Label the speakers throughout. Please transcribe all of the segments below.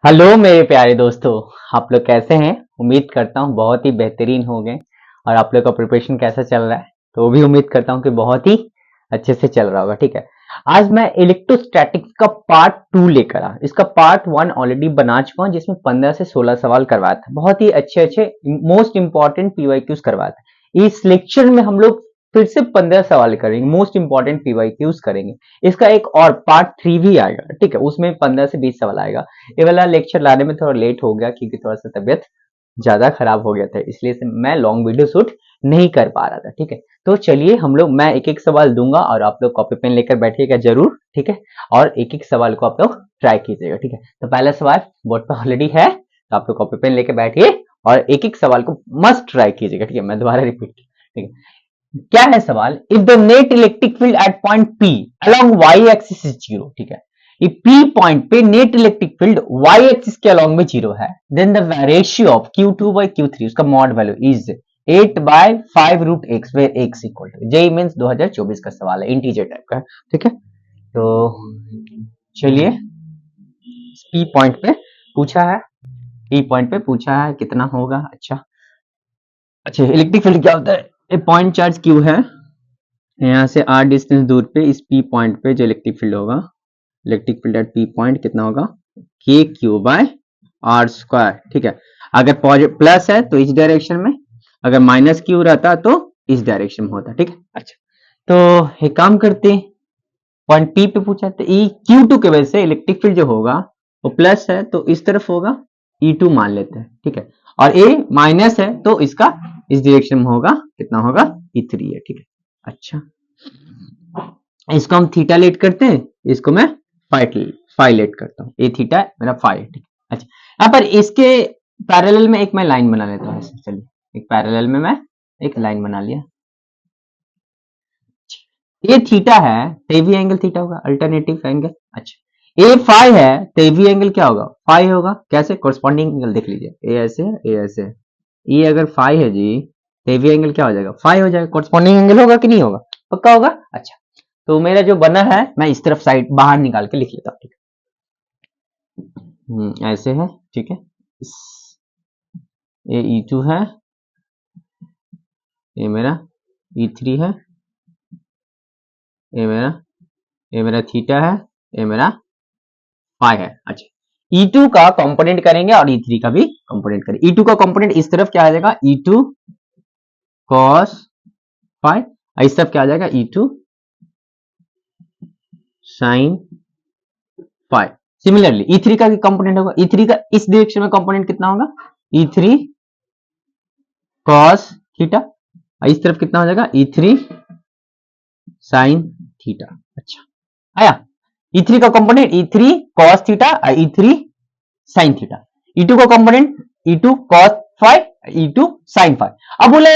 Speaker 1: Hello मेरे प्यारे दोस्तों। आप लोग कैसे हैं? उम्मीद करता हूँ बहुत ही बेहतरीन होंगे। और आप लोग का प्रिपरेशन कैसा चल रहा है? तो वो भी उम्मीद करता हूँ कि बहुत ही अच्छे से चल रहा होगा। ठीक है, आज मैं इलेक्ट्रोस्टैटिक्स का पार्ट 2 लेकर आया। इसका पार्ट 1 ऑलरेडी बना चुका हूँ, जिसमें 15 से 16 सवाल करवाया था। बहुत ही अच्छे अच्छे मोस्ट इंपॉर्टेंट पीवाईक्यूज करवाया था। इस लेक्चर में हम लोग फिर से 15 सवाल करेंगे, मोस्ट इंपॉर्टेंट पीवाईक्यूज करेंगे। इसका एक और पार्ट 3 भी आएगा, ठीक है, उसमें 15 से 20 सवाल आएगा। ये वाला लेक्चर लाने में थोड़ा लेट हो गया क्योंकि थोड़ा सा तबियत ज्यादा खराब हो गया था, इसलिए से मैं लॉन्ग वीडियो शूट नहीं कर पा रहा था। ठीक है, तो चलिए हम लोग, मैं एक एक सवाल दूंगा और आप लोग कॉपी पेन लेकर बैठिएगा जरूर। ठीक है, और एक एक सवाल को आप लोग ट्राई कीजिएगा। ठीक है, तो पहला सवाल बोर्ड पर ऑलरेडी है, तो आप लोग कॉपी पेन लेकर बैठिए और एक एक सवाल को मस्ट ट्राई कीजिएगा। ठीक है, मैं दोबारा रिपीट, ठीक है, क्या है सवाल? If the net electric field at point P along Y axis is zero. ठीक है, ये पी पॉइंट पे net electric field Y axis के अलोंग में जीरो है, then the ratio of Q2 by Q3, उसका mod value is 8/5√x, where x equal to, JEE means 2024 का सवाल है, इंटीजर टाइप का है। ठीक है, तो चलिए, पी पॉइंट पे पूछा है, पी पॉइंट पे पूछा है कितना होगा। अच्छा अच्छा, इलेक्ट्रिक फील्ड क्या होता है? ये पॉइंट चार्ज क्यू है, यहाँ से r डिस्टेंस दूर पे इस p पॉइंट पे जो इलेक्ट्रिक फील्ड होगा, electric field eight p point कितना होगा? k/r²। ठीक है, अगर प्लस है तो इस डायरेक्शन में, अगर माइनस क्यू रहता तो इस डायरेक्शन में होता। ठीक है, अच्छा, तो एक काम करते हैं, पॉइंट p पे पूछा तो ई Q2 के वजह से इलेक्ट्रिक फील्ड जो होगा वो प्लस है तो इस तरफ होगा, E2 मान लेते हैं। ठीक है, और a माइनस है तो इसका इस डायरेक्शन में होगा, कितना होगा? E3 है। ठीक है, अच्छा, इसको हम थीटा लेट करते हैं, इसको मैं फाइ लेट करता हूँ। ए थीटा मेरा फाइ है। ठीक है, अच्छा, यहाँ पर इसके पैरेलल में एक मैं लाइन बना लेता हूँ ऐसे। चलिए, एक पैरेलल में मैं एक लाइन बना लिया। ये थीटा है तो ये भी एंगल थीटा होगा, अल्टरनेटिव एंगल। अच्छा, ए फाइ है तो ये भी एंगल क्या होगा? फाइ होगा। कैसे? कोरस्पॉन्डिंग एंगल देख लीजिए, ए ऐसे है, ए ऐसे है। ये अगर फाइ है जी तो ये भी एंगल क्या हो जाएगा? फाइ हो जाएगा। कोरस्पॉन्डिंग एंगल होगा कि नहीं होगा? पक्का होगा। अच्छा, तो मेरा जो बना है मैं इस तरफ साइड बाहर निकाल के लिख लेता हूँ। ठीक है, ऐसे है। ठीक है, ये E2 है, ये मेरा E3 है, ये मेरा थीटा है, ये मेरा फाइ है। अच्छा, E2 का कंपोनेंट करेंगे और E3 का भी कंपोनेंट करेंगे। E2 का कंपोनेंट इस तरफ क्या आ जाएगा? E2 cos फाइ, इस तरफ क्या आ जाएगा? E2 sin phi. Similarly E3 का भी कंपोनेंट होगा, E3 का इस डायरेक्शन में कंपोनेंट कितना होगा? E3 cos थीटा, इस तरफ कितना हो जाएगा? E3 sin theta. अच्छा, आया? E3 का component E3 cos theta, E3 sin theta. E2 का component E2 cos phi, E2 sin phi. अब बोले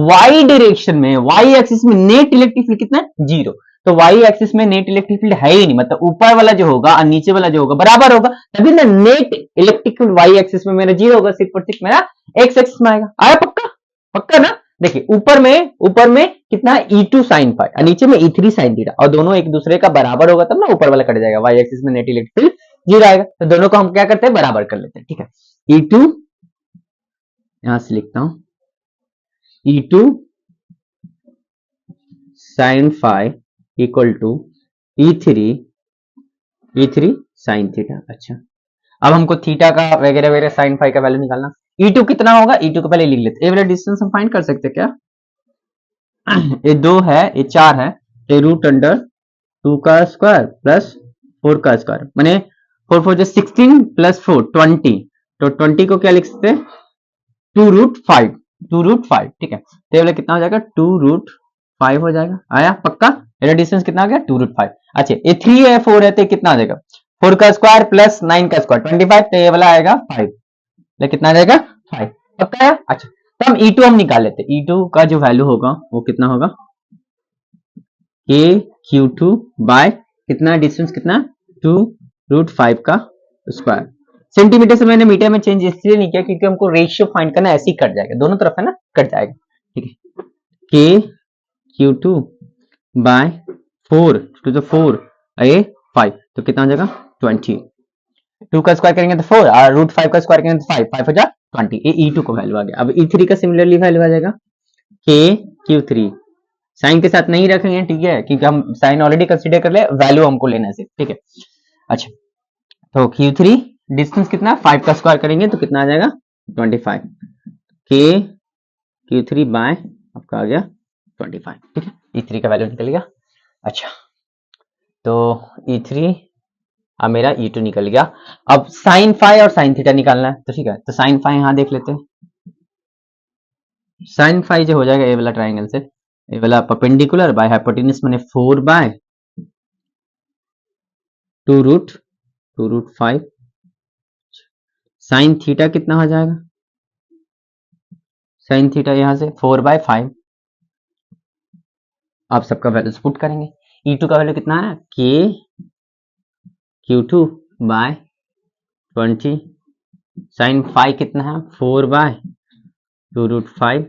Speaker 1: y डायरेक्शन में, y एक्सिस में नेट इलेक्ट्रिक फील्ड कितना है? जीरो। तो y एक्सिस में नेट इलेक्ट्रिक फील्ड है ही नहीं, मतलब ऊपर वाला जो होगा और नीचे वाला जो होगा बराबर होगा, तभी ना net electric field y axis में मेरा जीरो होगा, सिर्फ और सिर्फ मेरा x एक्सिस में आएगा। आया? पक्का? पक्का ना? देखिए, ऊपर में कितना है? E2 sin फाइ और नीचे में E3 sin थीटा, और दोनों एक दूसरे का बराबर होगा तब ना ऊपर वाला कट जाएगा, y एक्सिस में नेट इलेक्ट्रिक फील्ड जीरो आएगा। तो दोनों को हम क्या करते हैं? बराबर कर लेते हैं। ठीक है, E2 यहां से लिखता हूं, E2 sin phi equal to E3 sin theta. अच्छा, अब हमको थीटा का वगैरह वगैरह sin फाइ का वैल्यू निकालना। E2 कितना होगा? E2 को पहले लिख लेते हैं। ये वाला डिस्टेंस हम फाइंड कर सकते हैं क्या? ये 2 है, ये 4 है, ये रूट अंडर 2 का स्क्वायर प्लस 4 का स्क्वायर, माने 4 4 जो 16 प्लस 4 20, तो 20 को क्या लिख सकते हैं? 2√5, 2√5। ठीक है, तो ये वाला कितना हो जाएगा? 2√5 हो जाएगा। आया? पक्का? मेरा डिस्टेंस कितना हो गया? 2√5। अच्छा, ये 3 है, 4 है, तो कितना आ जाएगा? 4 का स्क्वायर प्लस 9 का स्क्वायर 25, तो ये वाला आएगा 5। तो कितना आ जाएगा? 5। पक्का है? अच्छा, तो हम E2 हम निकाल लेते हैं। E2 का जो वैल्यू होगा वो कितना होगा? k Q2 बाय कितना डिस्टेंस, कितना? 2√5 का स्क्वायर। सेंटीमीटर से मैंने मीटर में चेंज इसलिए नहीं किया क्योंकि हमको रेशियो फाइंड करना, ऐसे ही कट जाएगा, दोनों तरफ है ना, कट जाएगा। ठीक है, k Q2 by 4 to the 4 A 5, तो कितना हो जाएगा? 20। 2 का स्क्वायर करेंगे तो 4 और रूट 5 का स्क्वायर करेंगे तो 5, 5 हो जा 20। ये E2 को वैल्यू आ गया। अब E3 का सिमिलरली वैल्यू आ जाएगा K Q3। साइन के साथ नहीं रखेंगे, ठीक है, क्योंकि हम साइन ऑलरेडी कंसीडर कर ले, वैल्यू हमको लेना है सिर्फ, ठीक है। अच्छा, तो Q3 डिस्टेंस कितना, 5 का स्क्वायर करेंगे तो कितना आ जाएगा 25। K Q3 बाय आपका आ गया 25, ठीक है। E3 का वैल्यू निकल गया। अच्छा, तो E3 अब मेरा E2 निकल गया। अब साइन फाई और साइन थीटा निकालना है, तो ठीक है, तो साइन फाई यहां देख लेते हैं। साइन फाई जो हो जाएगा ए वाला ट्राइंगल से, ए वाला परपेंडिकुलर बाय हाइपोटेन्यूज माने 4 बाय 2 रूट 5। साइन थीटा कितना हो जाएगा, साइन थीटा यहां से 4 बाय 5। आप सबका वैल्यूज पुट करेंगे। E2 का वैल्यू कितना है, K Q2 bye 20। Sine phi कितना है, 4 bye 2 root 5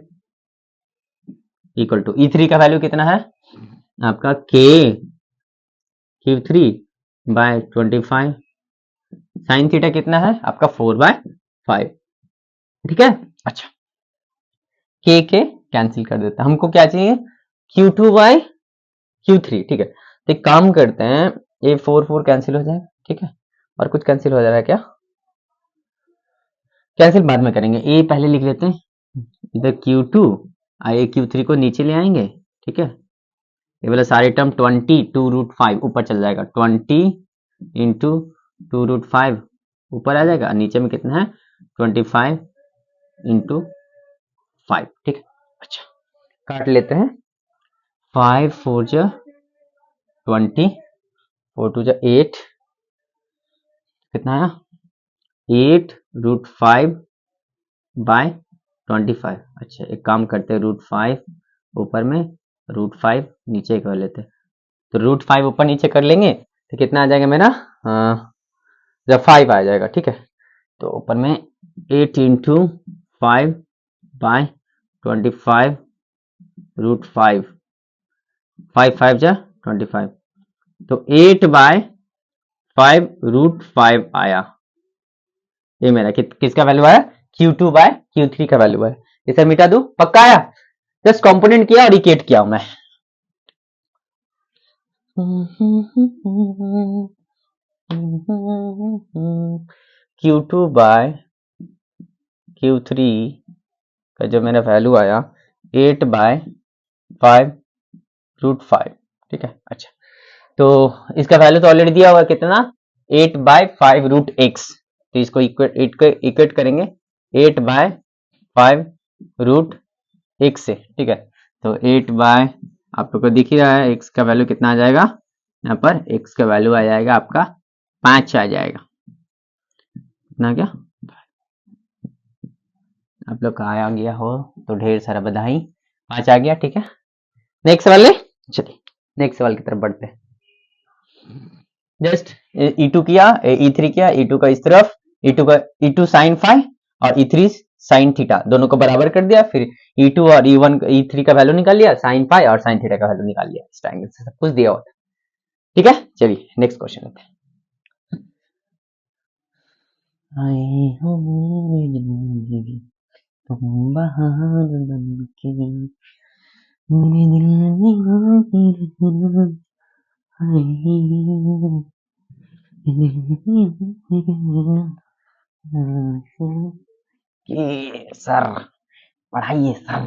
Speaker 1: equal to E3 का वैल्यू कितना है आपका K Q3 bye 25। Sine theta कितना है आपका 4 बाय 5, ठीक है। अच्छा, K के कैंसिल कर देते हैं, हमको क्या चाहिए Q2 बाय Q3, ठीक है। तो एक काम करते हैं, ये 4 कैंसिल हो जाएगा, ठीक है, और कुछ कैंसिल हो जा रहा है क्या, कैंसिल बाद में करेंगे, ये पहले लिख लेते हैं। इधर Q2 आइए Q3 को नीचे ले आएंगे, ठीक है। ये वाला सारे टर्म 20 2 रूट 5 ऊपर चल जाएगा, 20 इंटू 2 रूट 5 ऊपर आ जाएगा, नीचे में कितना है 25 इंटू 5, ठीक है। अच्छा, काट लेते हैं, 5 4 जा 20, 4 2 जा 8, कितना है 8 रूट 5 बाय 25। अच्छा, एक काम करते हैं, रूट 5 ऊपर में, रूट 5 नीचे कर लेते हैं, तो रूट 5 ऊपर नीचे कर लेंगे तो कितना आ जाएगा मेरा, जब 5 आ जाएगा, ठीक है। तो ऊपर में 8 इंटू 5 बाय 25 रूट 5, 5 5 जा 25, तो 8 बाय 5 रूट 5 आया। ये मेरा किसका वैल्यू आया, Q2 बाय Q3 का वैल्यू है। इसे मिटा दूं, पक्का आया, जस्ट कंपोनेंट किया और इक्वेट किया हूं मैं। Q2 बाय Q3 का जो मेरा वैल्यू आया 8 बाय 5 रूट 5, ठीक है। अच्छा, तो इसका वैल्यू तो ऑलरेडी दिया हुआ है, कितना 8 बाय 5 रूट एक्स, तो इसको इक्वेट करेंगे 8 बाय 5 रूट एक्स से, ठीक है। तो 8 बाय, आप लोग को दिख ही रहा है एक्स का वैल्यू कितना आ जाएगा, यहाँ पर एक्स का वैल्यू आ जाएगा आपका 5 आ जाएगा, कितना क्या, आप लोग का आ गया हो तो ढेर सारा बधाई, 5 आ गया, ठीक है। नेक्स्ट सवाल ले, चलिए नेक्स्ट सवाल की तरफ बढ़ते हैं। जस्ट E2 किया, E3 किया, E2 का इस तरफ, E2 साइन फाई और E3 साइन थीटा, दोनों को बराबर कर दिया, फिर E2 और E1 E3 का वैल्यू निकाल लिया, साइन फाई और साइन थीटा का वैल्यू निकाल लिया, इस ट्रायंगल से सब कुछ दिया होता है, ठीक है। चलिए नेक्स्ट क्वेश्चन लेते हैं। आई हो मेरी जिंदगी तुम बहार बनके, मेरे दिल में ये सर पढ़ाइए सर,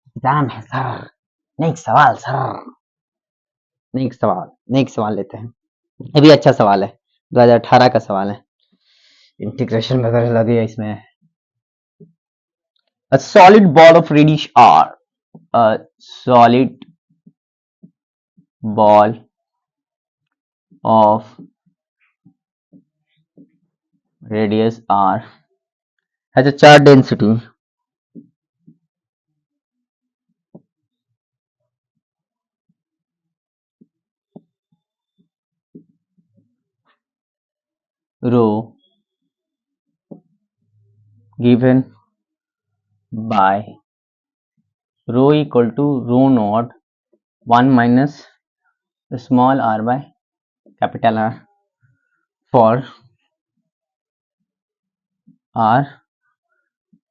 Speaker 1: एग्जाम है सर, नेक्स्ट सवाल सर, नेक्स्ट सवाल लेते हैं। ये भी अच्छा सवाल है, 2018 का सवाल है, इंटीग्रेशन वगैरह लगे है इसमें। A solid ball of radius r, a solid ball of radius r has a charge density rho given by rho equal to rho naught 1 minus small r by capital R for R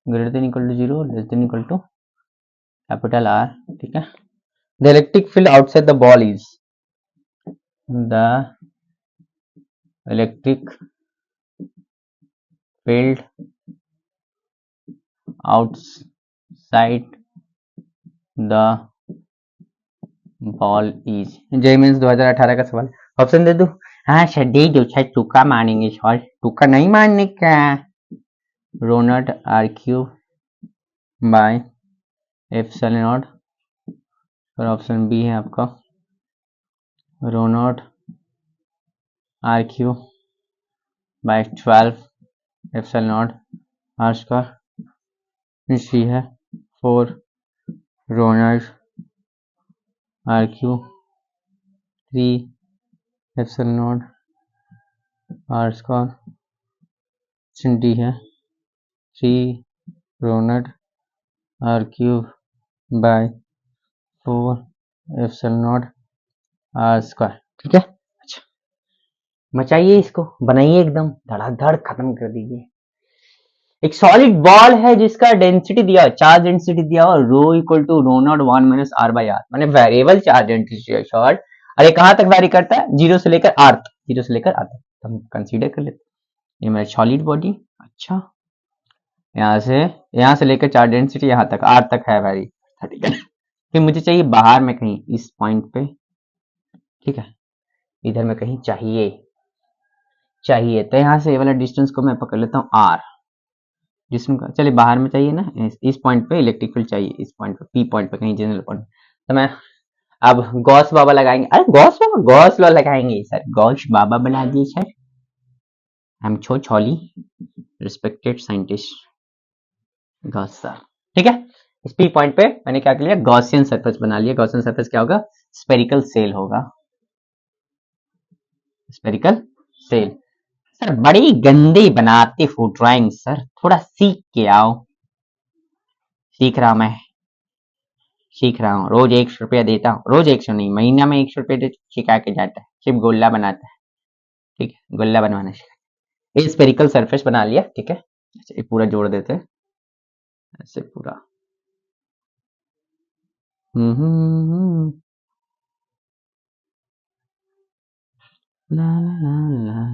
Speaker 1: greater than equal to 0 less than equal to capital R, ठीक है। The electric field outside the ball is, the electric field outside the ball is, J means 2018 का सवाल। Option दे दो? हाँ sir दे दो sir, तुक्का मानेंगे सर, तुक्का नहीं मानने का। Rho naught r cube by epsilon naught, और ऑप्शन बी है आपका rho naught r cube by 12 epsilon naught r square, C है 4 rho naught r cube 3 epsilon naught r square, D है 3 rho naught r cube by 4 epsilon naught r square, ठीक है। अच्छा, मचाइए इसको, बनाइए एकदम धड़ाधड़, खत्म कर दीजिए। एक सॉलिड बॉल है जिसका डेंसिटी दिया, चार्ज डेंसिटी दिया और rho equal to rho naught 1 minus r by r, माने वेरिएबल चार्ज डेंसिटी है शॉर्ट। अरे कहां तक वैरी करता है? 0 से लेकर आर तक, 0 से लेकर आर तक हम कंसीडर कर लेते हैं। ये मेरा सॉलिड बॉडी, अच्छा यहाँ से लेकर चार्ज डेंसिटी यहाँ तक आर तक है वैरी, ठीक है। फिर मुझे चाहिए बाहर में कहीं इस पॉइंट पे, ठीक है, इधर में कहीं चाहिए तो यहाँ से ये वाला डिस्टेंस को मैं पकड़ लेता हूँ आर, जिसका चलिए बाहर में चाहिए ना, इस पॉइंट पे इलेक्ट्रिक फील्ड चाहिए, इस पॉइंट पे पी पॉइंट पे कहीं जनरल पॉइंट। तो मैं अब गॉस बाबा लगाएंगे, अरे गॉस लॉ लगाएंगे सर, गॉस बाबा बना दिए सर, आई एम छोली रिस्पेक्टेड साइंटिस्ट गॉस सर, ठीक है। इस पी पॉइंट पे मैंने क्या कर लिया, गॉसियन सरफेस बना लिया। गॉसियन सरफेस क्या होगा? स्पेरिकल सेल होगा, स्पेरिकल सेल। सर बड़ी गंदी बनाते हो ड्राइंग सर, थोड़ा सीख के आओ। सीख रहा मैं, सीख रहा हूँ, रोज 100 रुपया देता हूँ, रोज 100 नहीं, महीना में 100 रुपया सिखा के जाता है, सिर्फ गोला बनाता है, ठीक है, गोला बनवाना सिखा। ये स्पेरिकल सरफेस बना लिया, ठीक है। अच्छा ये पूरा जोड़ देते हैं ऐसे पूरा, ला ला ला ला,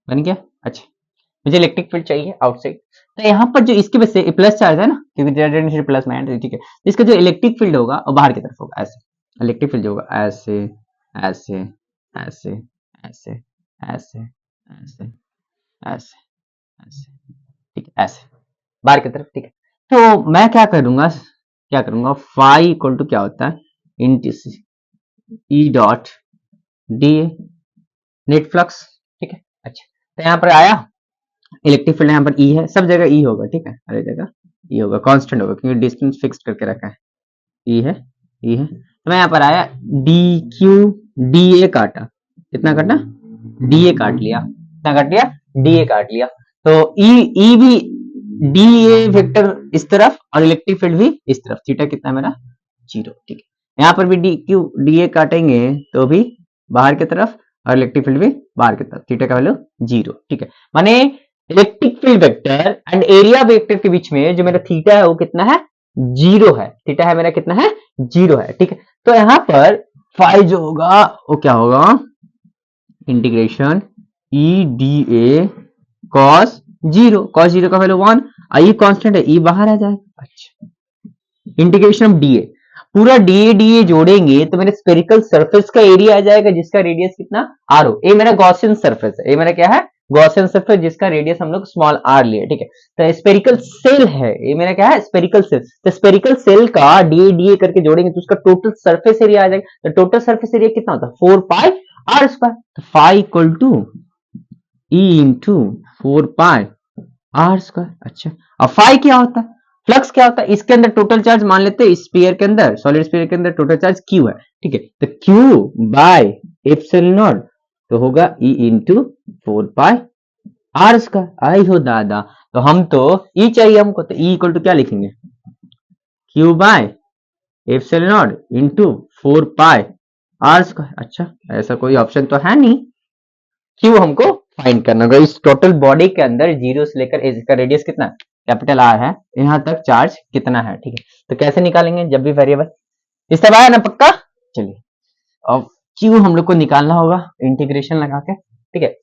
Speaker 1: बन गया। अच्छा मुझे इलेक्ट्रिक फील्ड चाहिए आउटसाइड, तो यहाँ पर जो इसके वजह से प्लस चार्ज है ना, क्योंकि जेड प्लस में है, ठीक है। इसका जो इलेक्ट्रिक फील्ड होगा वो बाहर की तरफ होगा, ऐसे इलेक्ट्रिक फील्ड होगा ऐसे ऐसे ऐसे ऐसे ऐसे ऐसे ऐसे ऐसे, ठीक है, ऐसे बाहर की तरफ, ठीक है। तो मैं क्या करूंगा फाई इक्वल टू क्या होता है, into E dot D net flux, ठीक है। अच्छा तो यहाँ पर आया इलेक्ट्रिक फील्ड, यहाँ पर ई है, सब जगह ई होगा, ठीक है, हर जगह ई होगा, कांस्टेंट होगा क्योंकि डिस्टेंस फिक्स करके रखा है, ई है ई है। तो मैं यहाँ पर आया डी क्यू डी ए काटा, कितना काटा? डी ए काट लिया, कितना काट लिया? डी ए काट लिया। तो ई भी डी ए वेक्टर इस तरफ और इलेक्ट्रिक फील्ड भी इस तरफ, थीटा कितना मेरा 0, ठीक है। यहाँ पर भी डी क्यू डी ए काटेंगे तो भी बाहर की तरफ और इलेक्ट्रिक फील्ड भी बाहर की तरफ, थीटा का वैल्यू 0, ठीक है। माने electric field vector and area vector के बीच में जो मेरा थीटा है वो कितना है? 0 है, थीटा है मेरा कितना है? 0 है, ठीक है। तो यहाँ पर फाई जो होगा वो क्या होगा? Integration E D A cos 0, cos 0 का वैल्यू 1, ई कांस्टेंट है, ई बाहर आ जाएगा। अच्छा इंटीग्रेशन ऑफ डी ए, पूरा डी ए जोड़ेंगे तो मेरे स्पेरिकल सरफेस का एरिया आ जाएगा जिसका रेडियस कितना? आर हो। ये मेरा गॉसियन सरफेस है, ये मेरा क्या है? गॉसियन सरफेस जिसका रेडियस हम लोग स्मॉल आर लिए, ठीक है। तो स्पेरिकल सेल है, ये मेरा क्या है? Spherical shell. तो स्पेरिकल सेल का डी ए करके जोड़ेंगे तो उसका टोटल सरफेस एरिया आ जाएगा। तो टोटल सरफेस एरिया कितना होता है? 4 पाई आर स्क्वायर। तो phi equal to E into 4 pi are square. अच्छा अब फाई क्या होता है? फ्लक्स क्या होता है? इसके अंदर टोटल चार्ज मान लेते हैं, स्फीयर के अंदर, सॉलिड स्फीयर के अंदर टोटल चार्ज क्यू है, ठीक है। तो क्यू बाय एप्सिलॉन नॉट तो होगा e into 4 pi are square. आई हो दादा, तो हम तो ई चाहिए हमको, तो ई इक्वल टू क्या लिखेंगे? Q by epsilon naught into 4 pi are square. अच्छा, ऐसा कोई ऑप्शन तो है नहीं, क्यों हमको फाइंड करना होगा। इस टोटल बॉडी के अंदर जीरो से लेकर एज का रेडियस कितना है, कैपिटल आर है, यहां तक चार्ज कितना है, ठीक है। तो कैसे निकालेंगे, जब भी वेरिएबल इस सब आया ना पक्का। चलिए अब क्यू हम लोग को निकालना होगा इंटीग्रेशन लगा के, ठीक है।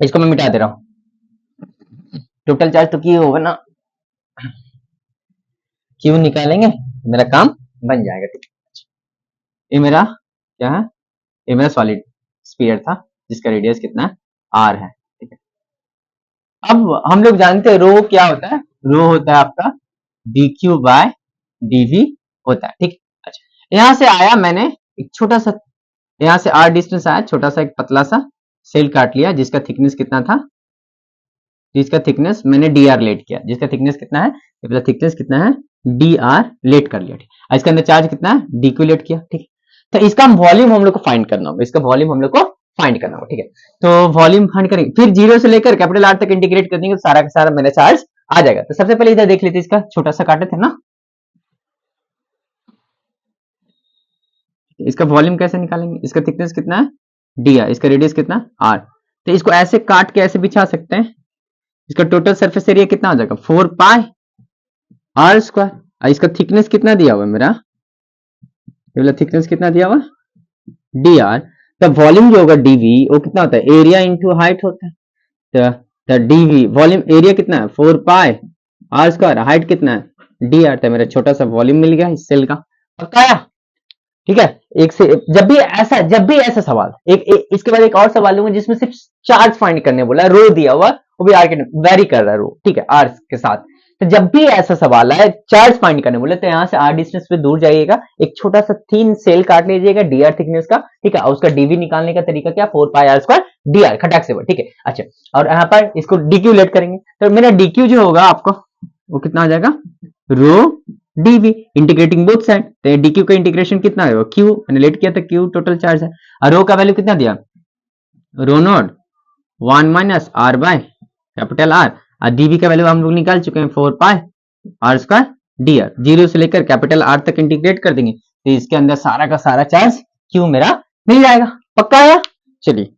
Speaker 1: इसको मैं मिटा दे रहा हूं, टोटल चार्ज तो क्यू होगा ना, क्यू निकालेंगे मेरा काम बन जाएगा, ठीक है। ये मेरा क्या है, ये मेरा सॉलिड स्फीयर था जिसका रेडियस कितना है, आर है, ठीक है। अब हम लोग जानते हैं रो क्या होता है, रो होता है आपका d Q by d we होता है, ठीक। अच्छा, यहां से आया मैंने एक छोटा सा, यहां से आर डिस्टेंस आया, छोटा सा एक पतला सा सेल काट लिया जिसका थिकनेस कितना था, जिसका थिकनेस मैंने डी आर लेट किया, जिसका थिकनेस कितना है, ये थिकनेस कितना है, डी आर लेट कर लिया, ठीक। इसके अंदर चार्ज कितना है, डी क्यू लेट किया, ठीक। तो इसका वॉल्यूम हम लोग को फाइंड करना होगा, इसका वॉल्यूम हम लोग को फाइंड करना होगा, ठीक है। तो वॉल्यूम फाइंड करेंगे, फिर जीरो से लेकर कैपिटल आर तक इंटीग्रेट कर देंगे तो सारा का सारा मेरा चार्ज आ जाएगा। तो सबसे पहले इधर देख लेते, इसका छोटा सा काटे थे ना, इसका वॉल्यूम कैसे निकालेंगे, इसका थिकनेस कितना है, डी आर, इसका रेडियस कितना है, आर। तो इसको ऐसे काट के ऐसे बिछा सकते हैं, इसका टोटल सरफेस एरिया कितना हो जाएगा, 4 पाई आर स्क्वायर। इसका थिकनेस कितना दिया हुआ है मेरा, ये वाला थिकनेस कितना दिया हुआ, डी आर। तो वॉल्यूम जो होगा डीवी वो कितना होता है, एरिया इंटू हाइट होता है। तो डीवी वॉल्यूम एरिया कितना है, 4 पाई आर स्क्वायर, हाइट कितना है, डी आर। तो मेरा छोटा सा वॉल्यूम मिल गया इस सेल का, पक्का आया, ठीक है। एक से जब भी ऐसा सवाल इसके बाद एक और सवाल लूंगा जिसमें सिर्फ चार्ज फाइंड करने बोला, रो दिया हुआ वो भी आर के वेरी कर रहा है रो, ठीक है, आर के साथ। तो जब भी ऐसा सवाल आए चार्ज फाइंड करने बोले तो यहां से आर डिस्टेंस पे दूर जाइएगा, एक छोटा सा थीन सेल काट लीजिएगा डी आर थिकनेस का, ठीक है। और उसका डीवी निकालने का तरीका क्या, 4 pi are square d are, खटाक से, ठीक है। अच्छा, और यहाँ पर इसको डीक्यू लेट करेंगे, तो मेरा डीक्यू जो होगा आपको वो कितना आ जाएगा, रो डीवी इंटीग्रेटिंग बोथ साइड। तो डीक्यू का इंटीग्रेशन कितना है, क्यू मैंने लेट किया था, क्यू टोटल चार्ज है। और रो का वैल्यू कितना दिया, rho naught 1 minus r by capital r, और डीवी का वैल्यू हम लोग निकाल चुके हैं 4 pi are square d r. Zero से लेकर कैपिटल आर तक इंटीग्रेट कर देंगे तो इसके अंदर सारा का सारा चार्ज क्यू मेरा मिल जाएगा, पक्का आया। चलिए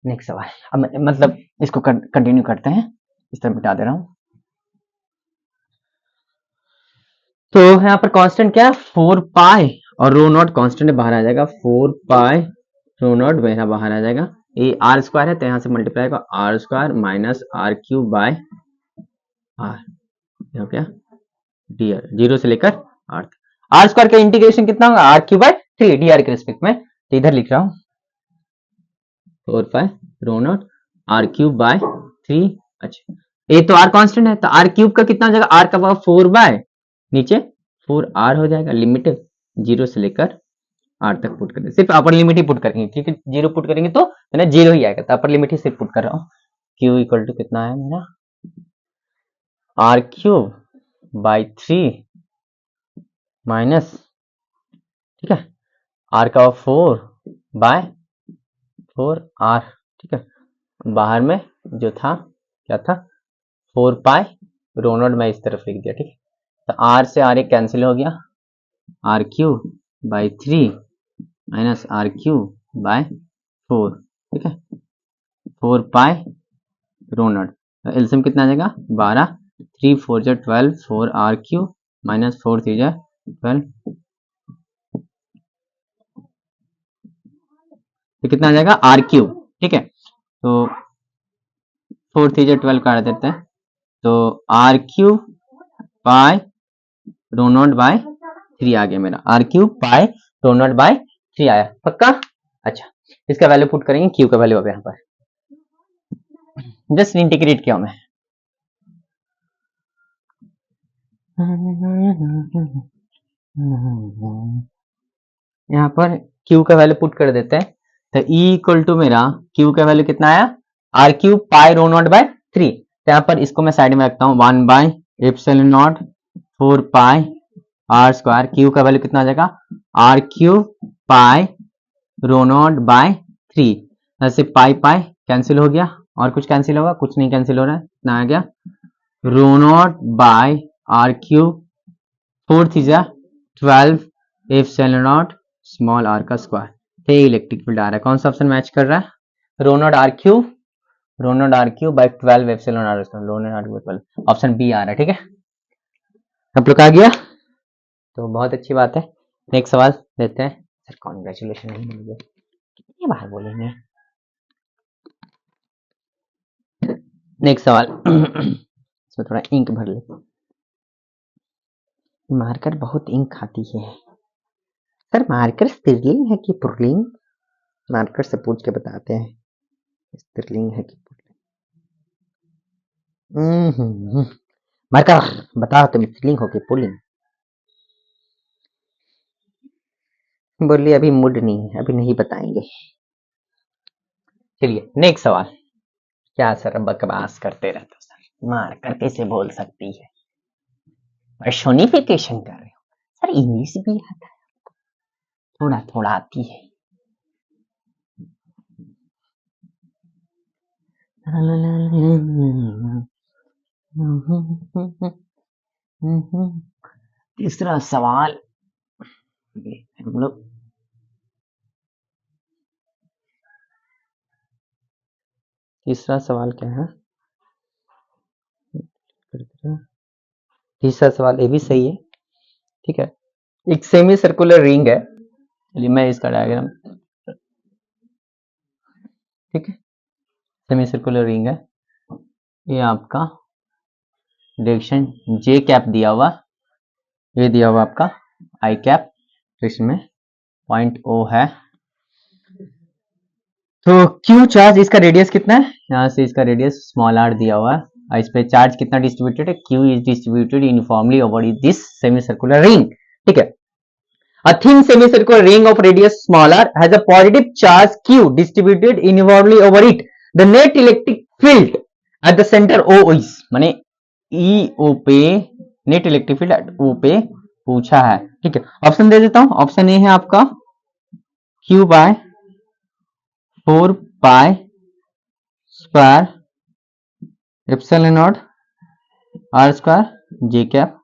Speaker 1: नेक्स्ट सवाल, अब मतलब इसको कंटिन्यू करते हैं, इस तरह मिटा दे रहा हूं। तो यहाँ पर कांस्टेंट क्या है, 4 पाई और रो नॉट कांस्टेंट बाहर आ जाएगा, 4 पाई रो नॉट मेरा बाहर आ जाएगा। ये आर स्क्वायर है तो यहाँ से मल्टीप्लाई होगा R square minus R cube by R, हो गया डी आर, जीरो से लेकर आर तक। आर स्क्वायर का इंटीग्रेशन कितना होगा, R cube by 3 d R के रिस्पेक्ट में। तो इधर लिख रहा हूँ 4 pi rho naught R cube by 3। अच्छा, ये तो आर कांस्टेंट है तो आर क्यूब का कितना हो जाएगा, आर का पावर 4 बाय नीचे 4 आर हो जाएगा। लिमिट जीरो से लेकर आर तक पुट करेंगे, सिर्फ अपर लिमिट ही पुट करेंगे क्योंकि जीरो पुट करेंगे तो मैंने जीरो ही आएगा, तो अपर लिमिट ही सिर्फ पुट कर रहा हूँ। क्यू इक्वल टू कितना है मेरा, आर क्यूब बाई 3 माइनस, ठीक है, आर का 4 बाय 4 आर, ठीक है। बाहर में जो था क्या था, 4 पाई रो नॉट मैं इस तरफ लिख दिया, ठीक है। तो आर से आर एक कैंसिल हो गया, R cube by 3 minus R cube by 4, ठीक है, 4 पाई रो नॉट। एलसीएम कितना आ जाएगा, 12, 3 4 जा 12, 4 आर क्यूब माइनस 4 3 जा 12, तो कितना आ जाएगा आर क्यूब, ठीक है। तो 4 3 जा 12 काट देते हैं, तो R cube pi rho naught by 3 आ गया मेरा, R cube pi rho naught by 3 आया, पक्का। अच्छा, इसका वैल्यू पुट करेंगे, क्यू का वैल्यू अब यहाँ पर जस्ट इंटीग्रेट किया मैं, यहाँ पर क्यू का वैल्यू पुट कर देते हैं। तो E इक्वल टू मेरा क्यू का वैल्यू कितना आया, R cube pi rho naught by 3। तो यहाँ पर इसको मैं साइड में रखता हूँ, 1 by epsilon naught 4 pi are square. Q का वैल्यू कितना आ जाएगा, R cube pi rho naught by 3। ऐसे पाई पाई कैंसिल हो गया, और कुछ कैंसिल होगा, कुछ नहीं कैंसिल हो रहा है, इतना आ गया rho naught by r cube 4 3 12 epsilon naught small r का स्क्वायर, तो इलेक्ट्रिक फील्ड आ रहा है। कौन सा ऑप्शन मैच कर रहा है? Rho naught r cube by 12 epsilon r square, rho naught r cube by 12, option B आ रहा है। ठीक है, आप लोग आ गया तो बहुत अच्छी बात है। नेक्स्ट सवाल देते हैं। सर कॉन्ग्रेचुलेशन नहीं मिलेंगे, कितनी बार बोलेंगे। नेक्स्ट सवाल इसमें थोड़ा इंक भर ले, मार्कर बहुत इंक खाती है। सर मार्कर स्त्रीलिंग है कि पुल्लिंग? मार्कर से पूछ के बताते हैं स्त्रीलिंग है कि पुल्लिंग। मार्कर बताओ तुम स्त्रीलिंग हो कि पुल्लिंग? बोलिए अभी मूड नहीं है, अभी नहीं बताएंगे। चलिए नेक्स्ट सवाल। क्या सर बकवास करते रहते हो सर, मार्कर कैसे बोल सकती है, पर्सोनिफिकेशन कर रहे हो। सर इंग्लिश भी आता है, थोड़ा थोड़ा आती है। तीसरा सवाल हम लोग तीसरा सवाल क्या है? तीसरा सवाल ये भी सही है। ठीक है, एक सेमी सर्कुलर रिंग है। चलिए मैं इसका डायग्राम, ठीक है, सेमी सर्कुलर रिंग है। ये आपका डायरेक्शन जे कैप दिया हुआ, ये दिया हुआ आपका आई कैप, तो इसमें पॉइंट ओ है। तो क्यू चार्ज, इसका रेडियस कितना है? यहाँ से इसका रेडियस स्मॉल आर दिया हुआ है, और इस पे चार्ज कितना डिस्ट्रीब्यूटेड है? Q is distributed uniformly over this semi circular ring. ठीक है, a thin semicircular ring of radius smaller has a positive charge q distributed uniformly over it. The net electric field at the center O is, माने EO पे net electric field eight O पे पूछा है। ठीक है, option दे देता हूं। Option A है आपका q by 4 pi square epsilon naught r square j cap.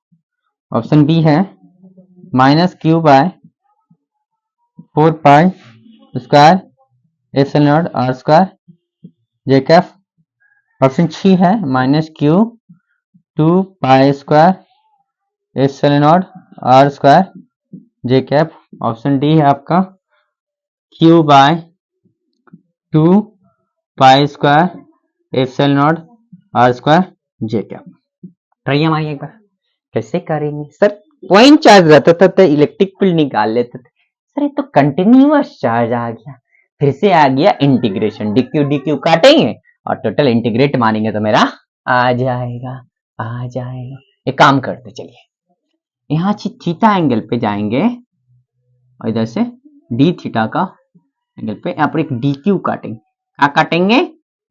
Speaker 1: Option B है minus q by 4 pi square epsilon naught r square j cap. Option सी है minus q 2 pi square epsilon naught r square j cap. Option D है आपका q by 2 pi square epsilon naught r square j cap. Try मारिए एक बार, कैसे करेंगे sir? Point charge रहता था तो इलेक्ट्रिक फील्ड निकाल लेते थे। सर ये तो कंटिन्यूअस चार्ज आ गया, फिर से आ गया इंटीग्रेशन, डीक्यू डीक्यू काटेंगे और टोटल इंटीग्रेट मानेंगे तो मेरा आ जाएगा। एक काम करते, चलिए यहाँ थीटा एंगल पे जाएंगे और इधर से डी थीटा का एंगल पे यहाँ पर एक डीक्यू काटेंगे। क्या काटेंगे?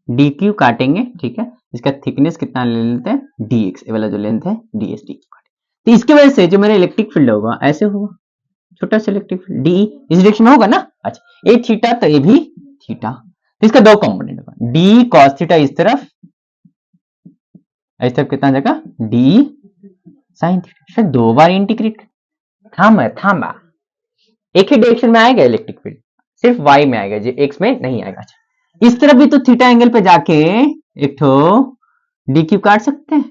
Speaker 1: डीक्यू काटेंगे। ठीक है, इसका थिकनेस कितना ले लेते हैं? डीएक्स, ये वाला जो लेंथ है डीएस डी। तो इसकी वजह से जो मेरा इलेक्ट्रिक फील्ड होगा ऐसे होगा, छोटा सा इलेक्ट्रिक फील्ड डी इस डायरेक्शन में होगा ना। अच्छा, ये थीटा तो ये भी थीटा, तो इसका दो कंपोनेंट होगा, डी कॉस थीटा इस तरफ कितना जगह डी साइन थीटा। दो बार इंटीग्रेट, थामा एक ही डायरेक्शन में आएगा इलेक्ट्रिक फील्ड, सिर्फ वाई में आएगा, जो एक्स में नहीं आएगा। अच्छा, इस तरफ भी तो थीटा एंगल पे जाके एक ठो डी क्यू काट सकते हैं,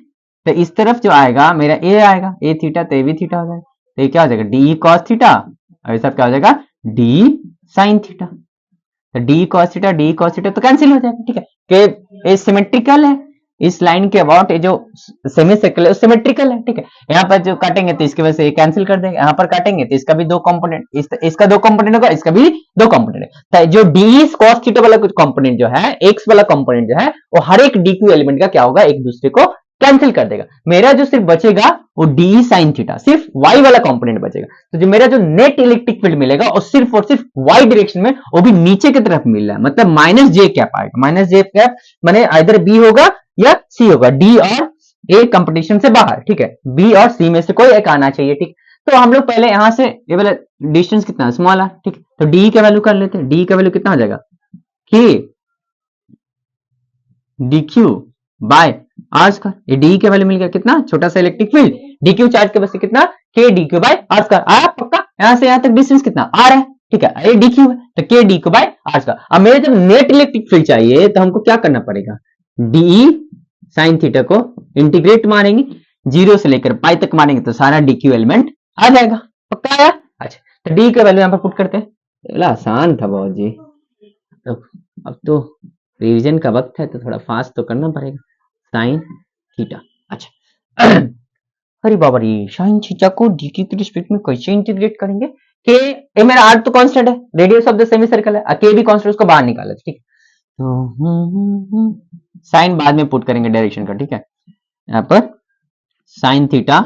Speaker 1: तो इस तरफ जो आएगा मेरा ए आएगा, ए थीटा तो ए भी थीटा हो जाएगा, तो ये क्या हो जाएगा? डी कॉस थीटा, और ये सब क्या हो जाएगा? D sine theta. तो डी कॉस थीटा तो कैंसिल हो जाएगा। ठीक है, कि ये सिमेट्रिकल है, इस लाइन के अबाउट ये जो सेमी सर्कल है सिमेट्रिकल है। ठीक है, यहाँ पर जो काटेंगे तो इसकी वजह से कैंसिल कर देंगे, यहाँ पर काटेंगे तो इसका भी दो कंपोनेंट, इसका दो कंपोनेंट होगा, इसका भी दो कंपोनेंट है। तो जो डी कॉस थीटा वाला कंपोनेंट जो है, एक्स वाला कंपोनेंट जो है, वो हर एक डी क्यू एलिमेंट का क्या होगा? एक दूसरे को कैंसिल कर देगा। मेरा जो सिर्फ बचेगा वो डी साइन थीटा, सिर्फ वाई वाला कंपोनेंट बचेगा। तो जो मेरा जो नेट इलेक्ट्रिक फील्ड मिलेगा और सिर्फ वाई डायरेक्शन में, वो भी नीचे की तरफ मिल रहा है, मतलब माइनस जे कैप आएगा। माइनस जे कैप माने आइदर बी होगा या सी होगा, डी और ए कंपटीशन से बाहर। ठीक है, बी और सी में से कोई एक आना चाहिए। ठीक, तो हम लोग पहले यहां से ये वाला डिस्टेंस कितना है? Small R. ठीक, तो डी का वैल्यू कर लेते हैं। डी का वैल्यू कितना हो जाएगा? K d Q by are square. ये डी के वैल्यू मिल गया कितना? छोटा सा electric field, d Q charge के बस कितना? K d Q by are square. आया पक्का? यहां से यहां तक डिस्टेंस कितना? आर है, ठीक है, अरे डी क्यू है तो k d Q by are square. अब मेरे जब नेट इलेक्ट्रिक फील्ड चाहिए तो हमको क्या करना पड़ेगा, डी साइन थीटा को इंटीग्रेट मारेंगे, जीरो से लेकर पाई तक मारेंगे तो सारा डी क्यू एलिमेंट आ जाएगा। पक्का आया? अच्छा, तो डी का वैल्यू यहां पर पुट करते हैं। बोला आसान था बहुत जी। तो अब तो रिवीजन का वक्त है तो थोड़ा फास्ट तो करना पड़ेगा। साइन थीटा, अच्छा अरे बाबा रे, साइन थीटा को डी क्यू की रिस्पेक्ट में कैसे इंटीग्रेट करेंगे? के ए मेरा आर तो कांस्टेंट है, radius of the semi circle है, के भी कांस्टेंट, उसको बाहर निकाला, ठीक है। तो साइन बाद में पुट करेंगे डायरेक्शन का, ठीक है। यहाँ पर sine theta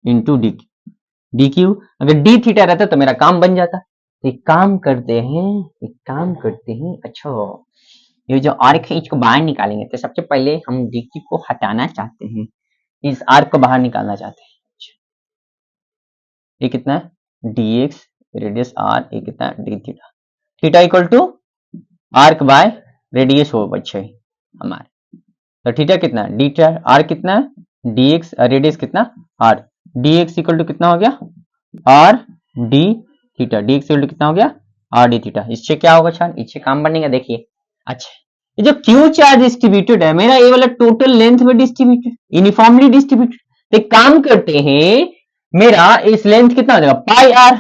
Speaker 1: into D Q, D Q अगर डी थीटा रहता तो मेरा काम बन जाता। एक काम करते हैं, अच्छा ये जो आर्क है इसको बाहर निकालेंगे तो सबसे पहले हम डी क्यू को हटाना चाहते हैं, इस आर्क को बाहर निकालना चाहते हैं। ये कितना है, dx रेडियस r, ये कितना है, d theta, theta equal to arc by radius हो बच्चे हमारे, तो थीटा कितना है, d थीटा, r कितना है, dx, रेडियस कितना r, dx इक्वल टू कितना हो गया, r d theta, dx equal to कितना हो गया, r d थीटा। इससे क्या होगा छान, इससे काम बनेगा, देखिए। अच्छा, ये जो q चार्ज डिस्ट्रीब्यूटेड है मेरा, ये वाला टोटल लेंथ में डिस्ट्रीब्यूटेड, यूनिफॉर्मली डिस्ट्रीब्यूटेड। एक काम करते हैं, मेरा इस लेंथ कितना हो जाएगा, पाई आर,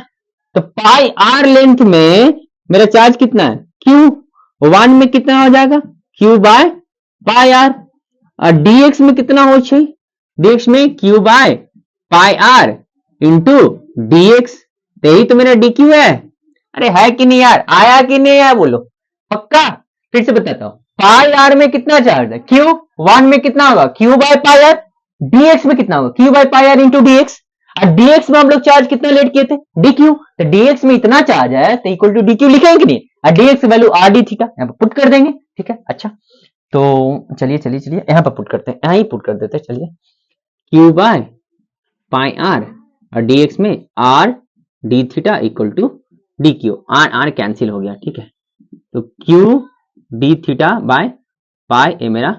Speaker 1: तो पाई आर लेंथ में मेरा चार्ज कितना है, क्यू, वन में कितना हो जाएगा, क्यू बाय पाई आर, और डीएक्स में कितना हो चाहिए, डीएक्स में Q by pi R into dx, यही तो मेरा डी क्यू है। अरे है कि नहीं यार, आया कि नहीं आया बोलो, पक्का? फिर से बताता हूं, पाई आर में कितना चार्ज है, क्यू, वन में कितना होगा, Q by pi R, dx में कितना होगा, Q by pi R into dx, और डीएक्स में हम लोग चार्ज कितना लेट किए थे, डी क्यू, तो डीएक्स में इतना चार्ज है तो इक्वल टू डी क्यू लिखेंगे कि नहीं, और dx value r d theta यहाँ पर पुट कर देंगे, ठीक है। अच्छा, तो चलिए यहाँ पर पुट करते हैं, यहाँ ही पुट कर देते हैं, चलिए, क्यू बाय पाई आर और डीएक्स में r d theta equal to d q, r r cancel हो गया, ठीक है। तो q d theta by pi, ये मेरा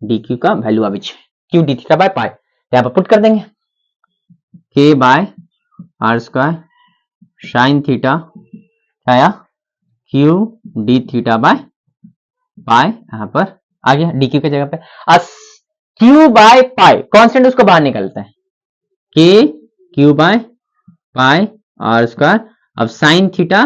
Speaker 1: डी क्यू का वैल्यू अभी q d theta by pi, यहाँ पर पुट कर देंगे, k by are square sine theta आया, q d theta by pi, यहाँ पर आ गया डी क्यू की जगह पे, क्यू बाय पाई कांस्टेंट उसको बाहर निकलता है, k q by pi are square, अब साइन थीटा,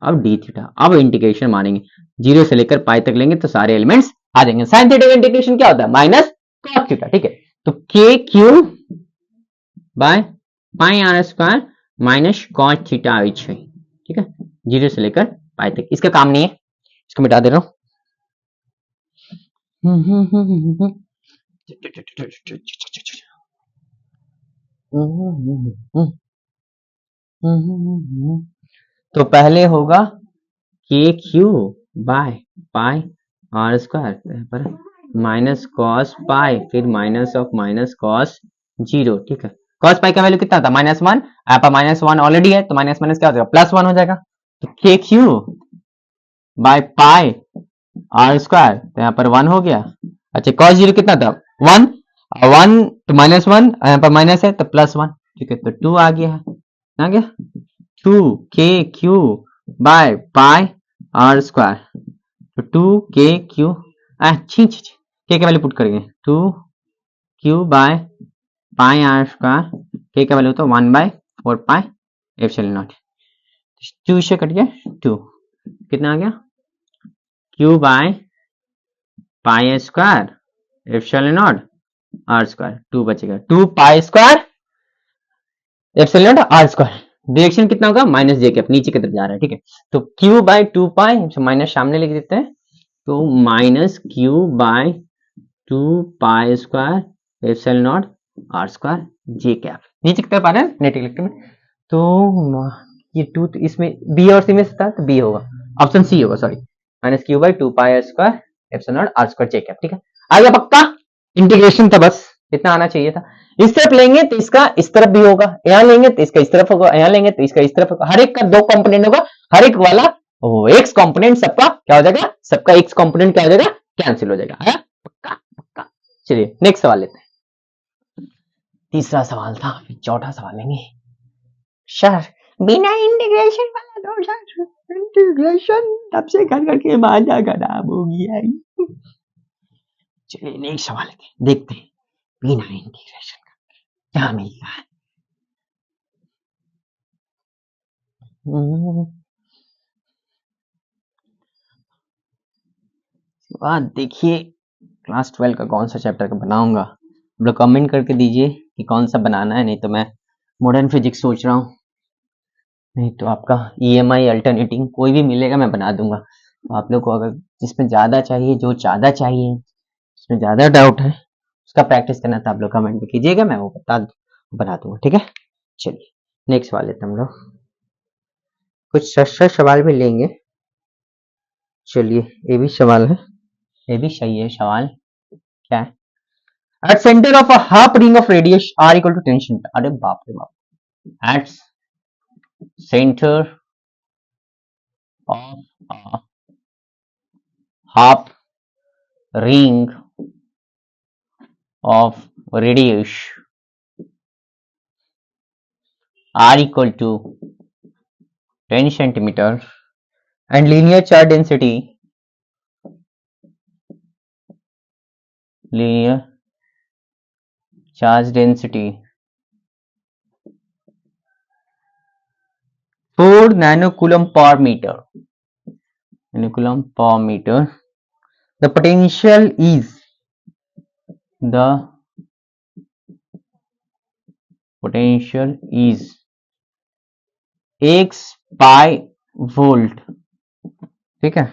Speaker 1: अब डी थीटा, अब इंटीग्रेशन मानेंगे, जीरो से लेकर पाई तक लेंगे तो सारे एलिमेंट्स आ जाएंगे। साइन थीटा का इंटीग्रेशन क्या होता है, माइनस कॉस थीटा, ठीक है। तो k q by pi are square minus cos theta h है, ठीक है, जीरो से लेकर पाई तक। इसका काम नहीं है, इसको मिटा दे रहा हूं। तो पहले होगा k q by pi are square, यहाँ पर माइनस कॉस पाई, फिर minus of minus cos zero, ठीक है। कॉस पाई का वैल्यू कितना था, -1, यहाँ पर -1 ऑलरेडी है तो माइनस माइनस क्या हो जाएगा, +1 हो जाएगा। तो k q by pi are square, तो यहाँ पर 1 हो गया। अच्छा, कॉस जीरो कितना था, 1, 1 तो -1, यहाँ पर माइनस है तो +1, ठीक है। तो 2 आ गया है, आ गया 2 k q by pi are square, तो 2 k q, k value put करेंगे, 2 q by pi are square, k का वैल्यू तो 1/4 पाई एप्सिलॉन नॉट, 2 से कट गया 2, कितना आ गया, q by pi square epsilon naught r square, 2 बचेगा, 2 pi square epsilon naught r square, direction कितना होगा, माइनस जे कैप, नीचे की तरफ जा रहा है, ठीक है। तो क्यू बाय 2 पाई, माइनस सामने लिख देते हैं, तो minus q by 2 pi square epsilon naught r square j cap, नीचे की तरफ आ रहा है नेट इलेक्ट्रिक में। तो ये 2 तो इसमें बी और सी में से था तो बी होगा, ऑप्शन सी होगा, sorry, minus q by 2 pi square epsilon naught r square j cap, ठीक है। आ गया पक्का, इंटीग्रेशन था बस, इतना आना चाहिए था। इस तरफ लेंगे तो इसका इस तरफ भी होगा, यहाँ लेंगे तो इसका इस तरफ होगा, यहाँ लेंगे तो इसका इस तरफ होगा, हर एक का 2 कंपोनेंट होगा, हर एक वाला एक्स कंपोनेंट सबका क्या हो जाएगा, सबका एक्स कंपोनेंट क्या हो जाएगा, कैंसिल हो जाएगा, है पक्का पक्का। चलिए नेक्स्ट सवाल लेते हैं, तीसरा सवाल था, चौथा सवाल लेंगे। सर बिना इंटीग्रेशन वाला डोसा, इंटीग्रेशन तब से कर करके माथा खराब हो गया है। चलिए नेक्स्ट सवाल देखते हैं, बिना इंटीग्रेशन का क्या मिलता है। बात देखिए, क्लास 12 का कौन सा चैप्टर का बनाऊंगा, आप लोग कमेंट करके दीजिए कि कौन सा बनाना है, नहीं तो मैं मॉडर्न फिजिक्स सोच रहा हूँ, नहीं तो आपका EMI अल्टरनेटिंग कोई भी मिलेगा मैं बना दूंगा। तो आप लोग को अगर जिसमें ज़्यादा चाहिए, जो ज़्यादा चाहिए, जिसमें ज़्यादा डाउट है, उसका प्रैक्टिस करना था, आप लोग कमेंट में कीजिएगा, मैं वो बना दूंगा, ठीक है। चलिए नेक्स्ट सवाल लेते हैं हम लोग, कुछ सस्ता सवाल भी लेंगे। चलिए ये भी सवाल है, ये भी सही है सवाल। क्या है, at centre of a half ring of radius R equal to 10 centimetre, अरे बाप रे बाप, at centre of a half ring of radius R equal to 10 centimeter and linear charge density 4 nanocoulomb per meter. The potential is x pi volt, ठीक है।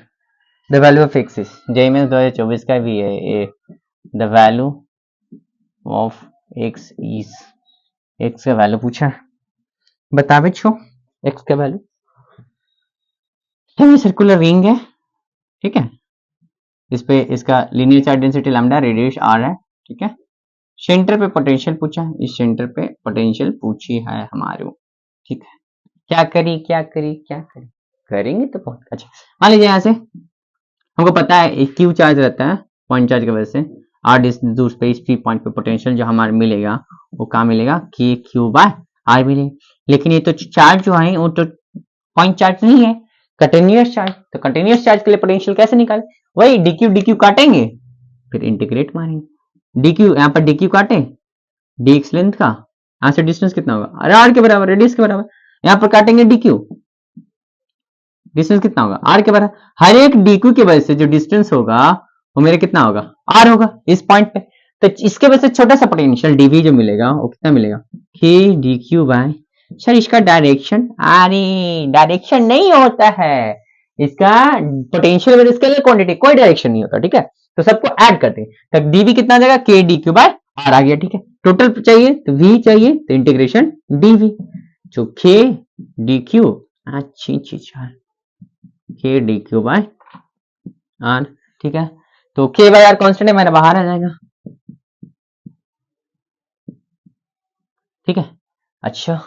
Speaker 1: The value of x is JMS 2024 का भी है ये, the value of x is, x का value पूछा है, बतावे छो एक्स का वैल्यू। ये सर्कुलर रिंग है, ठीक है, इस पे इसका linear charge density lambda, radius R है, ठीक है। सेंटर पे पोटेंशियल पूछा है, इस सेंटर पे पोटेंशियल पूछी है हमारे, ठीक है। क्या करी करेंगे तो बहुत अच्छा। मान लीजिए यहाँ से हमको पता है क्यू चार्ज रहता है, पॉइंट चार्ज की वजह से R डिस्टेंस दूर पे, इस फ्री पॉइंट पे पोटेंशियल जो हमारे मिलेगा वो क्या मिलेगा, के क्यू बाय R मिलेगा। लेकिन ये तो चार्ज जो है वो तो पॉइंट चार्ज नहीं है, कंटिन्यूअस चार्ज, तो कंटिन्यूअस चार्ज के लिए पोटेंशियल कैसे निकाले, वही dq काटेंगे, फिर इंटीग्रेट मारेंगे, dq यहाँ पर dq काटे, dx लेंथ का, यहाँ से डिस्टेंस कितना होगा, अरे r के बराबर, रेडियस के बराबर, यहाँ पर काटेंगे dq, डिस्टेंस कितना होगा, r के बराबर। हर एक dq की वजह से जो डिस्टेंस होगा वो मेरा कितना होगा, r होगा इस पॉइंट पे। तो इसके वजह से छोटा सा पोटेंशियल dv जो मिलेगा वो कितना मिलेगा, k dq बाय, सर इसका डायरेक्शन, अरे डायरेक्शन नहीं होता है इसका, पोटेंशियल और स्केलर क्वांटिटी कोई डायरेक्शन नहीं होता, ठीक है। तो सबको ऐड करते हैं, तो dv कितना आ जाएगा, k dq बाय r आ गया, ठीक है। टोटल चाहिए तो v चाहिए, तो इंटीग्रेशन dv, जो k dq, अच्छी चीज है, k dq बाय r, ठीक है। तो k बाय r कांस्टेंट है, मेरा बाहर आ जाएगा, ठीक है। अच्छा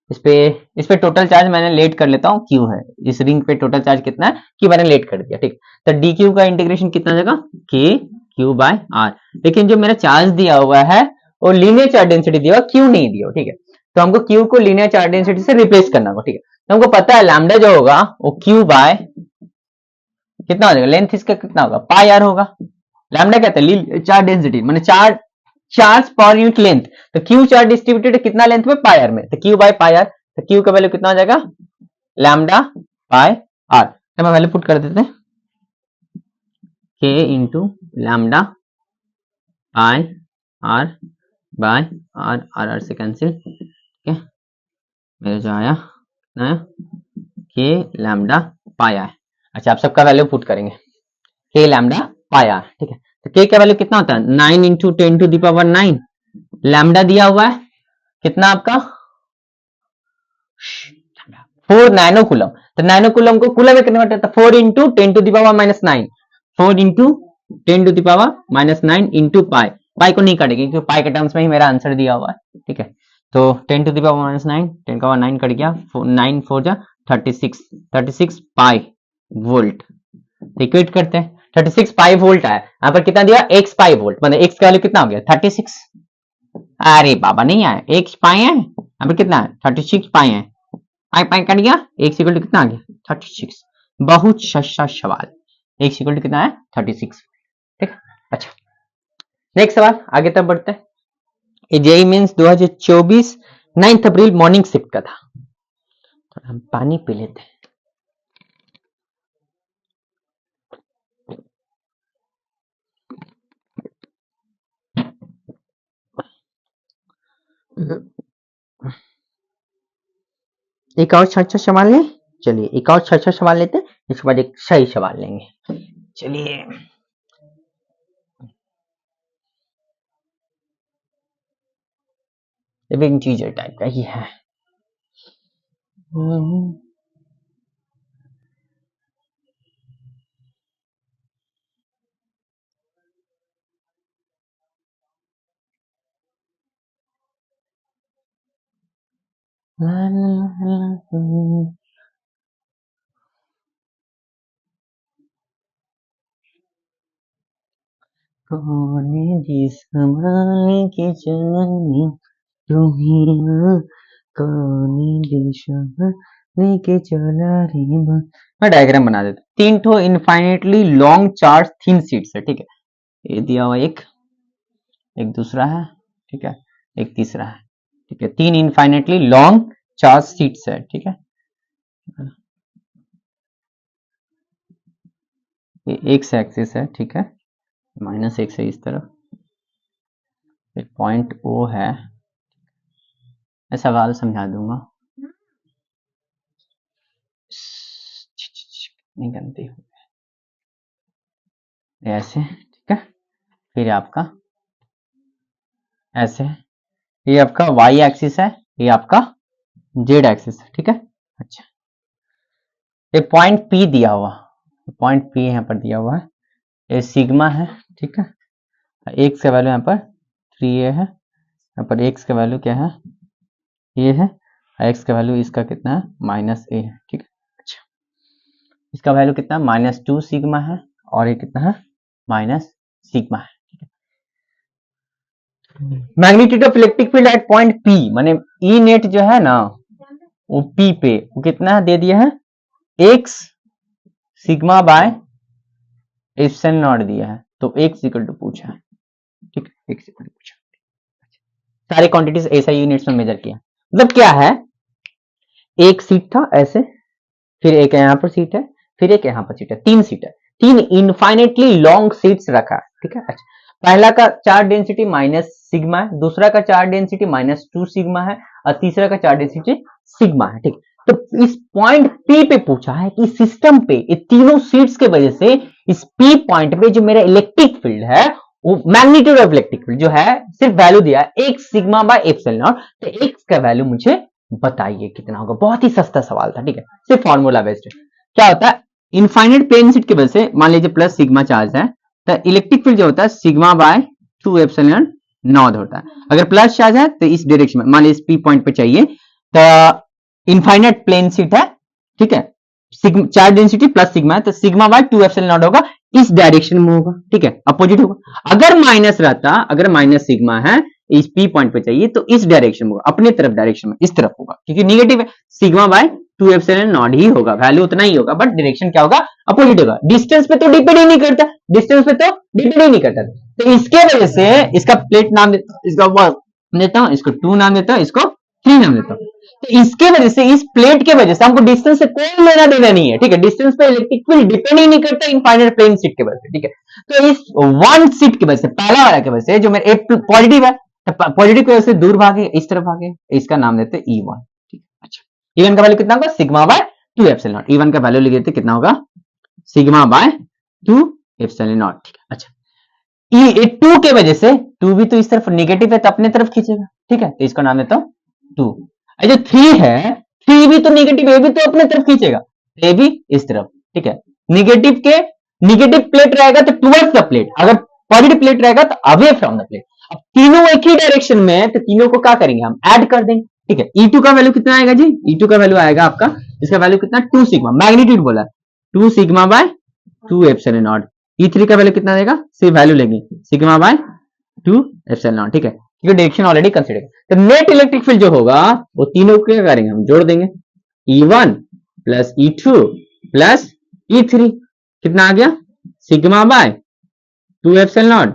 Speaker 1: इस पे टोटल चार्ज मैंने लेट कर लेता हूँ, q है, इस रिंग पे टोटल चार्ज कितना है, q मैंने लेट कर दिया, ठीक। तो dq का इंटीग्रेशन कितना जाएगा, k q बाय r, लेकिन जो मेरा चार्ज दिया हुआ है वो लीनियर चार्ज डेंसिटी दिया हुआ, q नहीं दिया, ठीक है। तो हमको q को लीनियर चार्ज डेंसिटी से रिप्लेस करना होगा, ठीक है। तो हमको पता है लैम्डा जो होगा वो q बाय कितना हो जाएगा, लेंथ इसका कितना होगा, पाई आर होगा। लैम्डा कहते हैं चार्ज डेंसिटी, माने चार्ज पर यूनिट लेंथ, तो क्यू चार्ज डिस्ट्रीब्यूटेड कितना लेंथ में, पाई आर में, तो क्यू बाय पाई आर, तो क्यू का वैल्यू कितना हो जाएगा, लैम्डा बाय आर, तो मैं वैल्यू पुट कर देते हैं, k into lambda by r by r, r से कैंसिल, ठीक है, मेरा जो आया के लैम्डा पाई आर। अच्छा आप सबका वैल्यू पुट करेंगे, के लैम्डा पाई आर, ठीक है। तो के का वैल्यू कितना होता है, 9 into 10 to the power 9, lambda दिया हुआ है कितना आपका 4 नैनो कूलम, तो नैनो कूलम को कूलम में कन्वर्ट करता है, 4 into 10 to the power -9, 4 into 10 to the power -9 into pi, pi को नहीं काटेंगे क्योंकि पाई के टर्म्स में ही मेरा आंसर दिया हुआ है, ठीक है। तो 10 टू द पावर -9, 10 का पावर 9 कट गया, 9 4 जा 36 पाई वोल्ट, इक्वेट करते हैं, 36 पाई वोल्ट आया, यहाँ पर कितना दिया, x पाई वोल्ट, मतलब x का वैल्यू कितना हो गया 36, अरे बाबा नहीं आया, x पाई है, यहाँ पर कितना है 36 पाई है, पाई पाई कट गया, x इक्वल टू कितना आ गया 36। बहुत सस्ता सवाल, x इक्वल टू कितना है 36। ठीक। अच्छा नेक्स्ट सवाल आगे तब बढ़ते हैं। ये जेई मीन्स 2024 9 अप्रैल मॉर्निंग शिफ्ट का था। तो हम पानी पी लेते हैं। एक और अच्छा सवाल है, चलिए एक और अच्छा सवाल लेते हैं, इसके बाद एक सही सवाल लेंगे। चलिए लिविंग टीचर टाइप का ही है। कौन जिस हमारे के जाने तुम्हें कौन दिशा लेके चला रे मैं डायग्राम बना देता हूँ। 3 ठो infinitely long charge thin sheets है। ठीक है, ये दिया हुआ एक दूसरा है, ठीक है, एक तीसरा है। ठीक है, 3 इनफाइनेटली लॉन्ग चार्ज शीट्स है। ठीक है, ये एक्स एक्सिस है। ठीक है, -1 है इस तरफ, पॉइंट ओ है। मैं सवाल समझा दूंगा, नहीं गलती हो ऐसे। ठीक है, फिर आपका ऐसे, ये आपका y एक्सिस है, ये आपका z एक्सिस है। ठीक है, अच्छा ये पॉइंट P दिया हुआ, पॉइंट P यहाँ पर दिया हुआ है, ये सिग्मा है। ठीक है, x का वैल्यू यहाँ पर 3a है, यहाँ पर x का वैल्यू क्या है ये है, x का वैल्यू इसका कितना है -a है। ठीक है, अच्छा इसका वैल्यू कितना -2 सिग्मा है, और ये कितना है माइनस सिग्मा है। Magnitude of electric field at point P, माने ई नेट जो है ना वो P पे वो कितना दे दिया है x sigma bye epsilon not दिया है, तो x इक्वल टू पूछा है। ठीक है, x इक्वल टू पूछा, सारे क्वांटिटीज ऐसा यूनिट्स में मेजर किया। मतलब क्या है, एक सीट था ऐसे, फिर एक यहाँ पर सीट है, फिर एक यहाँ पर सीट है, 3 सीट है, 3 इनफाइनेटली लॉन्ग सीट्स रखा है। ठीक है, अच्छा पहला का चार्ज डेंसिटी माइनस सिग्मा है, दूसरा का चार्ज डेंसिटी -2 सिग्मा है, और तीसरा का चार्ज डेंसिटी सिग्मा है। ठीक, तो इस पॉइंट P पे पूछा है कि सिस्टम पे ये तीनों सीट्स के वजह से इस P पॉइंट पे जो मेरा इलेक्ट्रिक फील्ड है वो मैग्नीट्यूड ऑफ इलेक्ट्रिक फील्ड जो है सिर्फ वैल्यू दिया है 1 सिग्मा बाय एप्सिलॉन नॉट, तो x का वैल्यू मुझे बताइए कितना होगा। बहुत ही सस्ता सवाल था। ठीक है, सिर्फ फॉर्मूला बेस्ड है। क्या होता है इनफाइनाइट प्लेन शीट की वजह से मान लीजिए प्लस सिग्मा चार्ज है, तो इलेक्ट्रिक फील्ड जो होता है सिग्मा बाय 2 एप्सिलॉन नॉट होता है। अगर प्लस चार्ज है तो इस डायरेक्शन में, मान लीजिए इस P पॉइंट पे चाहिए, तो इनफाइनाइट प्लेन शीट है। ठीक है, चार्ज डेंसिटी प्लस सिग्मा है, तो सिग्मा बाय 2 एप्सिलॉन नॉट होगा, इस डायरेक्शन में होगा। ठीक है, अपोजिट होगा। अगर माइनस रहता, अगर माइनस सिग्मा है इस P पॉइंट पे चाहिए तो इस डायरेक्शन में होगा, अपने तरफ डायरेक्शन में इस तरफ होगा, क्योंकि निगेटिव है, सिग्मा बाय 2 एप्सिलॉन नॉट ही होगा, वैल्यू उतना ही होगा, बट डायरेक्शन क्या होगा अपोजिट होगा। डिस्टेंस पे तो डिपेंड ही नहीं करता, डिस्टेंस पे तो डिपेंड ही नहीं करता, तो इसके वजह से इसका प्लेट नाम इसका देता हूं, इसको 2 नाम देता हूं, इसको 3 नाम देता हूं। तो इसके वजह से इस प्लेट के वजह से हमको डिस्टेंस से कोई लेना देना नहीं है। ठीक है, डिस्टेंस पे इलेक्ट्रिक फील्ड डिपेंड ही नहीं करता इनफाइनाइट प्लेन शीट के वजह से। ठीक है, तो इस वन शीट की वजह से, पहला वाला की वजह से जो मेरा पॉजिटिव है, तो पॉजिटिव की वजह से दूर भागे, इस तरफ भागे, इसका नाम देते हैं E1। ठीक है, अच्छा E1 का वैल्यू कितना होगा sigma bye 2 epsilon not, E1 का वैल्यू लिख देते कितना होगा सिग्मा बाय 2 एप्सिलॉन नॉट। ठीक है, अच्छा ये 2 के वजह से 2 भी तो इस तरफ निगेटिव है तो अपने तरफ खींचेगा। ठीक है, तो इसका नाम देता हूं 2। जो 3 है, 3 भी तो निगेटिव है, भी तो अपने तरफ खींचेगा, ये भी इस तरफ। ठीक है, निगेटिव के निगेटिव प्लेट रहेगा तो टुवर्ड्स द प्लेट, अगर पॉजिटिव प्लेट रहेगा तो अवे फ्रॉम द प्लेट। अब तीनों एक ही डायरेक्शन में है तो तीनों को क्या करेंगे हम ऐड कर देंगे। ठीक है, E2 का वैल्यू कितना आएगा जी, E2 का वैल्यू आएगा आपका, इसका वैल्यू कितना 2 सिग्मा, मैग्नीट्यूड बोला 2 sigma bye 2 epsilon not. E3 का वैल्यू कितना देगा, सिर्फ वैल्यू लेंगे सिग्मा बाय 2 एप्सिलॉन नॉट। ठीक है, क्योंकि डायरेक्शन ऑलरेडी कंसीडर, तो नेट इलेक्ट्रिक फील्ड जो होगा वो तीनों को क्या करेंगे हम जोड़ देंगे, E1 plus E2 plus E3 कितना आ गया sigma bye 2 epsilon not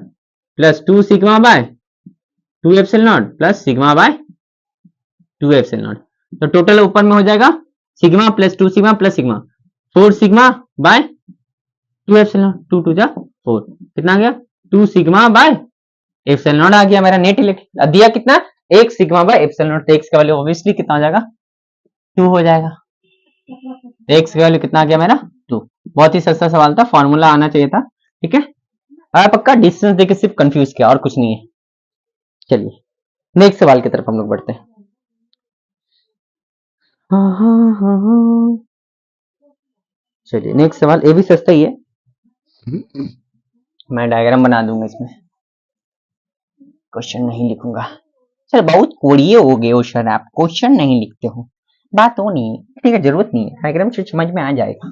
Speaker 1: plus 2 sigma bye 2 epsilon not plus sigma bye 2 epsilon naught. तो टोटल ऊपर में हो जाएगा sigma plus 2 sigma plus sigma 4 sigma bye 2 epsilon naught 2 2 जा 4 कितना आ गया 2 सिग्मा बाय एप्सिलॉन नॉट आ गया मेरा नेट इलेक्ट्रिक। दिया कितना 1 sigma bye epsilon not. X का वैल्यू ऑब्वियसली कितना हो जाएगा 2 हो जाएगा। एक्स का वैल्यू कितना आ गया मेरा 2। बहुत ही सस्ता सवाल था, फॉर्मूला आना चाहिए था। ठीक है पक्का डिस्टेंस देके सिर्फ कंफ्यूज किया और कुछ नहीं है। चलिए नेक्स्ट सवाल की तरफ हम लोग बढ़ते हैं। चलिए नेक्स्ट सवाल, ये भी सस्ता ही है। मैं डायग्राम बना दूंगा इसमें, क्वेश्चन नहीं लिखूंगा। सर बहुत कोड़िए हो गए हो सर, आप क्वेश्चन नहीं लिखते हो। बात हो नहीं, ठीक है जरूरत नहीं है, डायग्राम से समझ में आ जाएगा।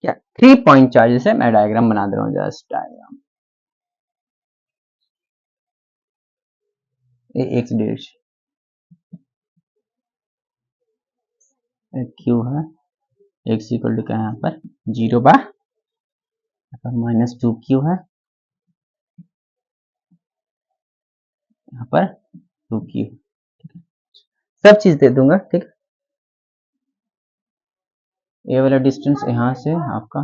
Speaker 1: क्या 3 पॉइंट चार्जेस है, मैं डायग्राम बना दे रहा हूँ just diagram. X dash Q है, एक्स इक्वल टू क्या है यहाँ पर 0 बाय माइनस 2 क्यू है, यहाँ पर 2 क्यू, सब चीज दे दूंगा। ठीक है ये वाला डिस्टेंस यहाँ से आपका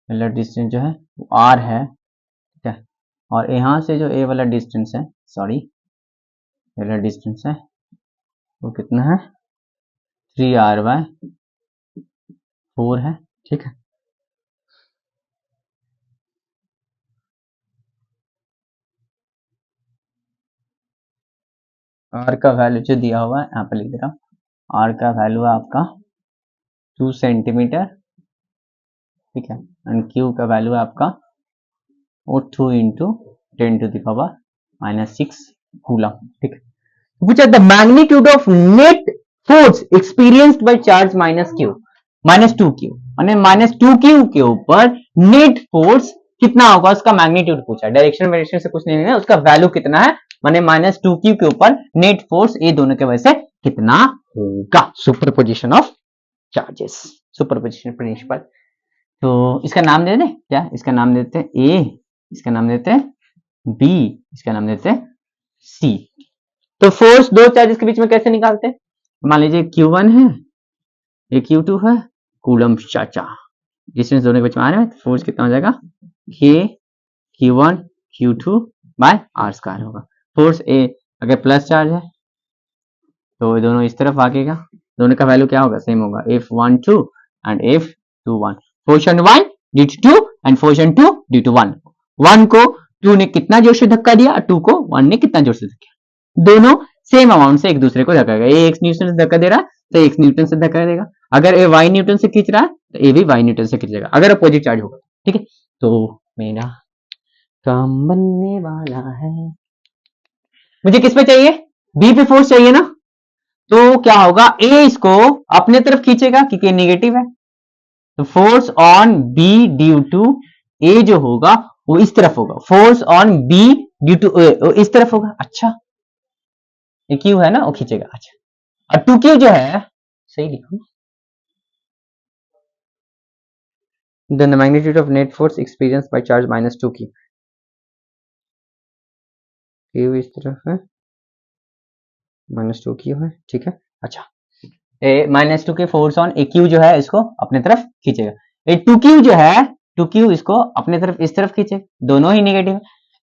Speaker 1: वाला डिस्टेंस जो है वो r है। ठीक है और यहाँ से जो ए वाला डिस्टेंस है, सॉरी ये वाला डिस्टेंस है वो कितना है 3r/4 है। ठीक है r का वैल्यू जो दिया हुआ है यहाँ पर लिख दे रहा हूँ, r का वैल्यू है आपका 2 सेंटीमीटर। ठीक है एंड q का वैल्यू है आपका वो 2 इंटू 10⁻⁻6 कूलम। ठीक है पूछा the magnitude of net force experienced by charge -2q माने -2q के ऊपर नेट फोर्स कितना होगा, उसका मैग्नीट्यूड पूछा। डायरेक्शन वेरिएशन से कुछ नहीं है, उसका वैल्यू कितना है माने -2q के ऊपर नेट फोर्स ये दोनों के वजह से कितना होगा। Superposition of charges, superposition principle. तो इसका नाम दे दें क्या, इसका नाम देते हैं ए, इसका नाम देते हैं बी, इसका नाम देते हैं सी। तो फोर्स दो चार्जेस के बीच में कैसे निकालते हैं, मान लीजिए Q1 है ये Q2 है, कूलम चाचा डिस्टेंस दोनों के बीच में आ रहा है, तो फोर्स कितना हो जाएगा K Q1 Q2 by r square होगा। फोर्स ए अगर प्लस चार्ज है तो दोनों इस तरफ आगेगा, दोनों का वैल्यू क्या होगा सेम होगा F12 and F21। Force on 1 due to 2 and force on 2 due to 1। 1 को 2 ने कितना जोर से धक्का दिया, 2 को 1 ने कितना जोर से धक्का, दोनों सेम अमाउंट से एक दूसरे को धक्का देगा। ये x न्यूटन से धक्का दे रहा है तो x न्यूटन से धक्का देगा, अगर ये y न्यूटन से खींच रहा है तो ये भी y न्यूटन से खींचेगा अगर अपोजिट चार्ज होगा। ठीक है तो मेरा काम बनने वाला है। मुझे किस पे चाहिए, बी पे फोर्स चाहिए ना, तो क्या होगा ए इसको अपने तरफ खींचेगा क्योंकि नेगेटिव है, तो force on B due to A जो होगा वो इस तरफ होगा, force on B due to A इस तरफ होगा। अच्छा ये क्यू है ना वो खींचेगा। अच्छा और 2q जो है सही लिखो, then the magnitude of net force experienced by charge -2q, q इस तरफ है -2q है। ठीक है अच्छा -2 के फोर्स ऑन ए क्यू जो है इसको अपने तरफ खींचेगा, ये 2q जो है 2q इसको अपने तरफ इस तरफ खींचेगा, दोनों ही नेगेटिव है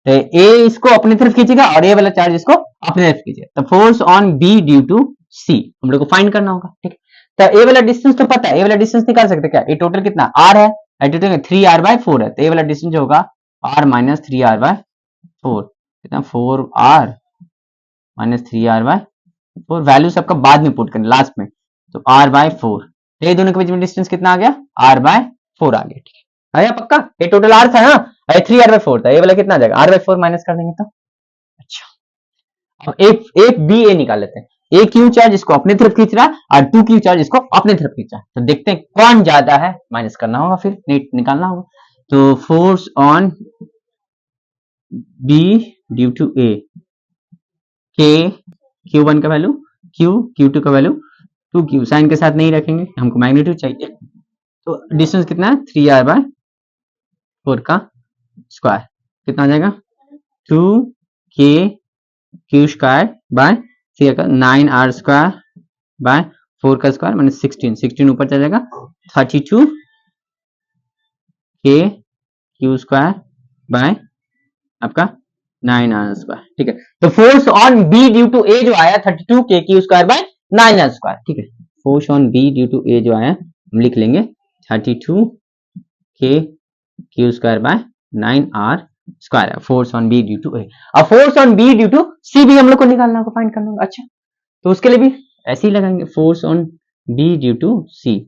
Speaker 1: तो ए इसको अपने तरफ खींचेगा और ये वाला चार्ज इसको अपने तरफ खींचेगा। तो force on B due to C हम लोग को फाइंड करना होगा। ठीक है तो ए वाला डिस्टेंस तो पता है, ए वाला डिस्टेंस निकाल सकते क्या, ये टोटल कितना r है, टोटल 3r/4 है, तो ए वाला डिस्टेंस जो होगा r - 3r/4 कितना 4r - 3r/4, वैल्यू सबका बाद में पुट करना लास्ट में, तो r/4 ये दोनों के बीच में डिस्टेंस कितना आ गया r/4 आ गया। ठीक है आया पक्का, ये टोटल r था ना, 3r/4 था, ये वाला कितना आ जाएगा r/4 माइनस कर देंगे तो अच्छा, अब एफ बी ए निकाल लेते हैं। ए क्यू चार्ज इसको अपने तरफ खींच रहा है और टू क्यू चार्ज इसको अपने तरफ खींच रहा है, तो देखते हैं कौन ज्यादा है, माइनस करना होगा, फिर नेट निकालना होगा। तो force on B due to A, k Q1 का वैल्यू Q2 का वैल्यू 2Q, साइन के साथ नहीं रखेंगे, हमको मैग्नीट्यूड चाहिए। तो डिस्टेंस कितना है 3r/4 का स्क्वायर, कितना आ जाएगा 2KQ² 9r² 4 का स्क्वायर माइनस 16 ऊपर चला जाएगा 32KQ² आपका 9r²। ठीक है, तो force on B due to A जो आया 32KQ² 9r²। ठीक है, force on B due to A जो आया हम लिख लेंगे 32KQ² 9r²। Force on B due to A. अब force on B due to C भी हम लोग को निकालना होगा, फाइंड करना होगा। अच्छा, तो उसके लिए भी ऐसे ही लगाएंगे, force on B due to C.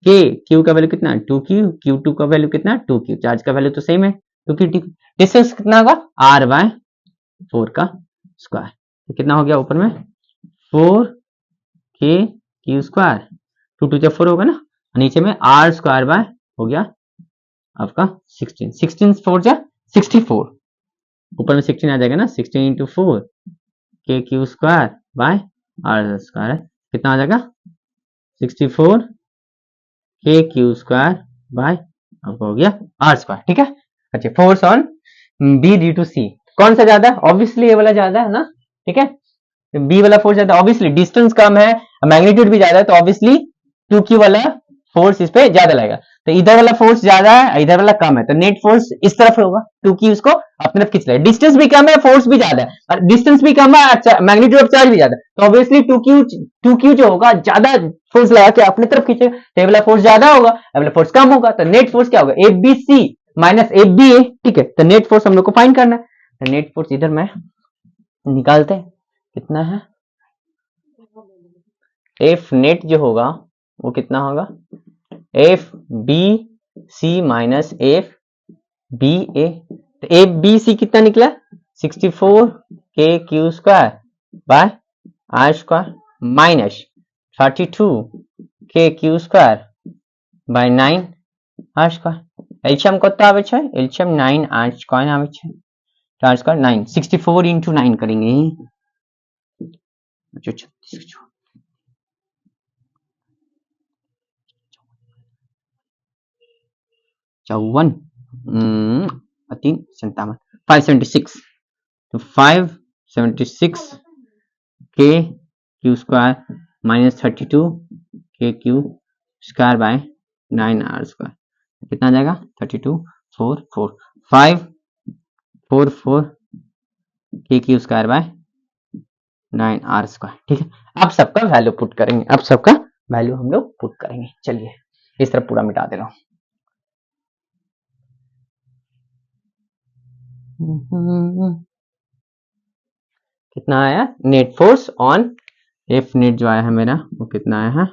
Speaker 1: K q का वैल्यू कितना 2Q, Q2 का वैल्यू कितना 2Q, चार्ज का वैल्यू तो सेम है 2Q, डिस्टेंस कितना होगा r/4 का स्क्वायर, तो कितना हो गया ऊपर में 4KQ², 2 2 4 होगा ना, नीचे में r² हो गया आपका 16 4 जा 64, ऊपर में 16 आ जाएगा ना, 16 × 4 KQ² r², कितना आ जाएगा 64 KQ² आपको हो गया r²। ठीक है, अच्छा, force on B due to C, कौन सा ज्यादा है, ऑब्वियसली ये वाला ज्यादा है ना। ठीक है, बी वाला फोर्स ज्यादा, ऑब्वियसली डिस्टेंस कम है, मैग्नीट्यूड भी ज्यादा है, तो ऑब्वियसली 2Q वाला फोर्स इस पे ज्यादा लगेगा। तो इधर वाला फोर्स ज्यादा है, इधर वाला कम है, तो नेट फोर्स इस तरफ होगा, 2Q उसको अपनी तरफ खींच लेगा। डिस्टेंस भी कम है, फोर्स भी ज्यादा है, और डिस्टेंस भी कम है, मैग्नीट्यूड ऑफ चार्ज भी ज्यादा है, तो ऑब्वियसली 2Q जो होगा ज्यादा फोर्स लगा के अपनी तरफ खींचेगा, तो ये वाला फोर्स ज्यादा होगा, ये वाला फोर्स कम होगा, तो नेट फोर्स क्या होगा FBC माइनस FBA। ठीक है, तो नेट फोर्स हम लोग को फाइंड करना है, तो नेट फोर्स इधर में निकालते हैं, कितना है F नेट जो होगा वो कितना होगा FBC माइनस FBA, तो FBC कितना निकला 64KQ² r² minus 32KQ² 9r²। LCM কত આવે છે, एलसीएम 9r² આવે છે, तो r² 9, 64 × 9 करेंगे, 54 3 57 576, तो 576 KQ² माइनस 32 KQ² 9r², कितना आ जाएगा 32 4 4 5 4 4 KQ² 9r²। ठीक है, अब सबका वैल्यू पुट करेंगे, अब सबका वैल्यू हम लोग पुट करेंगे। चलिए इस तरफ पूरा मिटा दे रहा हूं। कितना आया net force on F net जो आया है मेरा वो कितना आया है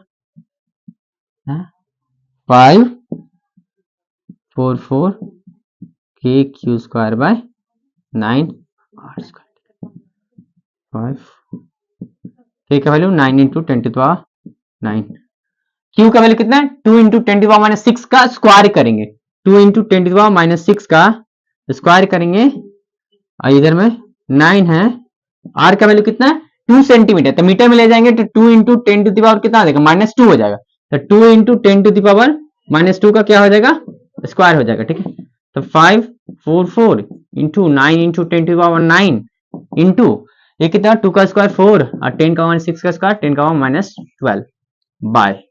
Speaker 1: 544 KQ² 9r²। 5 K का वैल्यू 9 × 10⁻9, Q का वैल्यू कितना है 2 × 10⁻6 का स्क्वायर करेंगे, 2 × 10⁻6 का स्क्वायर करेंगे, और इधर में 9 है, R का वैल्यू कितना है 2 सेंटीमीटर, तो मीटर में ले जाएंगे तो 2 × 10⁻⁻ कितना आ जाएगा -2 हो जाएगा, तो 2 × 10⁻⁻2 का क्या हो जाएगा स्क्वायर हो जाएगा। ठीक है, तो 544 × 9 × 10⁻9 इंटू ये कितना 2 का स्क्वायर 4 और 10 का 6 का स्क्वायर 10 का 12 बाय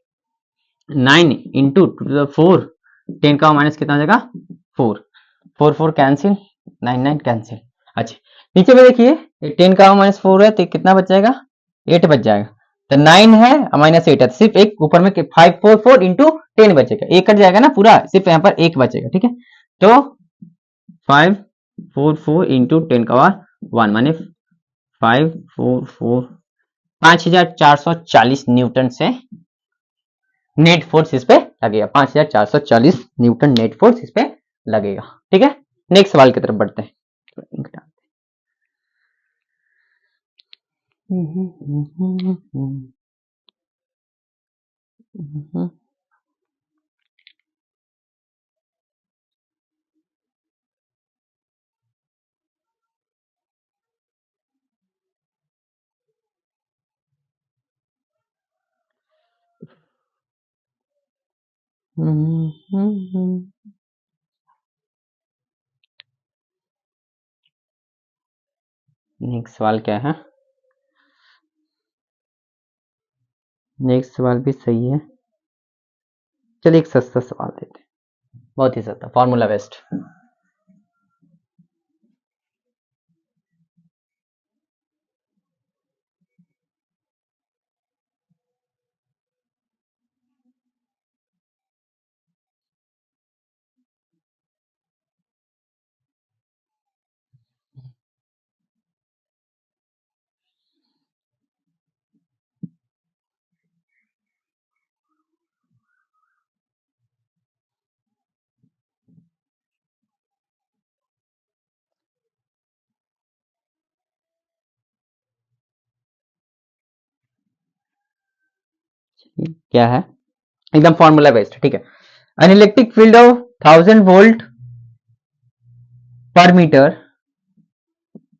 Speaker 1: 9 इंटू 4 10 का माइनस कितना आ जाएगा 4 4 4 कैंसिल 9 9 कैंसिल। अच्छा, नीचे में देखिए 10 का -4 है तो कितना बच जाएगा 8 बच जाएगा, तो 9 है -8 है, सिर्फ एक ऊपर में 544 इंटू 10 बचेगा, एक कट जाएगा ना पूरा, सिर्फ यहाँ पर एक बचेगा। ठीक है, तो 544 इंटू 10 का 1 माने 544 5440 न्यूटन से नेट फोर्स इस पे लगेगा, 5440 न्यूटन नेट फोर्स इस पे लगेगा। ठीक है, नेक्स्ट सवाल की तरफ बढ़ते हैं। नेक्स्ट सवाल क्या है? नेक्स्ट सवाल भी सही है। चलिए एक सस्ता सवाल देते हैं, बहुत ही सस्ता, फॉर्मूला बेस्ड। क्या है? एकदम फॉर्मूला बेस्ड, ठीक है। An electric field of 1000 volt per meter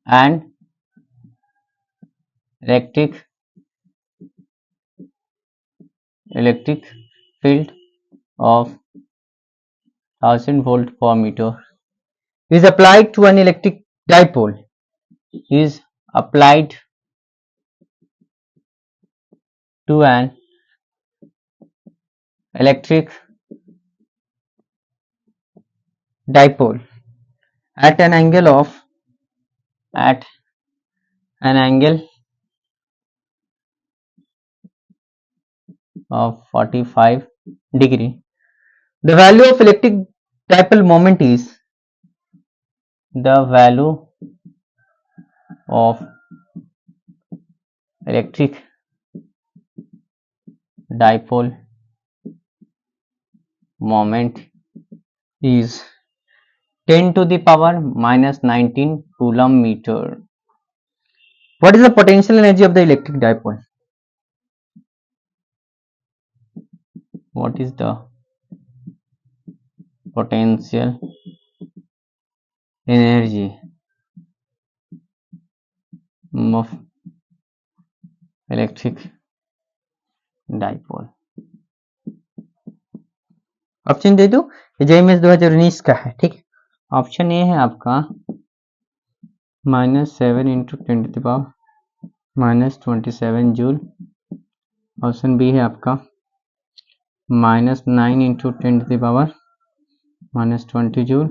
Speaker 1: and electric field of 1000 volt per meter is applied to an electric dipole is applied to an electric dipole at an angle of 45 degree. The value of electric dipole moment is the value of electric dipole moment is 10 to the power minus 19 coulomb meter. What is the potential energy of the electric dipole? What is the potential energy of electric dipole? Option दे दो, JMS 2019 का है, ठीक है। Option A है आपका -7 into 10⁻⁻27 joule. Option B है आपका -9 इंटू 10⁻⁻20 जूल।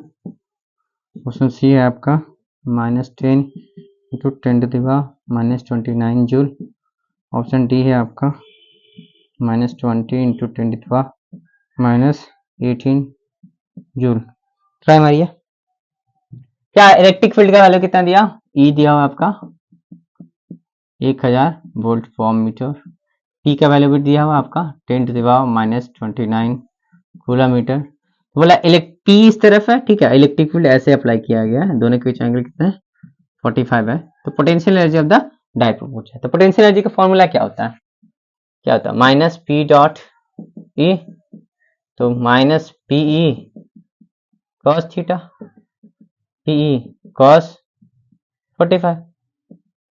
Speaker 1: ऑप्शन सी है आपका -10 इंटू 10⁻⁻29 जूल। ऑप्शन डी है आपका -20 इंटू 10⁻⁻18 जूल। ट्राई मारिए। क्या इलेक्ट्रिक फील्ड का वैल्यू कितना दिया? ई दिया हुआ आपका 1000 वोल्ट पर मीटर। टी का वैल्यू भी दिया हुआ आपका 10⁻⁻29 कूलमीटर। तो बोला पी इस तरफ है, ठीक है। इलेक्ट्रिक फील्ड ऐसे अप्लाई किया गया है, दोनों के बीच एंगल कितना है? 45 है। तो potential energy of the dipole पूछा है। तो पोटेंशियल एनर्जी का फॉर्मूला क्या होता है? क्या होता है? माइनस पी डॉट ई, तो minus pe cos theta, pe cos 45,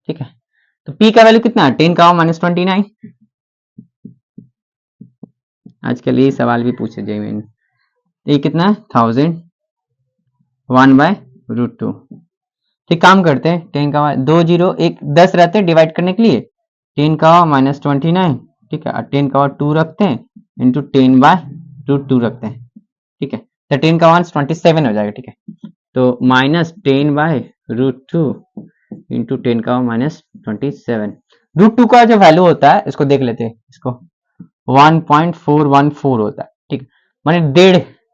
Speaker 1: ठीक है। तो पी का वैल्यू कितना है? 10⁻⁻29। आजकल ये सवाल भी पूछे जाए मैंने। ये कितना है? 1000 1/√2। ठीक, काम करते हैं। 10 का 2 0 1 10 रहते हैं डिवाइड करने के लिए, 10⁻⁻29, ठीक है। 10 का 2 रखते हैं इंटू 10/√2 रखते हैं, ठीक है। तो 10 का 1 27 हो जाएगा, ठीक है। तो -10/√2 इंटू 10 का -27। √2 का जो वैल्यू होता है इसको देख लेते हैं, इसको 1.414 होता है, ठीक है। माने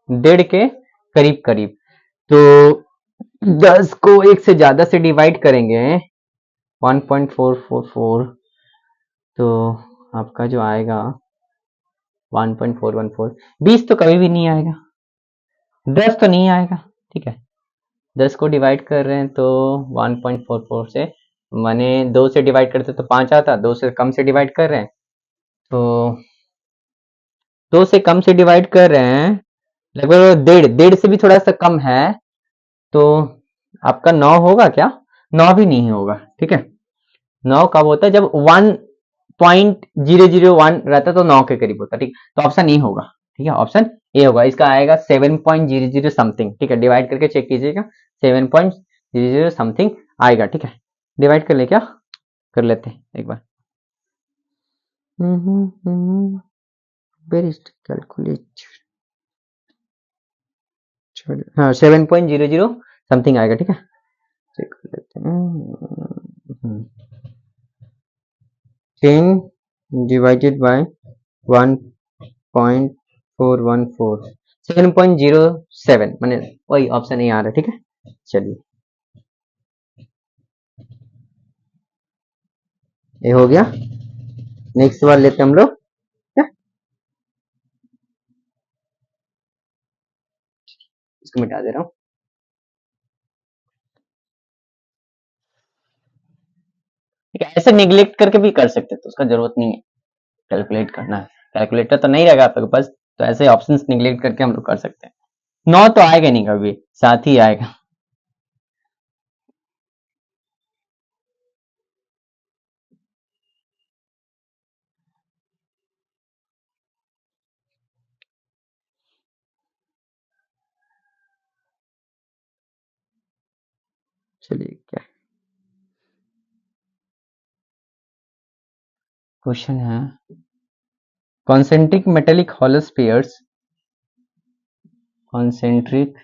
Speaker 1: डेढ़ के करीब करीब। तो 10 को 1 से ज्यादा से डिवाइड करेंगे 1.444, तो आपका जो आएगा 1.414। 20 तो कभी भी नहीं आएगा, 10 तो नहीं आएगा, ठीक है। 10 को डिवाइड कर रहे हैं तो 1.44 से मैंने 2 से डिवाइड करते तो 5 आता, 2 से कम से डिवाइड कर रहे हैं तो 2 से कम से डिवाइड कर रहे हैं, लगभग 1.5 से भी थोड़ा सा कम है, तो आपका 9 होगा क्या? 9 भी नहीं होगा, ठीक है। 9 कब होता है? जब 1.001 रहता है तो 9 के करीब होता है, ठीक। तो ऑप्शन ए होगा, ठीक है, ऑप्शन ए होगा। इसका आएगा 7.00 समथिंग, ठीक है। डिवाइड करके चेक कीजिएगा, 7.00 समथिंग आएगा, ठीक है। डिवाइड कर ले क्या? कर लेते हैं एक बार। कैलकुलेट, हाँ 7.00 समथिंग आएगा, ठीक है। चेक कर लेते हैं। 10 डिवाइडेड बाय 1.414, 7.07, मैंने वही ऑप्शन ए आ रहा है, ठीक है। चलिए ये हो गया। नेक्स्ट बार लेते हैं हम लोग, इसको मिटा दे रहा हूँ। ठीक है, ऐसे निगलेक्ट करके भी कर सकते, तो उसका जरूरत नहीं है कैलकुलेट करना है। कैलकुलेटर तो नहीं रहेगा आपके पास, तो ऐसे ऑप्शंस निगलेक्ट करके हम लोग कर सकते हैं। 9 तो आएगा नहीं कभी, साथ ही आएगा। चलिए क्या क्वेश्चन है? Concentric metallic hollow spheres, concentric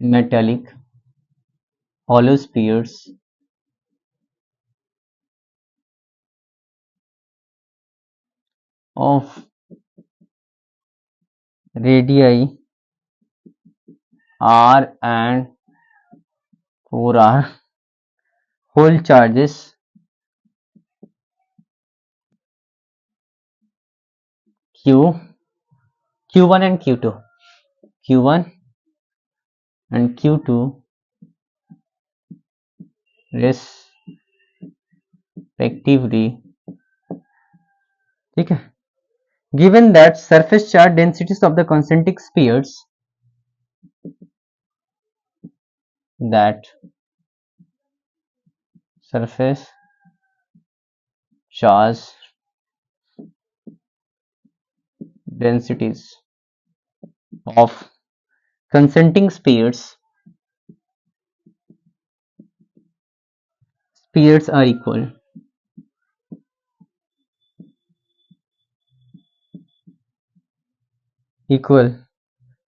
Speaker 1: metallic hollow spheres of radii r and 4r whole charges q1 and q1 and q2 respectively, ठीक है। given that surface charge densities of the concentric spheres, that surface charge densities of concentric spheres are equal,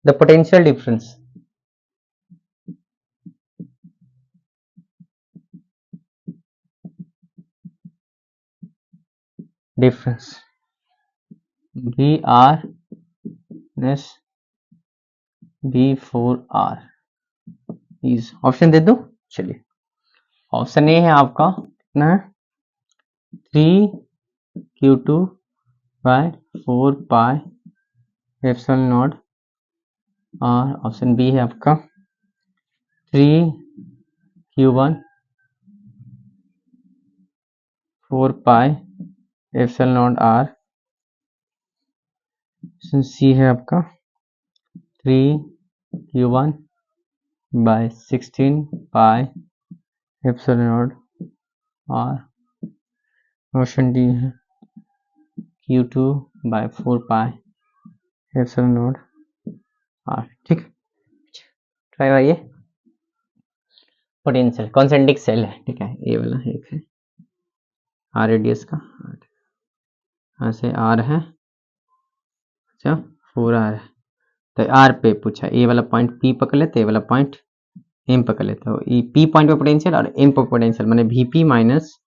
Speaker 1: the potential difference VR less V4R is, option दे दो। चलिए option A है आपका कितना है? 3Q2 by 4 pi epsilon naught, और option B है आपका 3Q1 4 pi epsilon naught r, option सी है आपका 3Q1 by 16 pi epsilon naught r, option D है Q2 by 4 pi epsilon naught r, ठीक है। ट्राई आइए। पोटेंशियल कॉन्सेंट्रिक सेल है, ठीक है, ये वाला एक है आर रेडियस का, यहाँ से आर है, अच्छा 4R है, तो आर पे पूछा, ये वाला पॉइंट पी पकड़ लेते, ये वाला पॉइंट एम पकड़ लेते हो। ये पी पॉइंट पे पोटेंशियल और एम पे पोटेंशियल, मैंने वीपी माइनस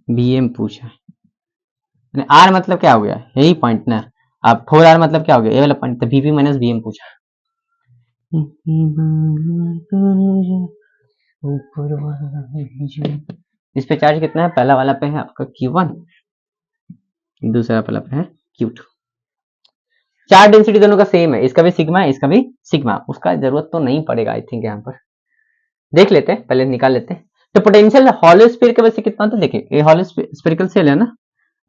Speaker 1: वीएम पूछा है। आर मतलब क्या हो गया? यही पॉइंट ना। अब 4R मतलब क्या हो गया? ये वाला पॉइंट, तो वीपी माइनस वीएम पूछा। इस पे चार्ज कितना है? पहला वाला पे है आपका Q1, दूसरा वाला पे है Q2। चार्ज डेंसिटी दोनों का सेम है, इसका भी सिग्मा है, इसका भी सिग्मा, उसका जरूरत तो नहीं पड़ेगा आई थिंक यहाँ पर। देख लेते हैं, पहले निकाल लेते हैं। तो पोटेंशियल हॉलो स्फीयर के वजह से कितना होता है, देखिए ये हॉलो स्फेरिकल सेल है ना,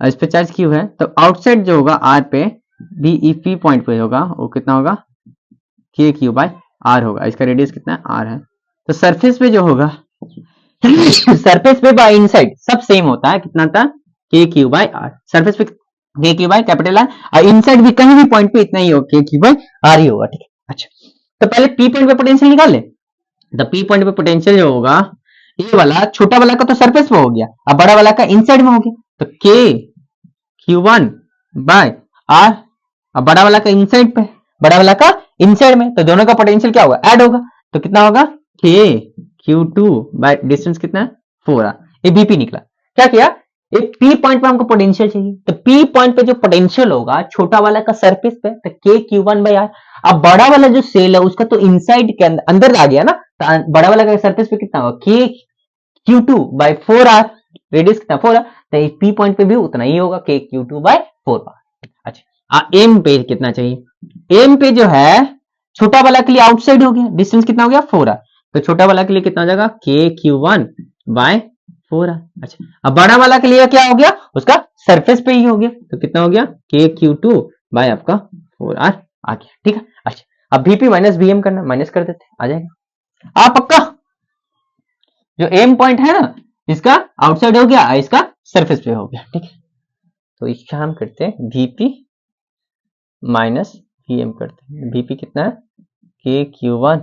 Speaker 1: इस पे चार्ज क्यू है, तो आउटसाइड जो होगा आर पे डीईपी पॉइंट पे होगा वो कितना होगा, के क्यू बाय आर होगा। इसका रेडियस कितना है, आर है। तो सरफेस पे जो होगा सरफेस पे बाय इनसाइड सब सेम होता है, कितना था, के क्यू बाय आर। सरफेस पे के क्यू बाय कैपिटल आर, और इनसाइड भी कहीं भी पॉइंट पे इतना ही होगा, के क्यू बाय आर ही होगा, ठीक है। अच्छा, तो पहले पी पॉइंट पे पोटेंशियल निकाल ले। तो पी पॉइंट पे पोटेंशियल जो होगा, ये वाला छोटा वाला का तो सरफेस पे हो गया, अब बड़ा वाला का इनसाइड में हो गया, तो k q one by are. अब बड़ा वाला का इनसाइड पे, बड़ा वाला का इनसाइड में, तो दोनों का पोटेंशियल क्या होगा, ऐड होगा, तो कितना होगा, k q two by distance कितना है, 4r। ये बीपी निकला। क्या किया, एक पी पॉइंट पे हमको पोटेंशियल चाहिए, तो पी पॉइंट पे जो पोटेंशियल होगा छोटा वाला का सरफेस पे, तो k q one by are. अब बड़ा वाला जो सेल है उसका तो इनसाइड के अंदर आ गया ना, तो बड़ा वाला का सरफेस पे कितना होगा, k q two by 4r, radius कितना 4r, तो पी पॉइंट पे भी उतना ही होगा, k q two by 4r। अच्छा, एम पे कितना चाहिए, एम पे जो है छोटा वाला के लिए आउटसाइड हो गया, डिस्टेंस कितना हो गया 4r, तो छोटा वाला के लिए कितना हो जाएगा, k q one by 4r। अच्छा, अब बड़ा वाला के लिए क्या हो गया, उसका सरफेस पे ही हो गया, तो कितना हो गया, के क्यू टू बाय आपका 4r आ गया, ठीक है। अच्छा, अब VP माइनस VM करना, माइनस कर देते आ जाएगा। आप पक्का जो एम पॉइंट है ना, इसका आउटसाइड हो गया, इसका सरफेस पे हो गया, ठीक है। तो इसका हम करते हैं VP माइनस VM करते हैं। VP कितना है, k q one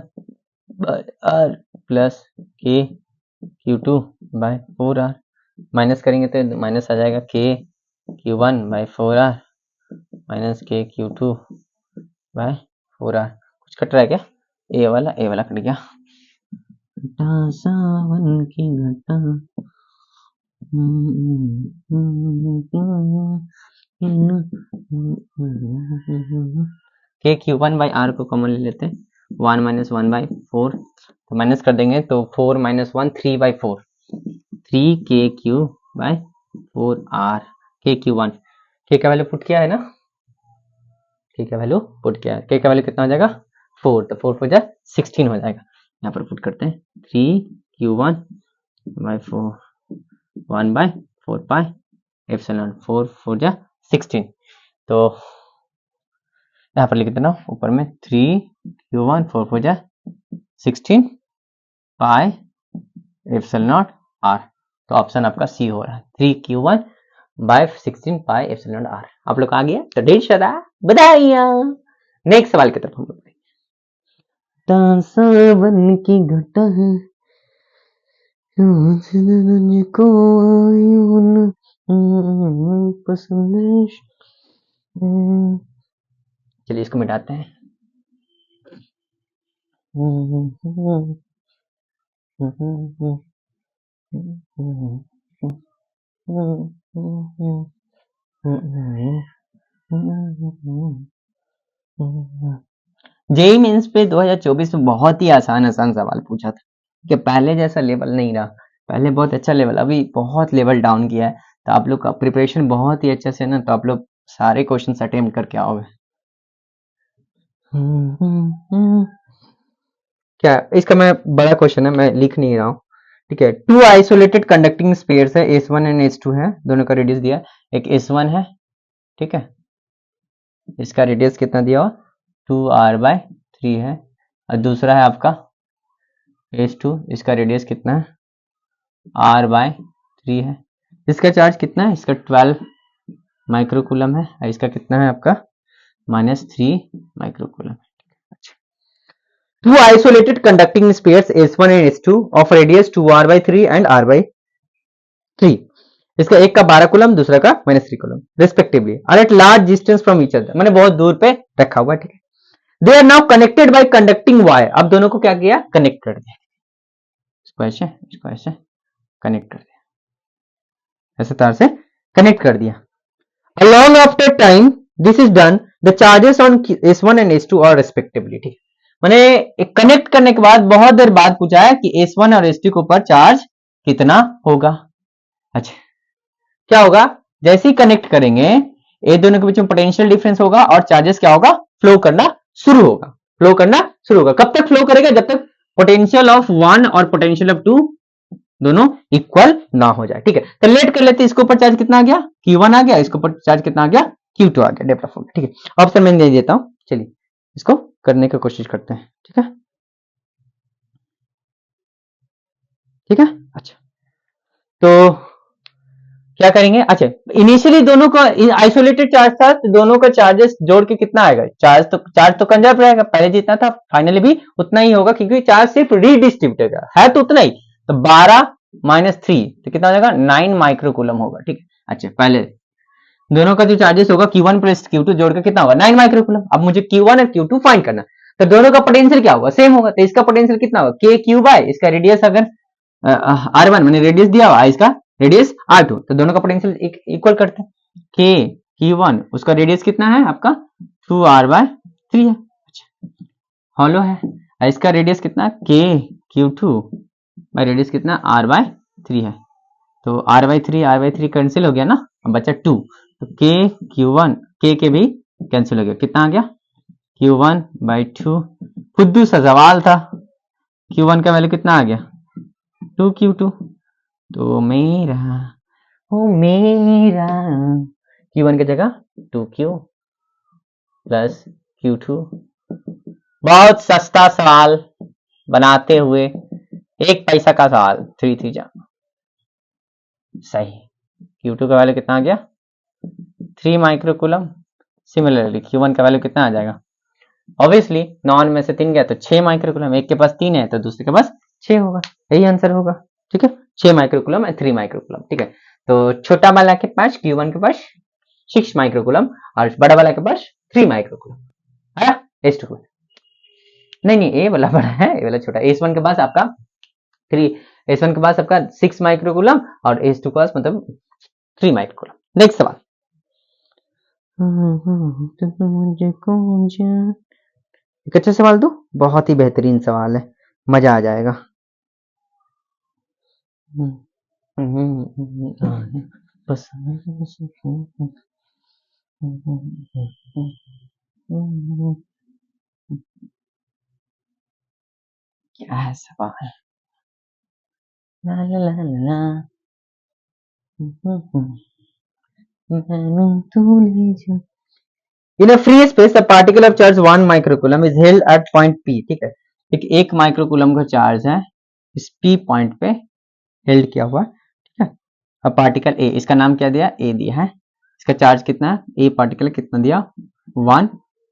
Speaker 1: by r plus k q two by 4r, minus करेंगे तो माइनस आ जाएगा, k q one by 4r minus k q two by 4r। कुछ कट रहा है क्या, ए वाला कट गया। सावन की घटा के क्यू वन बाई आर को कॉमन ले लेते हैं, 1 माइनस 1 बाई 4, तो माइनस कर देंगे तो 4 माइनस 1 3 बाई 4, 3 के क्यू बाई 4 आर। के क्यू वन, के का वैल्यू पुट किया है ना, के का वैल्यू पुट किया है, के का वैल्यू कितना हो जाएगा 4, तो 4 4 जा 16 हो जाएगा। यहाँ पर पुट करते हैं 3 q one by 4 1 by 4 pi epsilon, 4 4 जा 16, तो यहाँ पर लिख देना ऊपर में 3 क्यू वन 4 4 जा 16 पाई एप्सिलॉन आर। तो ऑप्शन आपका सी हो रहा है, 3 q one by 16 pi epsilon r. आप लोग आ गया, तो ढेर सारा बधाइयाँ। नेक्स्ट सवाल की तरफ हम लोग सावन की घटा है को पसंद। चलिए इसको मिटाते हैं। जेईई मेंस पे 2024 में बहुत ही आसान सवाल पूछा था, कि पहले जैसा लेवल नहीं रहा, पहले बहुत अच्छा लेवल, अभी बहुत लेवल डाउन किया है। तो आप लोग का प्रिपरेशन बहुत ही अच्छे से ना, तो आप लोग सारे क्वेश्चन अटेम्प्ट करके आओगे। क्या इसका, मैं बड़ा क्वेश्चन है, मैं लिख नहीं रहा हूँ, ठीक है। 2 आइसोलेटेड कंडक्टिंग स्पेयर्स है, S1 एंड S2 है, दोनों का रेडियस दिया, एक S1 है, ठीक है, इसका रेडियस कितना दिया हुआ 2r/3 है, और दूसरा है आपका S2, इसका रेडियस कितना है r/3 है। इसका चार्ज कितना है, इसका 12 माइक्रोकूलम है, और इसका कितना है आपका -3 microcoulomb. Two isolated conducting spheres S1 and S2 of radius 2r/3 and r/3, इसका एक का 12 कूलम, दूसरा का -3 coulomb respectively, are at large distance from each other, मैंने बहुत दूर पे रखा हुआ है, ठीक है। They are now connected by conducting wire, अब दोनों को क्या किया, कनेक्ट कर दिया, इसको ऐसे कनेक्ट कर दिया, ऐसे तार से कनेक्ट कर दिया। Along after time this is done, the charges on S1 and S2 are respectively, ठीक है। मैंने कनेक्ट करने के बाद बहुत देर बाद पूछा है कि S1 और S2 के ऊपर चार्ज कितना होगा। अच्छा, क्या होगा, जैसे ही कनेक्ट करेंगे ये दोनों के बीच में पोटेंशियल डिफरेंस होगा, और चार्जेस क्या होगा, फ्लो करना शुरू होगा, कब तक फ्लो करेगा, जब तक पोटेंशियल ऑफ 1 और पोटेंशियल ऑफ 2 दोनों इक्वल ना हो जाए, ठीक है। तो लेट कर लेते, इसके ऊपर चार्ज कितना आ गया, Q1 आ गया, इसके ऊपर चार्ज कितना आ गया, Q2 आ गया, डेवलप हो गया, ठीक है। ऑप्शन में दे देता हूं, चलिए इसको करने की कोशिश करते हैं, ठीक है, ठीक है। अच्छा, तो क्या करेंगे, अच्छा इनिशियली दोनों का आइसोलेटेड चार्ज था, तो दोनों का चार्जेस जोड़ के कितना आएगा, चार्ज तो कंजर्व रहेगा, पहले जितना था फाइनली भी उतना ही होगा, क्योंकि चार्ज सिर्फ रीडिस्ट्रीब्यूटेड है तो उतना ही, तो 12 माइनस 3 तो कितना हो जाएगा, 9 माइक्रोकूलम होगा, ठीक है। अच्छा, पहले दोनों का जो चार्जेस होगा Q1 प्लस Q2 जोड़ के कितना होगा, 9 माइक्रोकूलम। अब मुझे Q1 और Q2 फाइंड करना, तो दोनों का पोटेंशियल क्या होगा, सेम होगा, तो इसका पोटेंशियल कितना होगा, K Q बाय इसका रेडियस अगर R1 मैंने रेडियस दिया हुआ, इसका रेडियस R2, तो दोनों का पोटेंशियल इक्वल करते हैं, K Q1 उसका रेडियस कितना है आपका 2R/3 है, हॉलो है, इसका रेडियस कितना है K Q2 बाय रेडियस कितना R/3 है, तो R/3 कैंसिल हो गया ना, अब बचा 2, तो K Q1 के भी कैंसिल हो गया, कितना आ गया Q1/2, खुद सा सवाल था, Q1 का वैल्यू कितना आ गया 2Q2, तो मेरा Q1 की जगह 2Q प्लस Q2। बहुत सस्ता सवाल बनाते हुए 1 पैसा का सवाल, 3 जा सही। Q2 का वैल्यू कितना आ गया 3 माइक्रोकूलम। सिमिलरली Q1 का वैल्यू कितना आ जाएगा, ऑब्वियसली नॉन में से 3 गया तो 6 माइक्रोकूलम, एक के पास 3 है तो दूसरे के पास 6 होगा, यही आंसर होगा, ठीक है। 6 माइक्रोकूलम है 3 माइक्रोकूलम, ठीक है। तो छोटा वाला के पास Q1 के पास 6 माइक्रोकूलम और बड़ा वाला के पास 3 माइक्रोकूलम आया। S2 नहीं ए वाला बड़ा है, ए वाला छोटा। S1 के पास आपका 3, S1 के पास आपका 6 माइक्रोकूलम और S2 के पास मतलब 3 माइक्रोकूलम। नेक्स्ट सवाल, एक अच्छा सवाल दो, बहुत ही बेहतरीन सवाल है, मजा आ जाएगा। क्या है सवाल, ला ला ला ला ला In a free space, a particle of charge 1 microcoulomb is held at point P, ठीक है। एक माइक्रोकूलम का चार्ज है इस P पॉइंट पे हेल्ड किया हुआ, ठीक है। अब पार्टिकल A, इसका नाम क्या दिया, A दिया है, इसका चार्ज कितना है, A पार्टिकल कितना दिया 1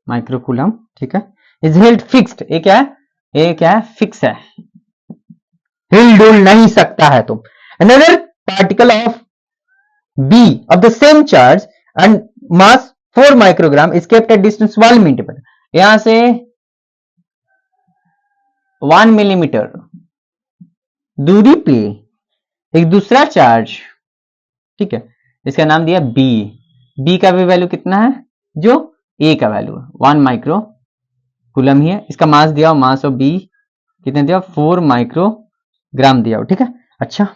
Speaker 1: माइक्रोकूलम, ठीक है। इज हेल्ड फिक्स्ड, ए क्या है, ए क्या है, फिक्स है, हिल डुल नहीं सकता है तुम। Another particle of B of the same charge and mass 4 microgram is kept at distance 1 millimeter, यहां से 1 मिलीमीटर दूरी पे एक दूसरा चार्ज, ठीक है, इसका नाम दिया B, B का भी वैल्यू कितना है, जो A का वैल्यू है 1 माइक्रो कूलम ही है, इसका मास दिया हो, मास ऑफ B कितने दिया 4 माइक्रोग्राम दिया हो, ठीक है। अच्छा,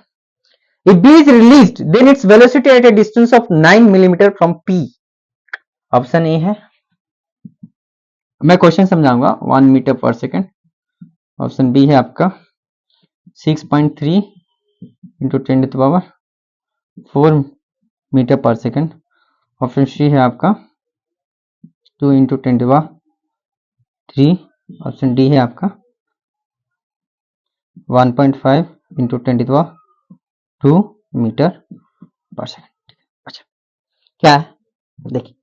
Speaker 1: if B is released then its velocity at a distance of 9 millimeter from P, option A है, मैं क्वेश्चन समझाऊंगा 1 metre per second, option B है आपका 6.3 into 10 to power 4 metre per second, option सी है आपका 2 into 10 to power 3, option D है आपका 1.5 into 10 to power 2 metre per second. अच्छा, क्या है देखिए,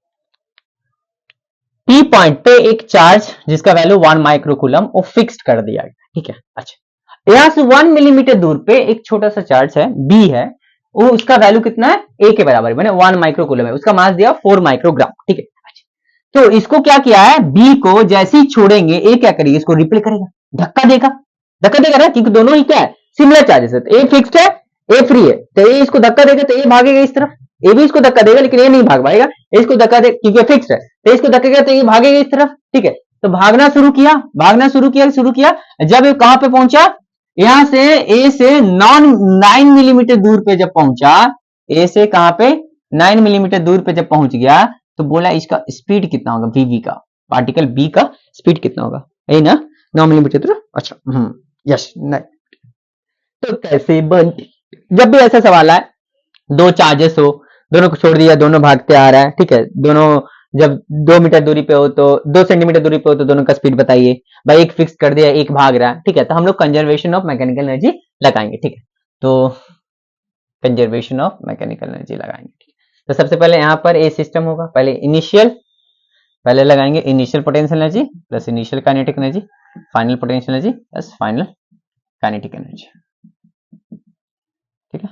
Speaker 1: P पॉइंट पे एक चार्ज जिसका वैल्यू 1 माइक्रोकूलम वो फिक्स्ड कर दिया गया, ठीक है। अच्छा, यहां से 1 मिलीमीटर दूर पे एक छोटा सा चार्ज है B है, वो उसका वैल्यू कितना है, A के बराबर मैंने 1 माइक्रोकूलम है, उसका मास दिया 4 माइक्रोग्राम, ठीक है। अच्छा, तो इसको क्या किया है, B को जैसे ही छोड़ेंगे A क्या करेगा, इसको रिपेल करेगा, धक्का देगा ना, क्योंकि दोनों ही क्या है, सिमिलर चार्जेस है, तो A फिक्स्ड है A फ्री है, तो A इसको धक्का देगा तो A भागेगा इस तरफ, A भी इसको धक्का देगा लेकिन A नहीं भाग पाएगा, इसको धक्का दे क्योंकि फिक्स्ड है, तो इसको धक्का देगा तो ये भागेगा इस तरफ, ठीक है। तो भागना शुरू किया, जब ये कहां पे पहुंचा, यहां से A से 9 मिलीमीटर दूर पे जब पहुंचा, A से कहां पे 9 मिलीमीटर दूर पे जब पहुंच गया, तो बोला इसका स्पीड कितना होगा, VV का, पार्टिकल B का स्पीड कितना होगा, यही ना 9 मिलीमीटर दूर। अच्छा, यस नहीं। तो कैसे बन, जब भी ऐसा सवाल आए, दो चार्जेस हो, दोनों को छोड़ दिया, दोनों भागते आ रहा है, ठीक है, दोनों जब 2 मीटर दूरी पे हो तो 2 सेंटीमीटर दूरी पे हो तो दोनों का स्पीड बताइए भाई, एक फिक्स कर दिया, एक भाग रहा है, ठीक है, तो हम लोग कंजर्वेशन ऑफ मैकेनिकल एनर्जी लगाएंगे, ठीक है, तो कंजर्वेशन ऑफ मैकेनिकल एनर्जी लगाएंगे, ठीक है। तो सबसे पहले यहाँ पर ए सिस्टम होगा, पहले इनिशियल, पहले लगाएंगे initial potential energy plus initial kinetic energy, final potential energy plus final kinetic energy, ठीक है,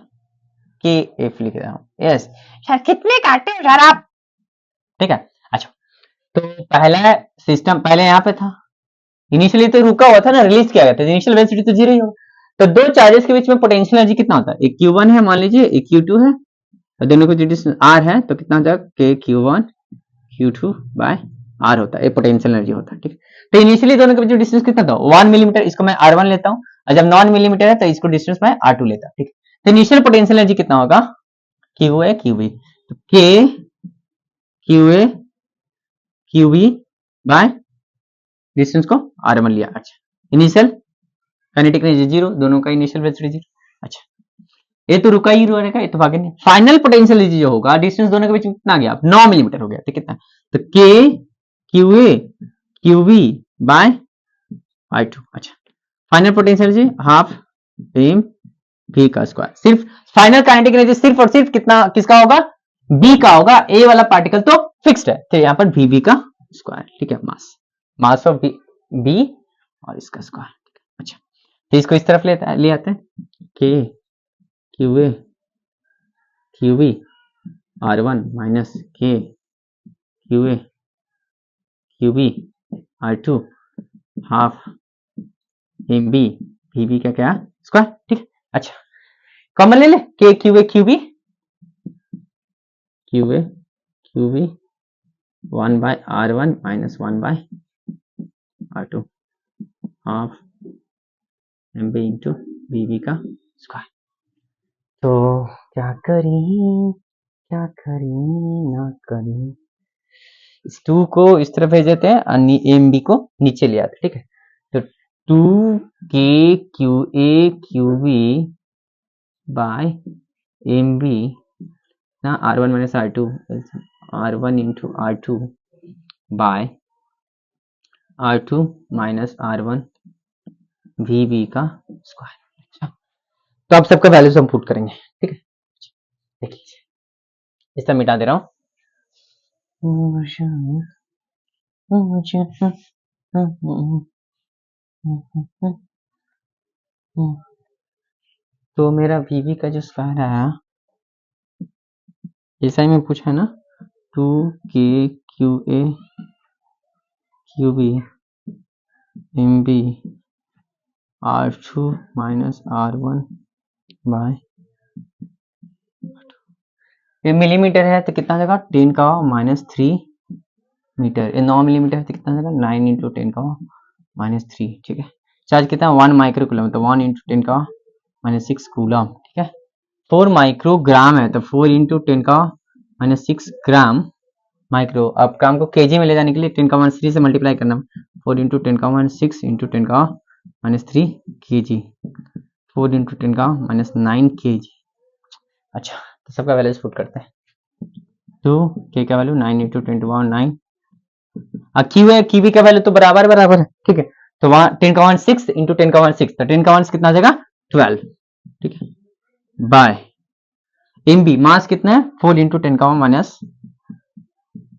Speaker 1: कि एफ लिख रहा हूँ, यस सर कितने काटे सर आप, ठीक है। अच्छा, तो पहला सिस्टम पहले यहाँ पे था, इनिशियली तो रुका हुआ था ना, रिलीज किया गया था, इनिशियल वेलोसिटी तो जीरो ही होगा, तो दो चार्जेस के बीच में पोटेंशियल एनर्जी कितना होता है, एक Q1 है मान लीजिए, एक Q2 है, और दोनों को डिस्टेंस R है, तो कितना हो जाएगा के Q1 Q2 बाय R होता है, ये पोटेंशियल एनर्जी होता है, ठीक है। तो इनिशियली दोनों के बीच में डिस्टेंस कितना था 1 मिलीमीटर, इसको मैं R1 लेता हूँ, और जब 9 मिलीमीटर है तो इसको डिस्टेंस मैं R2 लेता हूँ, ठीक है। तो इनिशियल पोटेंशियल एनर्जी कितना होगा QA QB, तो K QA QB by distance को R1 लिया, अच्छा, इनिशियल काइनेटिक एनर्जी जीरो, दोनों का इनिशियल वेलोसिटी जीरो, अच्छा, ये तो रुका ही रहेगा, ये तो भागे नहीं। फाइनल पोटेंशियल एनर्जी जो होगा, डिस्टेंस दोनों के बीच में कितना गया, 9 मिलीमीटर हो गया, तो कितना, तो के क्यूए क्यूबी बाय I2, अच्छा, final potential energy half m b का स्क्वायर, सिर्फ फाइनल काइनेटिक एनर्जी सिर्फ और सिर्फ कितना किसका होगा, बी का होगा, ए वाला पार्टिकल तो फिक्स्ड है, तो यहाँ पर बी का स्क्वायर, ठीक है, मास ऑफ बी और इसका स्क्वायर, अच्छा, तो इसको इस तरफ ले आते हैं, k qa qb R1 minus k qa qb R2 half m b b का क्या स्क्वायर, ठीक है, अच्छा, कॉमन ले ले, k qa qb qa qb 1 by R1 minus 1 by R2 half m b into b का स्क्वायर, तो क्या करी ना करी, इस 2 को इस तरफ भेज देते हैं, एम बी को नीचे ले आते हैं, ठीक है, तो 2 k q a q b by m b ना R1 minus R2 R1 into R2 by R2 minus R1 VB का स्क्वायर, अच्छा, तो आप सबका वैल्यूज हम पुट करेंगे, ठीक है, देखिए इस तरह मिटा दे रहा हूँ, तो मेरा VB का जो स्क्वायर आया, जैसा ही मैं पूछा है ना, 2k QA QB MB R2 minus R1 by, ये मिलीमीटर है तो कितना जाएगा 10 का माइनस 3 मीटर, ये 9 मिलीमीटर है तो कितना जाएगा 9 इंटू 10 का माइनस 3, ठीक है, चार्ज कितना 1 माइक्रो कूलम, तो 1 इंटू 10 का माइनस 6 कूलम, ठीक है, 4 माइक्रोग्राम है तो 4 इंटू 10 का माइनस 6 ग्राम माइक्रो, अब काम को केजी में ले जाने के लिए 10 का माइनस 3 से मल्टीप्लाई करना, 4 इंटू 10 का माइनस 6 इंटू 10 का माइनस 3 केजी, 4 इंटू 10 का माइनस 9 केजी, अच्छा, तो सबका वैल्यूज पुट करते हैं, तो के का वैल्यू 9 इंटू 10 टू 9, क्यू है क्यूबी का वैल्यू तो बराबर है, ठीक है, तो वहां 10 का वन 6 इंटू 10 का वन 6, तो 10 का वन कितना आ जाएगा 12, ठीक है, बाय एमबी मास कितना है 4 इंटू 10 का वन माइनस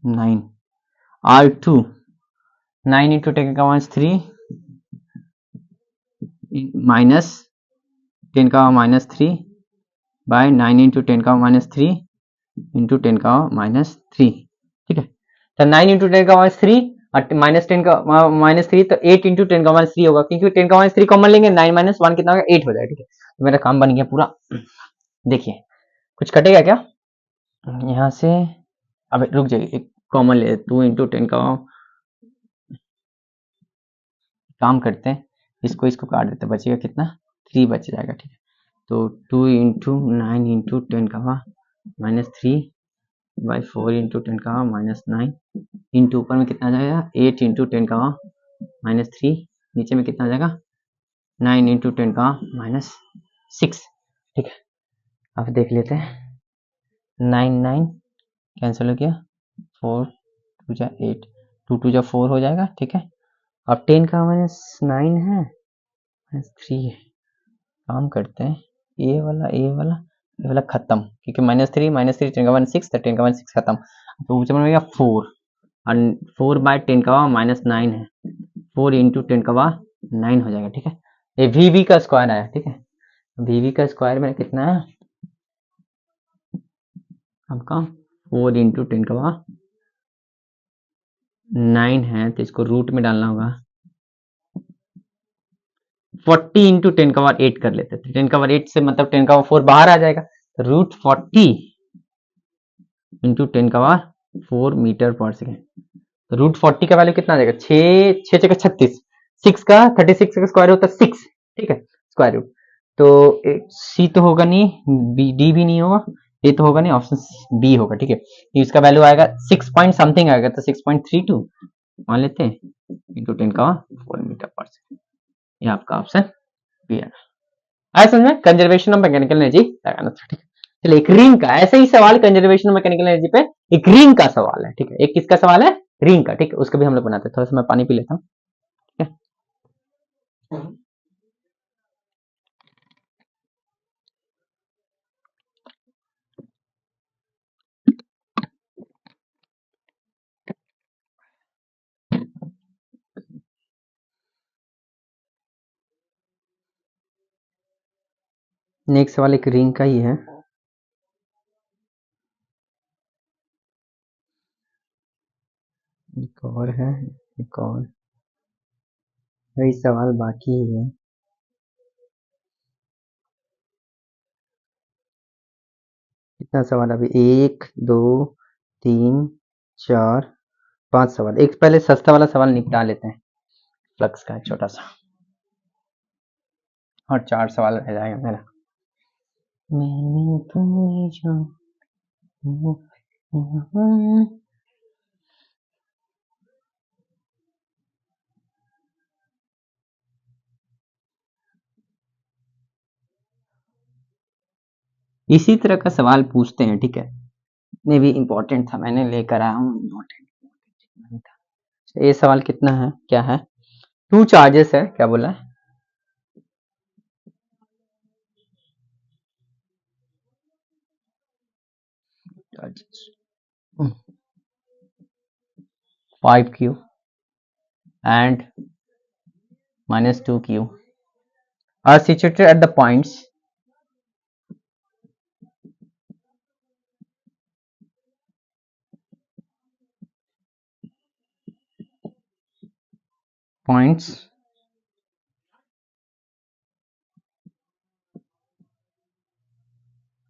Speaker 1: 9, R2 9 इंटू 10 का वन 3 माइनस 10 का माइनस 3 बाय 9 इंटू 10 का माइनस 3 इंटू 10 का माइनस 3, ठीक है, तो 9 इंटू 10 का माइनस 3 और माइनस 10 का माइनस 3, तो 8 इंटू 10 का माइनस 3 होगा, क्योंकि 10 का माइनस 3 कॉमन लेंगे, 9 माइनस 1 कितना होगा 8 हो जाएगा, ठीक है, तो मेरा काम बन गया पूरा, देखिए कुछ कटेगा क्या यहाँ से, अब रुक जाइए, एक कॉमन ले 2 इंटू 10 का काम करते हैं, इसको काट देते हैं, बचेगा कितना 3 बच जाएगा, ठीक है, तो 2 इंटू 9 इंटू 10 का माइनस 3 बाई 4 इंटू 10 का माइनस 9 इंटू ऊपर में कितना आ जाएगा 8 इंटू 10 का माइनस 3, नीचे में कितना आ जाएगा 9 इंटू 10 का माइनस 6, ठीक है। अब देख लेते हैं, 9 9 कैंसिल हो गया, 4 2 जा 8, 2 2 जा 4 हो जाएगा, ठीक है। अब 10 का माइनस 9 है, माइनस 3 है। काम करते हैं, ये वाला खत्म, क्योंकि माइनस थ्री 10 का 1 6, तो 10 का 1 6 खत्म। तो ऊपर में 4, और 4 बाय 10 का माइनस 9 है, 4 इंटू 10 का 9 हो जाएगा, ठीक है। ये वी का स्क्वायर आया, ठीक है। वी का स्क्वायर में कितना है आपका, 4 इंटू 10 का 9 है, तो इसको रूट में डालना होगा। 40 इंटू 10 का 8 कर लेते हैं, 10 का 8 से मतलब 10 का 4 बाहर आ जाएगा, तो रूट 40 इंटू 10 का 4 मीटर पर सेकेंड। तो रूट 40 का वैल्यू कितना आ जाएगा, 6 6 36, 6 का 36 का स्क्वायर होता है 6, ठीक है, स्क्वायर रूट। तो सी तो होगा नहीं, बी डी भी नहीं होगा, ए तो होगा नहीं, ऑप्शन बी होगा, ठीक है। तो इसका वैल्यू आएगा 6 पॉइंट समथिंग आएगा, तो 6.32 मान लेते हैं, इंटू 10 का 4 मीटर पर सेकेंड। ये आपका ऑप्शन बी है। आया समझ में, कंजर्वेशन ऑफ मैकेनिकल एनर्जी लगाना था, ठीक है। चलिए एक रिंग का ऐसे ही सवाल कंजर्वेशन ऑफ मैकेनिकल एनर्जी पे, एक रिंग का सवाल है, ठीक है। एक किसका सवाल है, रिंग का, ठीक है। उसको भी हम लोग बनाते हैं, थोड़ा सा मैं पानी पी लेता हूँ, ठीक है। नेक्स्ट सवाल एक रिंग का ही है। एक और है, एक और कई सवाल बाकी ही है। कितना सवाल अभी, 1 2 3 4 5 सवाल। एक पहले सस्ता वाला सवाल निपटा लेते हैं, फ्लक्स का छोटा सा, और 4 सवाल रह जाएगा मेरा। मैंने तुम्हें जो इसी तरह का सवाल पूछते हैं, ठीक है। इतने भी इंपॉर्टेंट था, मैंने लेकर आया हूँ इम्पोर्टेंट था। ये सवाल कितना है, क्या है, 2 चार्जेस है, क्या बोला है, charges 5q and minus 2q are situated at the points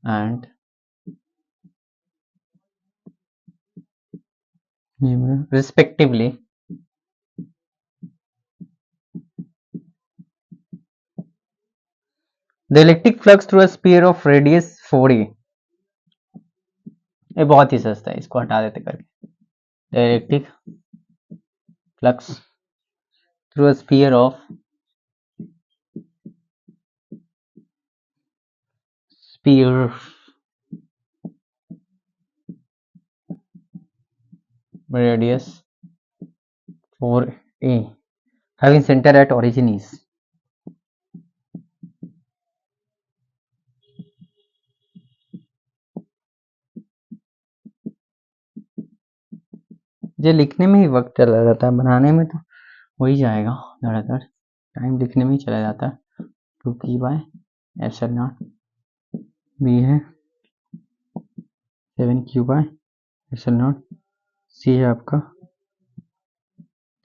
Speaker 1: and respectively the electric flux through a sphere of radius 4a। ये बहुत ही सस्ता है, इसको हटा देते करके। the electric flux through a sphere of radius 4a having center at origin is, ये लिखने में ही वक्त चला जाता है, बनाने में तो हो ही जाएगा, ज़्यादातर टाइम लिखने में ही चला जाता है। 2p bye epsilon not be है, 7q बाय एप्सिलॉन नॉट सी है आपका,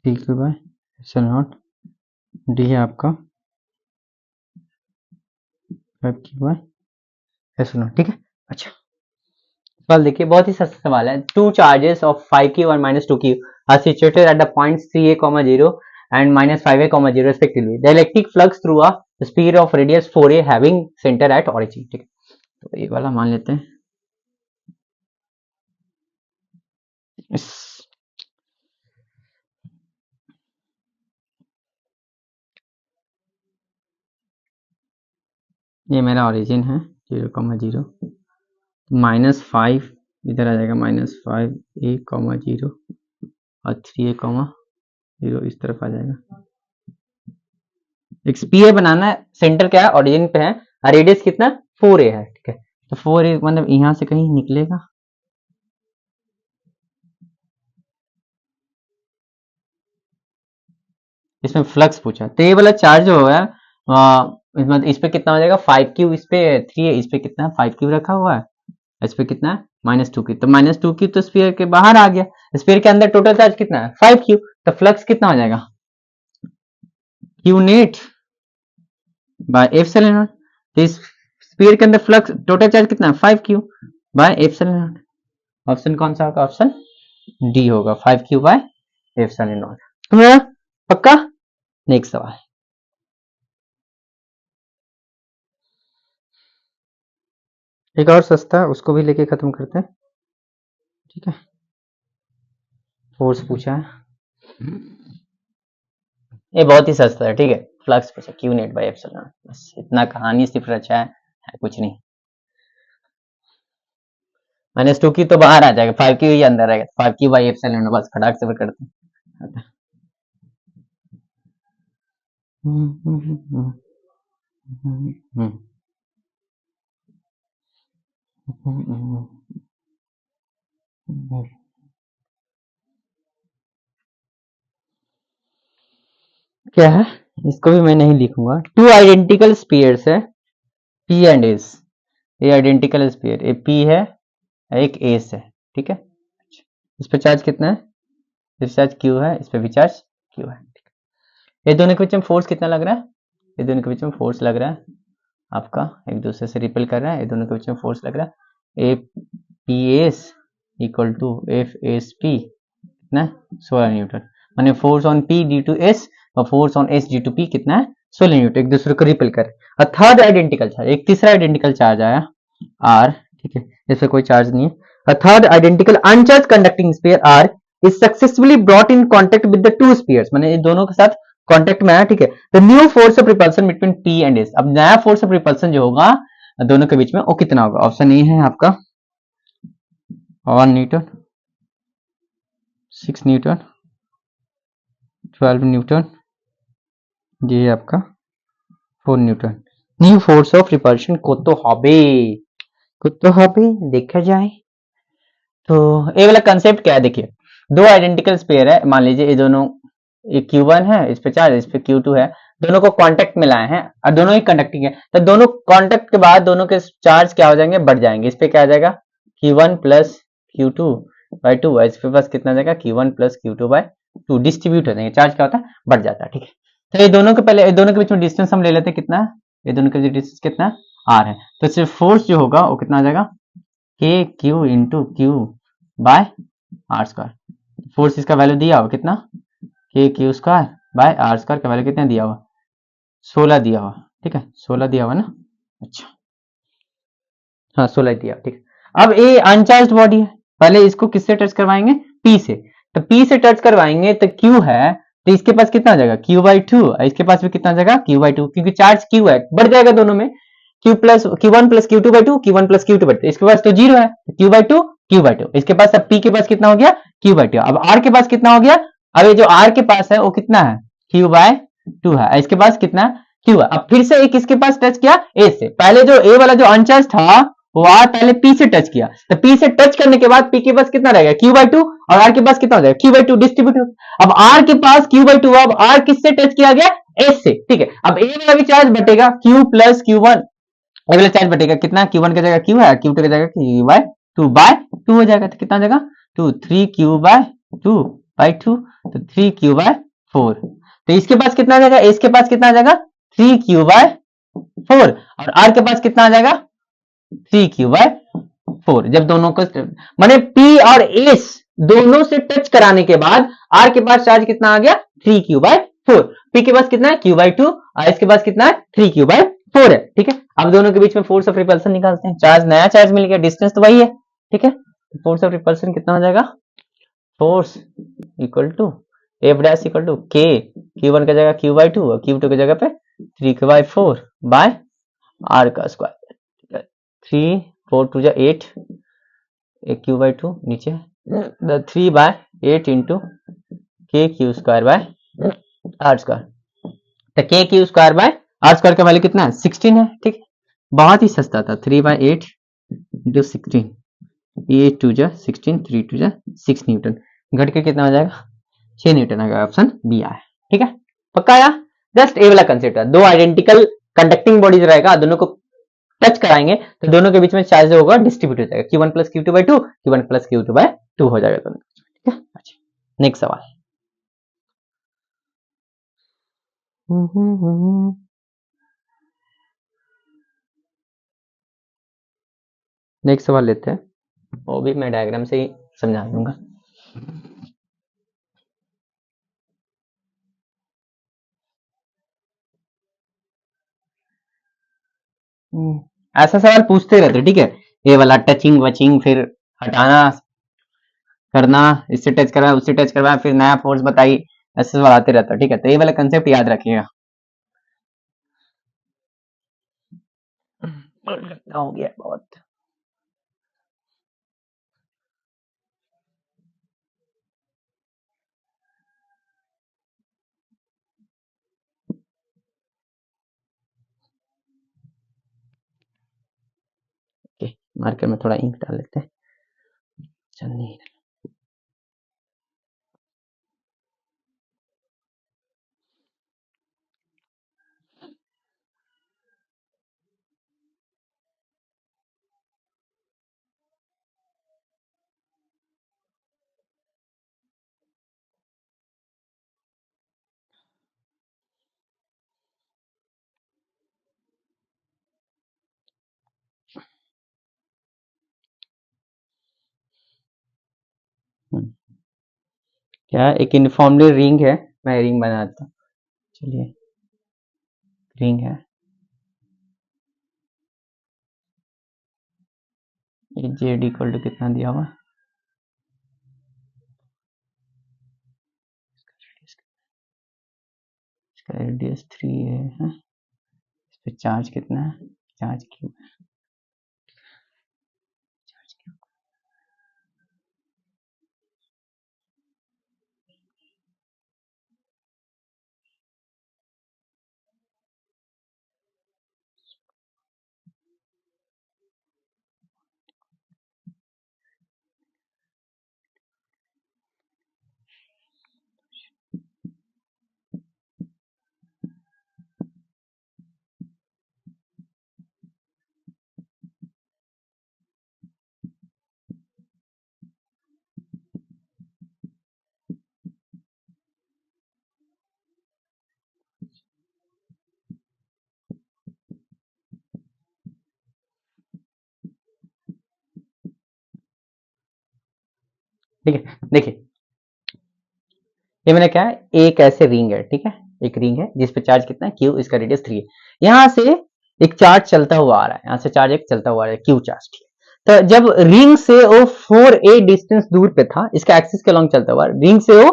Speaker 1: 3q bye epsilon not D है आपका, 5q बाय एप्सिलॉन नॉट, ठीक है। अच्छा सवाल देखिए, बहुत ही सस्ता सवाल है। 2 चार्जेस ऑफ 5q और minus 2q are situated at the points 3a, 0 and minus 5a, 0 respectively. The electric flux through a sphere of radius 4a having center at origin, ठीक है। तो ये वाला मान लेते हैं, इस ये मेरा ओरिजिन है 0,0, -5 इधर आ जाएगा, -5 a, 0 और 3 a, 0 इस तरफ आ जाएगा। एक स्पीयर बनाना है, सेंटर क्या है, ओरिजिन पे है, रेडियस कितना 4a है, ठीक है। तो 4a मतलब यहां से कहीं निकलेगा, इसमें फ्लक्स पूछा, तो ये वाला चार्ज जो है मतलब इस पे कितना हो जाएगा 5q, इस पे 3a, इस पे कितना 5q रखा हुआ है, इस पे कितना है -2q, तो -2q तो स्फीयर के बाहर आ गया, स्फीयर के अंदर टोटल चार्ज कितना है 5q, तो फ्लक्स कितना हो जाएगा q net bye epsilon naught. तो इस स्फीयर के अंदर फ्लक्स टोटल चार्ज कितना है 5q bye epsilon not. Option कौन सा होगा, ऑप्शन डी होगा, 5q बाय एप्सिलॉन नॉट। तुम्हारा पक्का। नेक्स्ट सवाल, एक और सस्ता है, उसको भी लेके खत्म करते हैं, ठीक है। फोर्स पूछा है, ये बहुत ही सस्ता है, ठीक है। फ्लक्स पूछा क्यू नेट बाई एप्सिलॉन, बस इतना कहानी सिर्फ रचा है कुछ नहीं। -2q तो बाहर आ जाएगा, 5q ही अंदर रहेगा, 5q बाई एप्सिलॉन, बस खड़ाक से करते हैं। क्या है, इसको भी मैं नहीं लिखूंगा। टू आइडेंटिकल स्पीयर्स है P एंड S, ये आइडेंटिकल स्पीयर, ये P है, एक S है, ठीक है। इस पे चार्ज कितना है, इस चार्ज Q है, इस पे भी चार्ज Q है। ये दोनों के बीच में फोर्स कितना लग रहा है, ये दोनों के बीच में फोर्स लग रहा है आपका, एक दूसरे से रिपेल कर रहा है, ये दोनों के बीच में फोर्स लग रहा है, APS इक्वल टू FSP कितना 16 न्यूटन, माने force on P due to S और force on S due to P कितना है 16 न्यूटन, एक दूसरे को रिपेल कर। और थर्ड आइडेंटिकल चार्ज, एक तीसरा आइडेंटिकल चार्ज आया R, ठीक है, इससे कोई चार्ज नहीं है। A third identical uncharged conducting sphere R is successfully brought in contact with the two spheres, माने ये दोनों के साथ कांटेक्ट में आया, ठीक है। The new force of repulsion between P and S, अब नया फोर्स ऑफ रिपल्सन जो होगा दोनों के बीच में वो कितना होगा, ऑप्शन ए है आपका 1 न्यूटन, 6 न्यूटन, 12 न्यूटन, ये आपका 4 Newton. New force of repulsion को तो हबे देखा जाए तो ये वाला कंसेप्ट क्या है, देखिए दो आइडेंटिकल स्पेयर है, मान लीजिए ये दोनों, ये Q1 है, इस पे चार्ज, इस पे Q2 है, दोनों को कांटेक्ट में लाए हैं और दोनों ही कंडक्टिंग है, तो दोनों कांटेक्ट के बाद दोनों के चार्ज क्या हो जाएंगे, बढ़ जाएंगे। इस पे क्या आ जाएगा Q1 प्लस Q2 बाई 2, इसके पास कितना आ जाएगा Q1 plus Q2 by 2, distribute हो जाएंगे, चार्ज क्या होता है बढ़ जाता है, ठीक है। तो ये दोनों के पहले, ये दोनों के बीच में डिस्टेंस हम ले लेते हैं, कितना है, ये दोनों के बीच डिस्टेंस कितना R है, तो सिर्फ फोर्स जो होगा वो कितना आ जाएगा KQ into Q by R square. Force इसका वैल्यू दिया हुआ कितना KQ square by R square का वैल्यू कितना दिया हुआ 16 दिया हुआ, ठीक है, 16 दिया हुआ ना, अच्छा हाँ 16 दिया, ठीक है। अब ये अनचार्ज बॉडी है, पहले इसको किससे टच करवाएंगे P से, तो P से टच करवाएंगे तो Q है, तो इसके पास कितना आ जाएगा Q/2, इसके पास भी कितना आ जाएगा Q/2, क्योंकि चार्ज Q है, बढ़ जाएगा दोनों में, Q1 plus Q2/2, Q1 plus Q2/2, इसके पास तो 0 है, Q/2 Q/2, इसके पास अब P के पास कितना हो गया Q/2, अब R के पास कितना हो गया, अब ये जो R के पास है वो कितना है Q/2 है, इसके पास कितना Q है। अब फिर से एक इसके पास टच किया A से, पहले जो A वाला जो अनचार्ज था वो R पहले P से टच किया, तो P से टच करने के बाद P के पास कितना रहेगा Q/2 और R के पास कितना हो जाएगा Q/2 डिस्ट्रीब्यूट। अब R के पास Q/2, अब R किससे टच किया गया S से, ठीक है। अब A वाला भी चार्ज बटेगा Q प्लस Q1, ये वाला चार्ज बटेगा कितना Q1 की जगह Q है, Q2 की जगह Q/2 बाय 2 हो जाएगा, तो कितना हो जाएगा 2, 3Q/2 बाय 2, तो 3Q/4, तो इसके पास कितना आ जाएगा, इसके पास कितना आ जाएगा 3Q/4 और R के पास कितना आ जाएगा 3Q/4। जब दोनों को माने P और S दोनों से टच कराने के बाद R के पास चार्ज कितना आ गया 3Q/4, P के पास कितना है Q/2 और इसके पास कितना है 3Q/4 है, ठीक है। अब दोनों के बीच में फोर्स ऑफ रिपल्सन निकालते हैं, चार्ज नया चार्ज मिल गया, डिस्टेंस तो वही है, ठीक है। फोर्स ऑफ रिपल्सन कितना हो जाएगा, force equal to F dash equal to K, Q1 की जगह Q/2 और Q2 की जगह पे 3Q/4 बाय आर का स्क्वायर, ठीक है। 3 4 टू जा 8, एक क्यू बाई 2 नीचे 3/8 into k q square by are square. तो k q square by are square का वैल्यू कितना है? 16 है, ठीक है। बहुत ही सस्ता था, 3/8 इंटू 16, ये 2 जा 16, 3 2 जा 6 न्यूटन, घट के कितना हो जाएगा? 6 न्यूटन आएगा। ऑप्शन बी आया, ठीक है। पक्का आया? जस्ट ए वाला कंसेप्ट है, दो आइडेंटिकल कंडक्टिंग बॉडीज रहेगा, दोनों को टच कराएंगे तो दोनों के बीच में चार्ज होगा, डिस्ट्रीब्यूट हो जाएगा, Q1 plus Q2 by 2, Q1 plus Q2 by 2 हो जाएगा दोनों, ठीक है। अच्छा, नेक्स्ट सवाल। नेक्स्ट सवाल लेते हैं, वो भी मैं डायग्राम से ही समझा दूंगा। ऐसा सवाल पूछते रहते, ठीक है। ये वाला टचिंग वचिंग, फिर हटाना करना, इससे टच करवाया उससे टच करवाया, फिर नया फोर्स बताई, ऐसे सवाल आते रहता है, ठीक है। तो ये वाला कंसेप्ट याद रखिएगा। हो गया बहुत। ओके, मार्कर में थोड़ा इंक डाल लेते हैं। चल नहीं, क्या एक यूनिफॉर्मली रिंग है, मैं रिंग बनाता हूँ। चलिए, रिंग है, ये जेड इक्वल टू कितना दिया हुआ? इसका रेडियस 3 है, इस पे चार्ज कितना है? Charge cube, charge cube. ठीक है, देखिए ये मैंने क्या है, एक ऐसे रिंग है, ठीक है। एक रिंग है जिस पे चार्ज कितना है? क्यू, इसका रेडियस 3 है। यहाँ से एक चार्ज चलता हुआ आ रहा है, यहाँ से चार्ज एक चलता हुआ आ रहा है, क्यू चार्ज, ठीक है। तो जब रिंग से वो 4a डिस्टेंस दूर पे था, इसका एक्सिस के अलॉन्ग चलता हुआ, रिंग से वो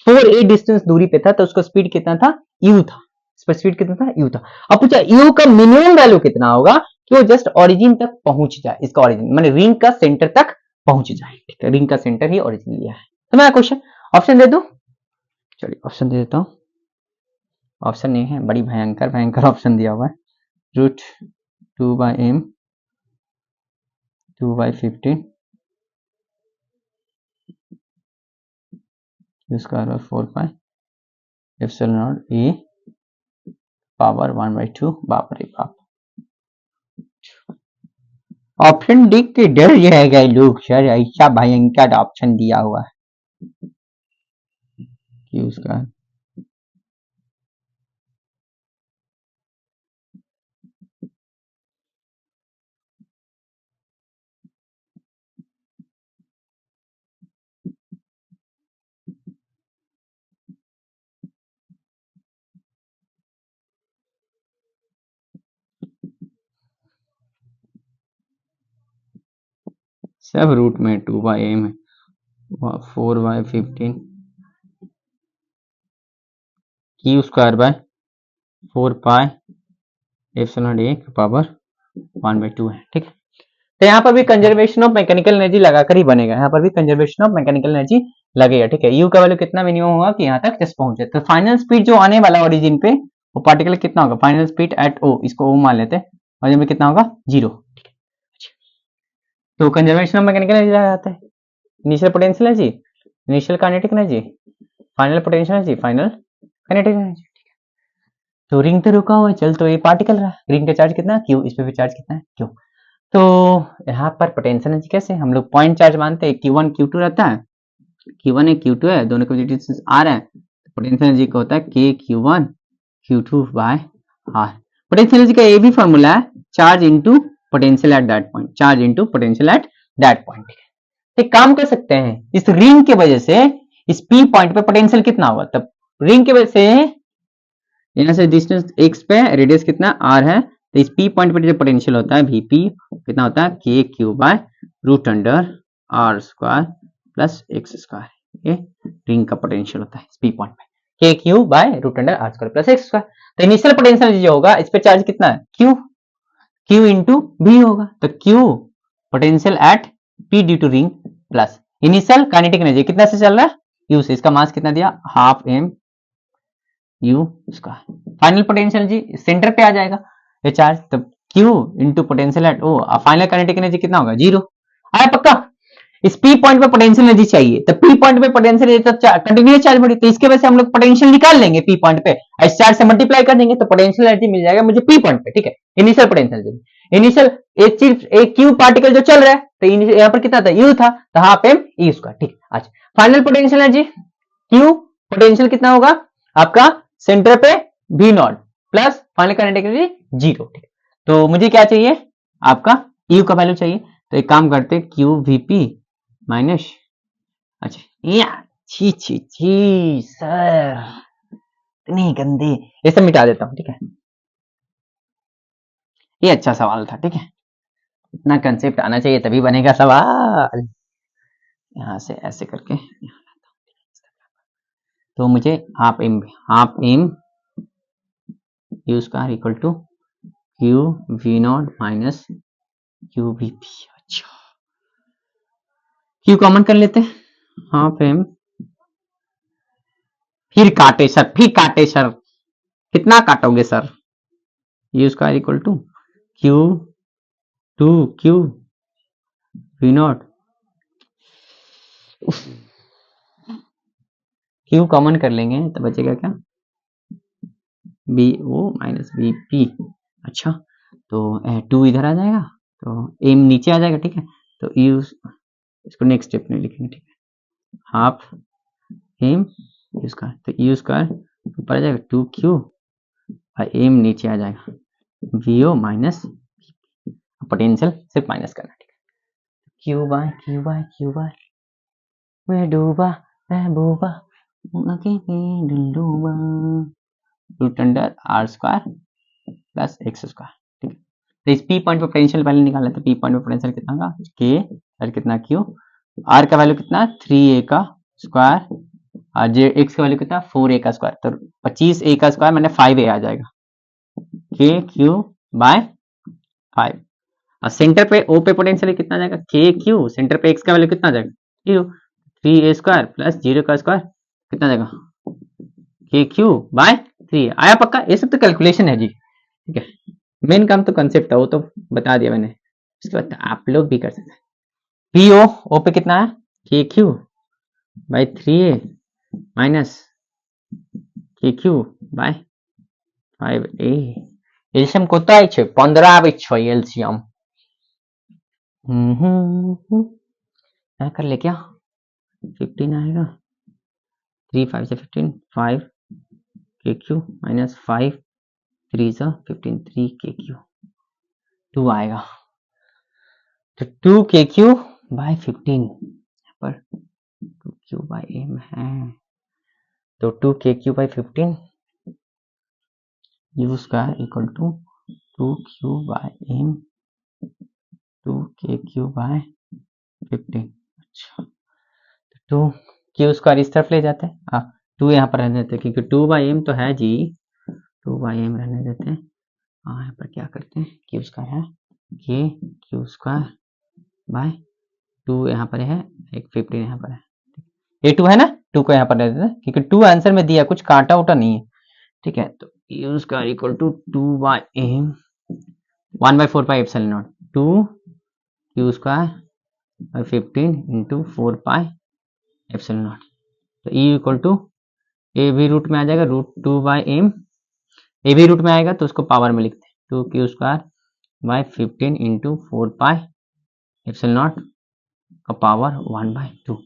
Speaker 1: 4a डिस्टेंस दूरी पे था, तो उसका स्पीड कितना था? u था। इस पर स्पीड कितना था? u था। अब पूछा u का मिनिमम वैल्यू कितना होगा कि वो जस्ट ओरिजिन तक पहुंच जाए, इसका ओरिजिन माने रिंग का सेंटर तक पहुंच जाए, ठीक है। रिंग का सेंटर ही ओरिजिन लिया है। तो मैं क्वेश्चन ऑप्शन दे दूं? चलिए ऑप्शन दे देता हूँ। ऑप्शन नहीं है, बड़ी भयंकर भयंकर ऑप्शन दिया हुआ है। √2/m 2/15 square by 4 pi epsilon not e power 1/2। बाप रे बाप, ऑप्शन देख के डर जाएगा लोग, सर ऐसा भयंकर ऑप्शन दिया हुआ है। क्यू स्क्वायर सब रूट में 2/m है, 4/15 q square by 4 pi epsilon a की पावर 1/2 है, ठीक है। तो यहाँ पर भी कंजर्वेशन ऑफ मैकेनिकल एनर्जी लगाकर ही बनेगा, यहाँ पर भी कंजर्वेशन ऑफ मैकेनिकल एनर्जी लगेगा, ठीक है। यू का वैल्यू कितना मिनिमम होगा कि यहाँ तक जस्ट पहुंचे, तो फाइनल स्पीड जो आने वाला ओरिजिन पे वो पार्टिकल कितना होगा, फाइनल स्पीड एट ओ, इसको ओ मान लेते हैं, और में कितना होगा 0। तो कंजर्वेशन ऑफ मैकेनिकल एनर्जी लगाता है, initial potential energy, initial kinetic energy, final potential energy, final kinetic energy. तो रिंग तो रुका हुआ है, चल तो ये पार्टिकल रहा, रिंग का चार्ज कितना क्यू, इस पे भी चार्ज कितना है क्यू। तो यहाँ पर पोटेंशियल एनर्जी कैसे हम लोग पॉइंट चार्ज मानते हैं, Q1 Q2 रहता है, Q1 है Q2 है, दोनों का डिस्टेंस R है, पोटेंशियल एनर्जी का होता है K Q1 Q2 by R। Potential energy का ये भी फॉर्मूला है, charge into potential at that point, charge into potential at that point. एक काम कर सकते हैं, इस रिंग के वजह से इस P पॉइंट पे पोटेंशियल कितना होगा, तब रिंग के वजह से यहाँ से डिस्टेंस x पे रेडियस कितना r है, तो इस P पॉइंट पे जो पोटेंशियल होता है Vp कितना होता है k q by root under r square plus x square, ये रिंग का पोटेंशियल होता है इस P पॉइंट पे, k q by root under r square plus x square. तो इनिशियल पोटेंशियल जो होगा इस पे चार्ज कितना है q, q इंटू v होगा, तो q potential at P due to ring plus initial kinetic energy कितना से चल रहा है u से, इसका मास कितना दिया half m u square. Final potential जी सेंटर पे आ जाएगा ये चार्ज, तब Q into potential at O, final kinetic energy कितना होगा 0 आया पक्का। इस P पॉइंट पे पोटेंशियल एनर्जी चाहिए, तो P पॉइंट पे पोटेंशियल एनर्जी तब कंटिन्यूअस चार्ज बढ़ी, तो इसके वजह से हम लोग पोटेंशियल निकाल लेंगे P पॉइंट पे, इस चार्ज से मल्टीप्लाई कर देंगे तो पोटेंशियल एनर्जी मिल जाएगा मुझे P पॉइंट पे, ठीक है। इनिशियल पोटेंशियल एनर्जी, इनिशियल एक चीज एक Q पार्टिकल जो चल रहा है, तो यहाँ पर कितना था U था, तो हाफ m E स्क्वायर, ठीक। अच्छा final potential energy Q potential कितना होगा आपका सेंटर पे V not plus final kinetic energy 0, ठीक है। तो मुझे क्या चाहिए आपका U का वैल्यू चाहिए, तो एक काम करते क्यू Vp माइनस, अच्छा या छी छी छी सर इतने गंदे, ये सब मिटा देता हूं, ठीक है। ये अच्छा सवाल था, ठीक है, इतना कंसेप्ट आना चाहिए तभी बनेगा सवाल। यहां से ऐसे करके तो मुझे half m u square equal to q v naught minus q v p. अच्छा क्यू कॉमन कर लेते हैं, हाफ एम, फिर काटे सर, कितना काटोगे sir, u square equal to q two q v naught, q common कर लेंगे तो बचेगा क्या b o minus b p. अच्छा तो 2 इधर आ जाएगा, तो एम नीचे आ जाएगा, ठीक है। तो यू इसको नेक्स्ट स्टेप में लिखेंगे, ठीक है, हाफ एम यू स्क्वायर, तो यू स्क्वायर ऊपर आ जाएगा 2q और एम नीचे आ जाएगा वी ओ माइनस पोटेंशियल सिर्फ माइनस करना, ठीक है। Q by q by q by मैं डूबा महबूबा root under r square plus x square, ठीक है। तो इस पी पॉइंट पे पोटेंशियल पहले निकालना, तो पी पॉइंट पे पोटेंशियल कितना होगा के और कितना क्यू, आर का वैल्यू कितना 3a का स्क्वायर और जे एक्स का वैल्यू कितना 4a का स्क्वायर, तो 25a का स्क्वायर मैंने 5a आ जाएगा के क्यू बाय 5। और सेंटर पे ओ पे पोटेंशियल कितना आ जाएगा के क्यू, सेंटर पे एक्स का वैल्यू कितना आ जाएगा क्यू, 3a स्क्वायर प्लस 0 का स्क्वायर कितना आ जाएगा के क्यू बाय 3 आया पक्का। ये सब तो कैलकुलेशन है जी, ठीक है, मेन काम तो कंसेप्ट था वो तो बता दिया मैंने, इसके बाद आप लोग भी कर सकते हैं। पी ओ पे कितना है k q bye 3a minus k q bye 5a, LCM কত আছে 15 આવે एलसीएम, क्या कर ले क्या 15 आएगा, 3 5 से 15 5 के क्यू माइनस 5 3 से 15 3 के क्यू 2 आएगा, तो 2 के क्यू बाय 15 पर 2 क्यू बाय एम है, तो 2 k q by 15 u square equal to 2 q by m 2 k q by 15। अच्छा 2 क्यू स्क्वायर इस तरफ ले जाते हैं, 2 यहाँ पर रहने देते हैं क्योंकि 2 बाई एम तो है जी, 2 बाई एम रहने देते हैं, यहाँ पर क्या करते हैं, क्यू स्क्वायर है ये क्यू स्क्वायर बाय 2 यहाँ पर है, एक 15 यहाँ पर है, ये 2 है ना, 2 को यहाँ पर दे देते हैं क्योंकि 2 आंसर में दिया, कुछ काटा उटा नहीं है, ठीक है। तो q square equal to 2 by m 1/4 pi epsilon naught 2 q square और 15 इंटू 4 पाई एप्सिलॉन नॉट। तो ई इक्वल टू ए भी रूट में आ जाएगा, √2 बाई एम, ए भी रूट में आएगा तो उसको पावर में लिखते हैं 2 q square by 15 into 4 pi epsilon not का पावर 1/2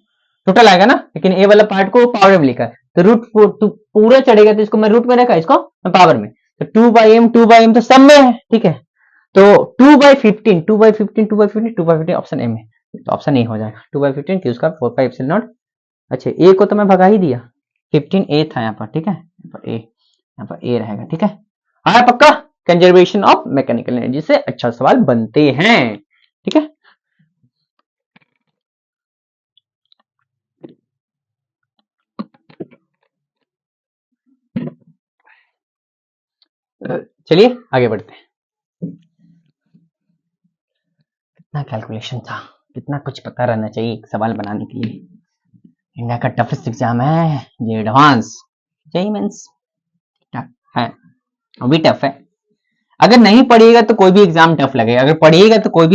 Speaker 1: टोटल आएगा ना, लेकिन ए वाला पार्ट को पावर में लिखा है तो पूरा चढ़ेगा तो इसको मैं रूट में रखा, इसको मैं पावर में, तो 2/m तो सब में है, ठीक है। तो 2/15 2/15 2/15 2/15 ऑप्शन ए में, तो ऑप्शन ए हो जाएगा 2/15 Q square 4 pi epsilon not. अच्छा ए को तो मैं भगा ही दिया, 15 ए था यहाँ पर, ठीक है, यहाँ पर ए रहेगा, ठीक है। आया पक्का, कंजर्वेशन ऑफ मैकेनिकल एनर्जी से अच्छा सवाल बनते हैं, ठीक है। चलिए आगे बढ़ते हैं। कितना कैलकुलेशन था, कितना कुछ पता रहना चाहिए एक सवाल बनाने के लिए। इंडिया का टफेस्ट एग्जाम है ये, एडवांस जेईई मेंस है, अभी टफ है। अगर नहीं पढ़िएगा तो कोई भी एग्जाम टफ लगेगा, अगर पढ़िएगा तो कोई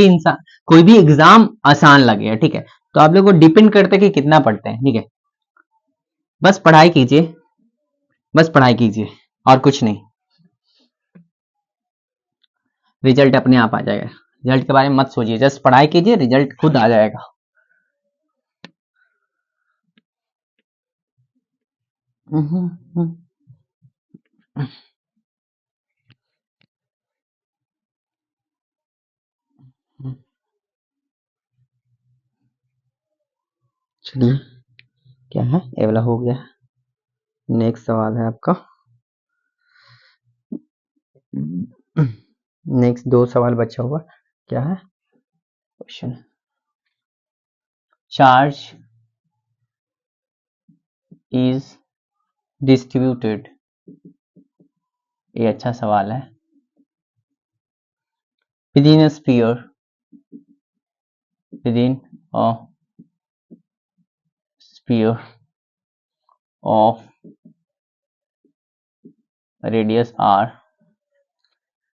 Speaker 1: भी एग्जाम आसान लगेगा, ठीक है। तो आप लोग को डिपेंड करता है कि कितना पढ़ते हैं, ठीक है। बस पढ़ाई कीजिए, बस पढ़ाई कीजिए और कुछ नहीं, रिजल्ट अपने आप आ जाएगा। रिजल्ट के बारे में मत सोचिए, जस्ट पढ़ाई कीजिए, रिजल्ट खुद आ जाएगा। चलिए क्या है, ये वाला हो गया, नेक्स्ट सवाल है आपका। नेक्स्ट 2 सवाल बचा हुआ, क्या है क्वेश्चन, चार्ज इज डिस्ट्रीब्यूटेड, ये अच्छा सवाल है, within a sphere, within a sphere of radius r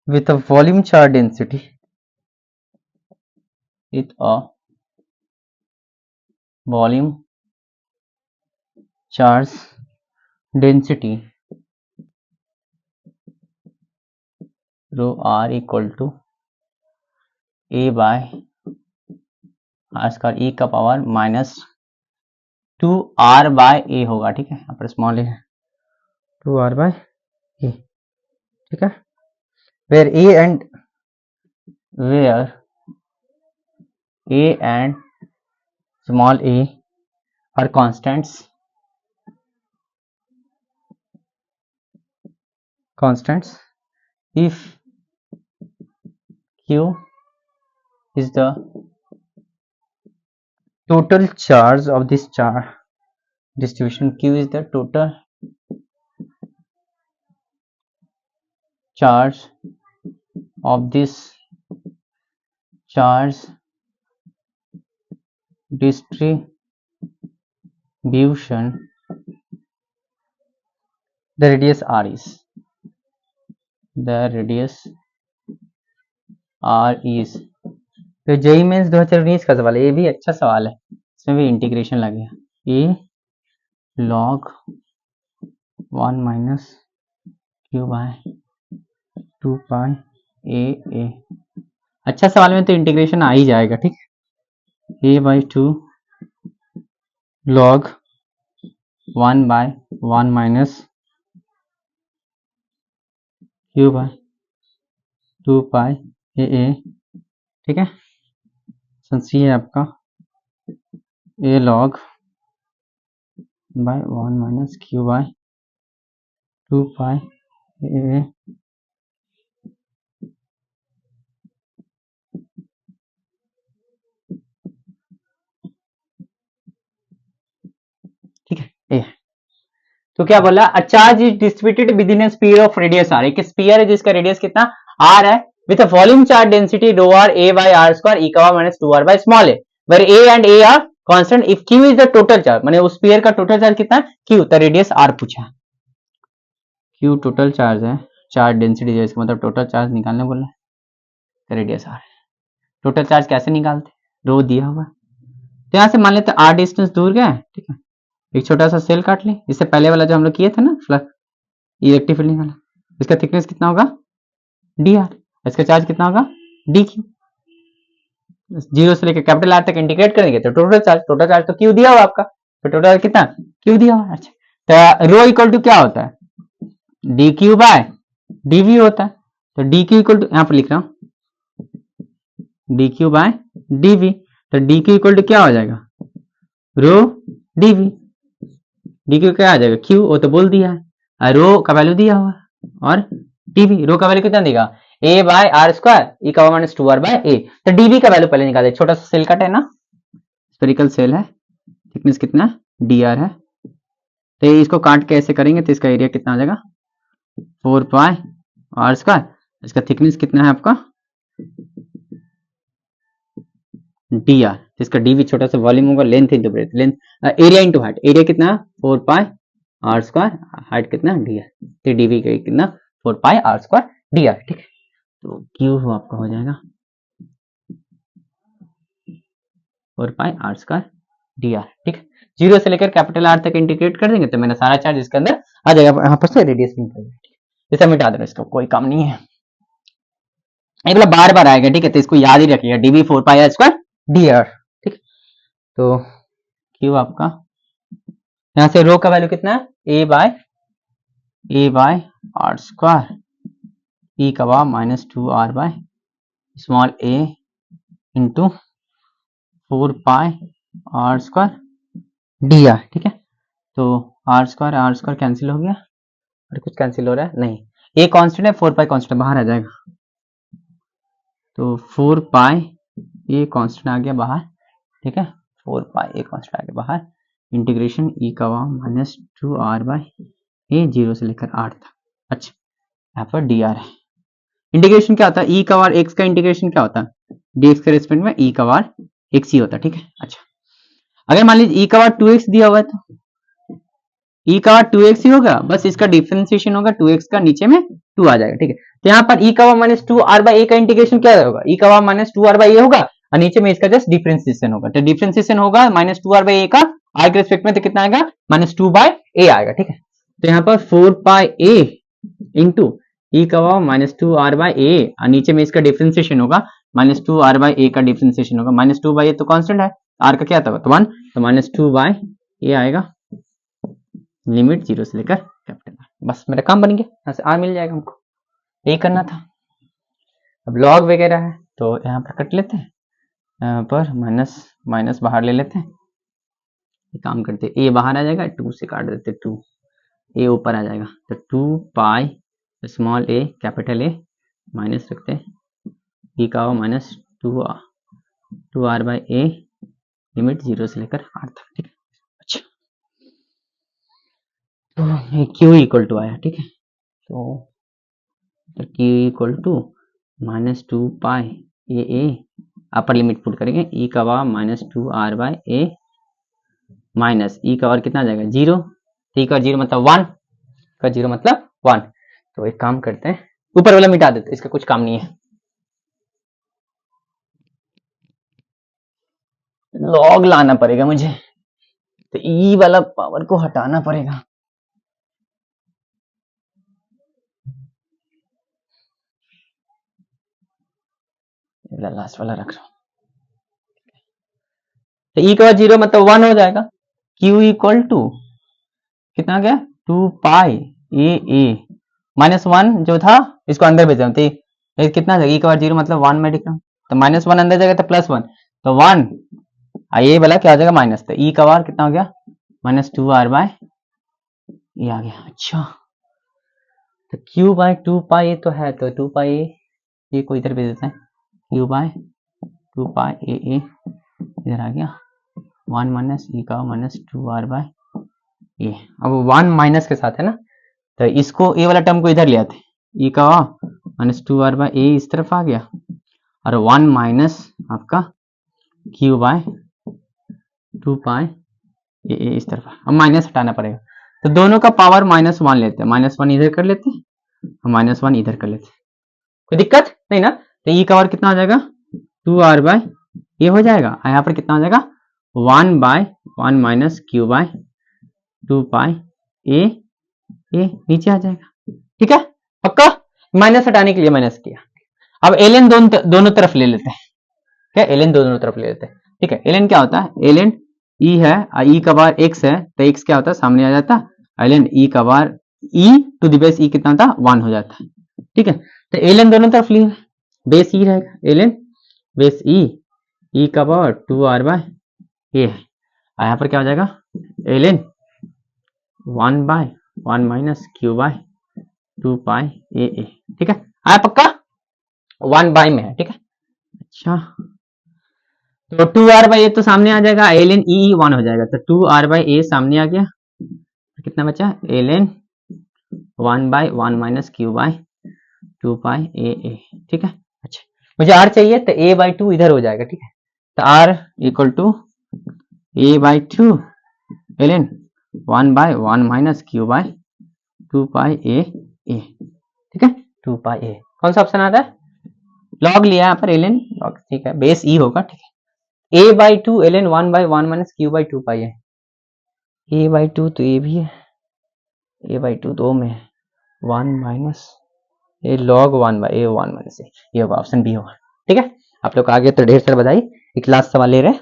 Speaker 1: with a volume charge density, with a volume charge density rho r equal to a by r square e का power -2r by a होगा, ठीक है। यहाँ पर small है 2r by a, ठीक है। where a and small a are constants if q is the total charge of this charge distribution, q is the total charge of this charge distribution, the radius r is तो JEE mains 2019 का सवाल है, ये भी अच्छा सवाल है, इसमें भी इंटीग्रेशन लगेगा, ए log 1 minus q by 2 pi ए, अच्छा सवाल में तो इंटीग्रेशन आ ही जाएगा, ठीक है। a/2 log 1/1 minus q by 2 pi a, ठीक है। सी है आपका a log 1 minus q by 2 pi a, ठीक है। ए तो क्या बोला, a charge is distributed within a sphere of radius r, एक स्फीयर है जिसका रेडियस कितना r है with a volume charge density rho r a by r square e power minus 2r by small a where a and a are constant if q is the total charge, माने उस sphere का total charge कितना है q, तो radius r पूछा है। q total charge है, charge density जो इसका मतलब टोटल चार्ज निकालने बोला है, तो रेडियस r। टोटल चार्ज कैसे निकालते, रो दिया हुआ, तो यहाँ से मान लेते r डिस्टेंस दूर गया है, ठीक है, एक छोटा सा सेल काट ले, इससे पहले वाला जो हम लोग किए थे ना फ्लक्स इलेक्ट्रिक फील्ड वाला, इसका थिकनेस कितना होगा dr, इसका चार्ज कितना होगा dq, जीरो से लेकर कैपिटल आर तक इंटीग्रेट करेंगे तो टोटल चार्ज तो क्यू दिया हुआ आपका, तो टोटल कितना क्यू दिया हुआ। अच्छा, तो रो इक्वल टू क्या होता है d Q by d we होता है, तो डी क्यू इक्वल टू यहाँ पर लिख रहा हूं d Q by d v, तो डी क्यू इक्वल टू क्या हो जाएगा rho d v, d q क्या आ जाएगा क्यू, वो तो बोल दिया है, रो का वैल्यू दिया हुआ और डी वी, रो का वैल्यू कितना देगा a by are square e का माइनस 2r बाय a, तो dv का वैल्यू पहले निकाले, छोटा सा सेल कट है ना, स्फेरिकल सेल है, थिकनेस कितना dr है, तो इसको काट के ऐसे करेंगे तो इसका एरिया कितना आ जाएगा 4 पाई आर स्क्वायर, इसका थिकनेस कितना है आपका dr, तो इसका dv छोटा सा वॉल्यूम होगा, length into breadth, length area into height, area कितना 4 पाई आर स्क्वायर, हाइट कितना dr, तो dv का कितना 4 पाई आर स्क्वायर dr, ठीक है, तो Q आपका हो जाएगा 4 पाई आर स्क्वायर dr, ठीक है, जीरो से लेकर कैपिटल आर तक इंटीग्रेट कर देंगे तो मेरा सारा चार्ज इसके अंदर आ जाएगा, यहाँ पर से रेडियस भी निकल जाएगा, इसे मिटा देना, इसका कोई काम नहीं है, एक बार बार आएगा, ठीक है, तो इसको याद ही रखिएगा dv 4 pi are square dr, ठीक है, तो Q आपका यहाँ से रो का वैल्यू कितना है a by are square e का power minus 2r by small a into 4 pi are square dr, ठीक है, तो आर स्क्वायर कैंसिल हो गया और कुछ कैंसिल हो रहा है नहीं, a कांस्टेंट है 4 पाई कांस्टेंट बाहर आ जाएगा, तो 4 पाई a कांस्टेंट आ गया बाहर, ठीक है, 4 पाई a कांस्टेंट आ गया बाहर, इंटीग्रेशन ई का power minus 2r by a, zero से लेकर 8 तक। अच्छा, यहाँ पर dr है, इंटीग्रेशन क्या होता है ई का वार एक्स का इंटीग्रेशन क्या होता है dx के रेस्पेक्ट में ई का वार एक्स ही होता है, ठीक है। अच्छा, अगर मान लीजिए ई का वार 2x दिया हुआ है तो ई का वार 2x ही होगा, बस इसका डिफरेंशिएशन होगा 2x का, नीचे में 2 आ जाएगा, ठीक है, तो यहाँ पर ई का वार माइनस 2r बाय a का इंटीग्रेशन क्या होगा ई का वार माइनस 2r बाय a होगा और नीचे में इसका जस्ट डिफरेंशिएशन होगा, तो डिफरेंशिएशन होगा माइनस 2r बाय a का r के रेस्पेक्ट में, तो कितना आएगा माइनस 2 बाय a आएगा, ठीक है, तो यहाँ पर 4 पाई a इंटू ई का power minus 2r by a और नीचे में इसका डिफरेंशिएशन होगा माइनस 2r बाय a का डिफरेंशिएशन होगा, माइनस 2 बाय a तो कांस्टेंट है, r का क्या था तो 1, तो माइनस 2 बाय a आएगा, लिमिट जीरो से लेकर कैपिटल आर, बस मेरा काम बन गया, यहाँ से r मिल जाएगा, हमको यही करना था। अब लॉग वगैरह है तो यहाँ पर कट लेते हैं, यहाँ पर माइनस माइनस बाहर ले लेते हैं, काम करते a बाहर आ जाएगा, 2 से काट देते 2, a ऊपर आ जाएगा, तो 2 pi small a capital A minus रखते हैं ई का minus 2r by a, limit zero से लेकर r तक, ठीक है। अच्छा, तो Q इक्वल टू आया, ठीक है, तो Q equal to minus 2 pi a upper limit put करेंगे ई का power minus 2r by a minus e का पावर कितना आ जाएगा 0, तो ई का 0 मतलब 1 का 0 मतलब 1, तो एक काम करते हैं ऊपर वाला मिटा देते, इसका कुछ काम नहीं है, लॉग लाना पड़ेगा मुझे, तो ई वाला पावर को हटाना पड़ेगा, लास्ट वाला रख रहा हूं, तो ई का 0 मतलब 1 हो जाएगा, Q इक्वल टू कितना गया 2 पाई a माइनस 1 जो था इसको अंदर भेज रहा हूं, कितना ई का 0 मतलब 1 में लिख रहा हूं, तो माइनस 1 अंदर जाएगा तो प्लस 1, तो 1 ये वाला क्या आ जाएगा माइनस, तो ई का वार कितना हो गया माइनस 2r बाय ये आ गया। अच्छा, तो Q बाय 2 पाई तो है, तो 2 पाई ये को इधर भेज देते हैं, Q बाय 2 पाई a इधर आ गया, 1 माइनस ई का माइनस 2r बाय ए, अब 1 माइनस के साथ है ना, तो इसको ए वाला टर्म को इधर ले आते, ई का माइनस 2r/a इस तरफ आ गया और 1 माइनस आपका q बाय 2 पाई ए इस तरफ। अब माइनस हटाना पड़ेगा तो दोनों का पावर -1 लेते हैं, -1 इधर कर लेते हैं और -1 इधर कर लेते हैं। कोई दिक्कत नहीं ना? तो ई का पावर कितना हो जाएगा 2r/a हो जाएगा और यहाँ पर कितना हो जाएगा 1/1 माइनस q बाय 2 पाई ए नीचे आ जाएगा। ठीक है, पक्का? माइनस हटाने के लिए माइनस किया। अब एल दोनों तरफ ले लेते हैं। क्या एल दोनों तरफ ले लेते हैं। ठीक है, एल क्या होता है, एल ई है और ई का बार एक्स है तो एक्स क्या होता है सामने आ जाता है, एल ई का बार ई टू द बेस ई कितना होता है 1 हो जाता है। ठीक है, तो एल दोनों तरफ लिए बेस ई रहेगा, एल बेस ई का पावर 2r/a है। यहाँ पर क्या हो जाएगा L 1/1 minus q by 2 pi a. ठीक है, आया पक्का? 1 बाई में है। ठीक है, अच्छा तो 2r/a तो सामने आ जाएगा, ln e 1 हो जाएगा तो 2r/a सामने आ गया। कितना बचा ln 1/1 minus q by 2 pi a. ठीक है, अच्छा मुझे r चाहिए तो a/2 इधर हो जाएगा। ठीक है, तो r equal to a/2 ln 1/1 minus q by 2 pi a. ठीक है, 2 पाई ए कौन सा ऑप्शन आता है, लॉग लिया यहाँ पर ln लॉग। ठीक है, बेस e होगा। ठीक है, a/2 ln 1/1 minus q by 2 पाई है। a/2 तो ये भी है, a/2 दो में है 1 माइनस ए लॉग 1/1 माइनस ये होगा, ऑप्शन बी होगा। ठीक है, आप लोग आगे तो ढेर सारा बधाई, एक लास्ट सवाल ले रहे हैं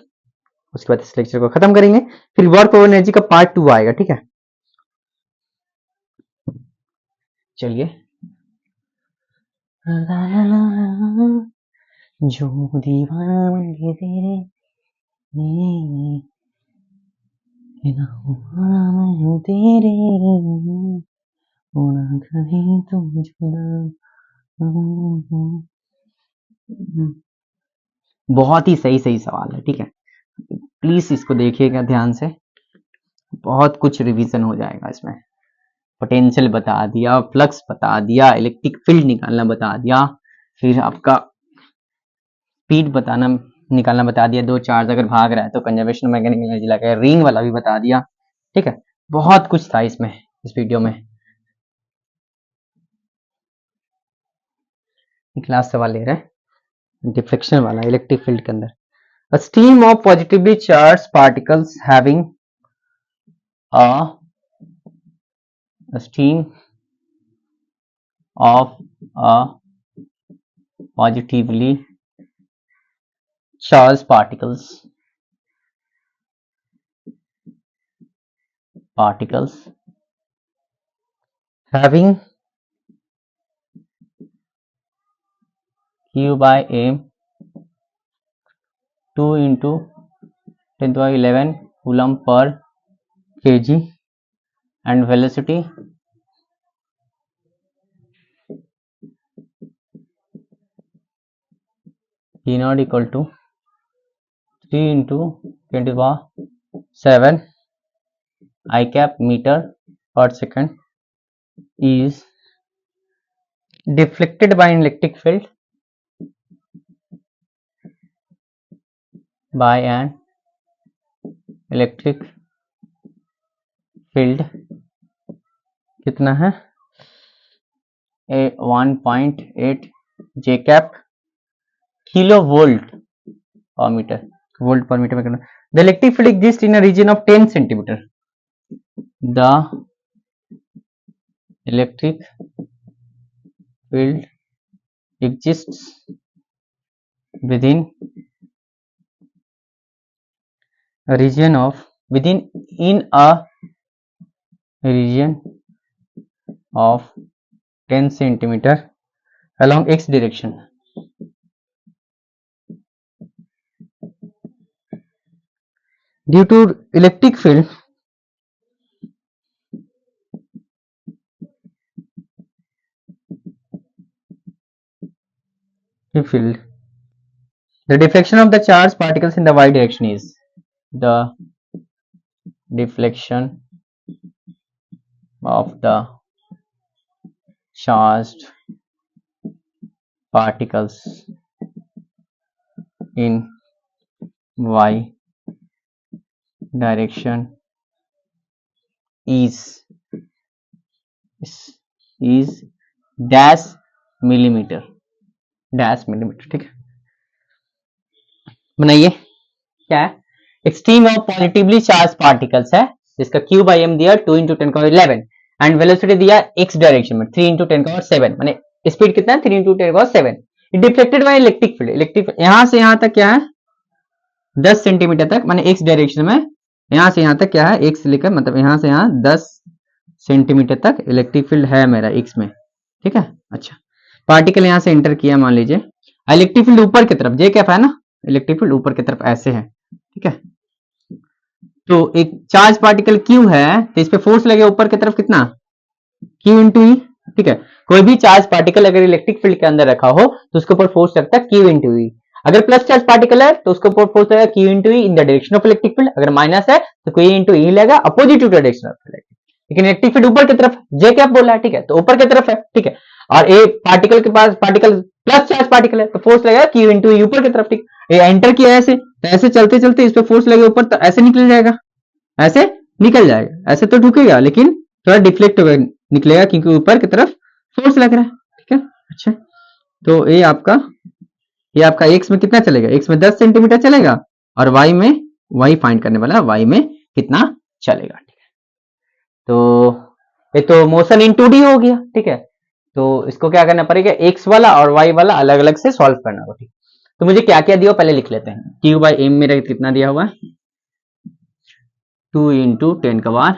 Speaker 1: उसके बाद इस लेक्चर को खत्म करेंगे, फिर वर्क ओवर एनर्जी का पार्ट 2 आएगा। ठीक है, चलिए जो दीवाना बन के तेरे तेरे होना कभी तुम जुदा। बहुत ही सही सही सवाल है। ठीक है, प्लीज इसको देखिएगा ध्यान से, बहुत कुछ रिवीजन हो जाएगा इसमें। पोटेंशियल बता दिया, फ्लक्स बता दिया, इलेक्ट्रिक फील्ड निकालना बता दिया, फिर आपका स्पीड बताना निकालना बता दिया, दो चार्ज अगर भाग रहा है तो कंजर्वेशन मैकेनिकल एनर्जी लगा, रिंग वाला भी बता दिया। ठीक है, बहुत कुछ था इसमें, इस वीडियो में। एक लास्ट सवाल ले रहे हैं डिफ्लेक्शन वाला इलेक्ट्रिक फील्ड के अंदर। A stream of positively charged particles having a stream of a positively charged particles having q by m 2 into 10⁻11 coulomb per kg and velocity v naught equal to 3 into 10⁻7 I cap meter per second is deflected by an electric field by an electric field कितना है 1.8 J cap kilo volt पर metre, volt पर metre में करना। The electric field exists in a region of 10 centimeter. The electric field exists within a region of in a region of 10 centimeter along x direction. Due to electric field the deflection of the charged particles in the y direction is the deflection of the charged particles in y direction is dash millimetre, ठीक है। बनाइए क्या है, एक stream of positively charge particles है जिसका Q by M दिया 2 into 10 का 11 एंड वेलोसिटी दिया x डायरेक्शन में 3 इंटू 10 का 7, माने स्पीड कितना है 3 इंटू 10 का 7। डिफ्लेक्टेड बाय इलेक्ट्रिक फील्ड, यहां से यहां तक क्या है 10 सेंटीमीटर तक, माने x डायरेक्शन में यहां से यहां तक क्या है x लेकर, मतलब यहां से यहां 10 सेंटीमीटर तक इलेक्ट्रिक फील्ड है मेरा x में, ठीक है। अच्छा, पार्टिकल यहां से एंटर किया, मान लीजिए इलेक्ट्रिक फील्ड ऊपर की तरफ, जे कैफ है ना, इलेक्ट्रिक फील्ड ऊपर की तरफ ऐसे है, ठीक है। तो एक चार्ज पार्टिकल Q है तो इस पे फोर्स लगेगा ऊपर की तरफ कितना, Q इंटू ई, ठीक है। कोई भी चार्ज पार्टिकल अगर इलेक्ट्रिक फील्ड के अंदर रखा हो तो उसके ऊपर फोर्स लगता है Q इंटू ई। अगर प्लस चार्ज पार्टिकल है तो उसके ऊपर फोर्स लगेगा Q into e in the direction of electric field, अगर माइनस है तो Q इंटू ई लगेगा opposite to direction of electric. लेकिन इलेक्ट्रिक फील्ड ऊपर की तरफ, जे क्या बोला है, ठीक है, तो ऊपर की तरफ है, ठीक है। और ए पार्टिकल के पास, पार्टिकल प्लस चार्ज पार्टिकल है तो फोर्स लगेगा Q इंटू ई ऊपर की तरफ, ठीक। ये एंटर किया ऐसे, तो ऐसे चलते चलते इस पे फोर्स लगेगा ऊपर, तो ऐसे निकल जाएगा, ऐसे निकल जाएगा, ऐसे तो ढुकेगा लेकिन थोड़ा डिफ्लेक्ट होकर निकलेगा क्योंकि ऊपर की तरफ फोर्स लग रहा है, ठीक है। अच्छा, तो ये आपका x में कितना चलेगा, x में 10 सेंटीमीटर चलेगा और y में, y फाइंड करने वाला y में कितना चलेगा, ठीक है। तो ये तो मोशन इन 2D हो गया, ठीक है। तो इसको क्या करना पड़ेगा, x वाला और y वाला अलग अलग से सॉल्व करना होगा, ठीक। तो मुझे क्या क्या दिया पहले लिख लेते हैं। q बाई एम मेरा कितना दिया हुआ है 2 इंटू 10 का पावर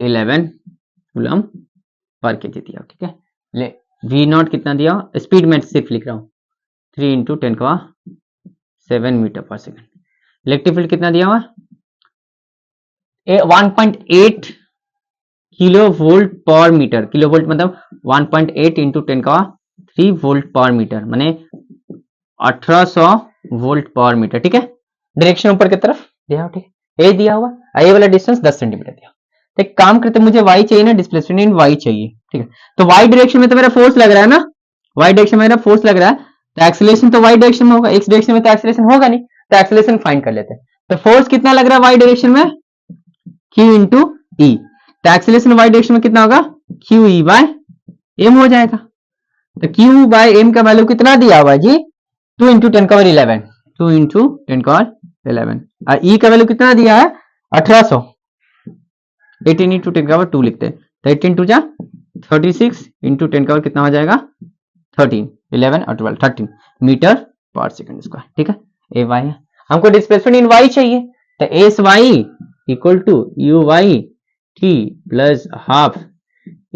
Speaker 1: 11 कूलम पर केजी दिया, ठीक है। ले v नॉट कितना दिया, स्पीड में सिर्फ लिख रहा हूँ 3 इंटू 10 का 7 metre per second. Electric field कितना दिया हुआ 1.8 किलो वोल्ट पर मीटर, किलो वोल्ट मतलब 1.8 इंटू 10 का 3 वोल्ट पर मीटर, माने 1800 वोल्ट पर मीटर, ठीक है। डायरेक्शन ऊपर की तरफ दिया, ठीक है। ए दिया हुआ, ये वाला डिस्टेंस 10 सेंटीमीटर दिया। तो एक काम करते, मुझे y चाहिए ना, डिस्प्लेसमेंट इन y चाहिए, ठीक है। तो y डायरेक्शन में तो मेरा फोर्स लग रहा है ना, y डायरेक्शन में मेरा फोर्स लग रहा है, तो एक्सेलरेशन तो y डायरेक्शन में होगा, x डायरेक्शन में तो एक्सेलरेशन होगा नहीं, तो एक्सेलरेशन फाइंड कर लेते हैं। तो फोर्स कितना लग रहा है y डायरेक्शन में q इंटू ई, तो एक्सेलरेशन y डायरेक्शन में कितना होगा q e बाय m हो जाएगा। तो q बाय m का वैल्यू कितना दिया हुआ है जी 2 इंटू 10 का 11, 2 इंटू 10 का 11, और e का वैल्यू कितना दिया है 1800, 18 इंटू 10 का 2 लिखते हैं, तो 18 टू जा 36 इंटू 10 का कितना हो जाएगा 13, 11 और 12 13 मीटर पर सेकंड स्क्वायर, ठीक है। ए वाई है, हमको डिस्प्लेसमेंट इन वाई चाहिए, तो s y equal to u y t plus half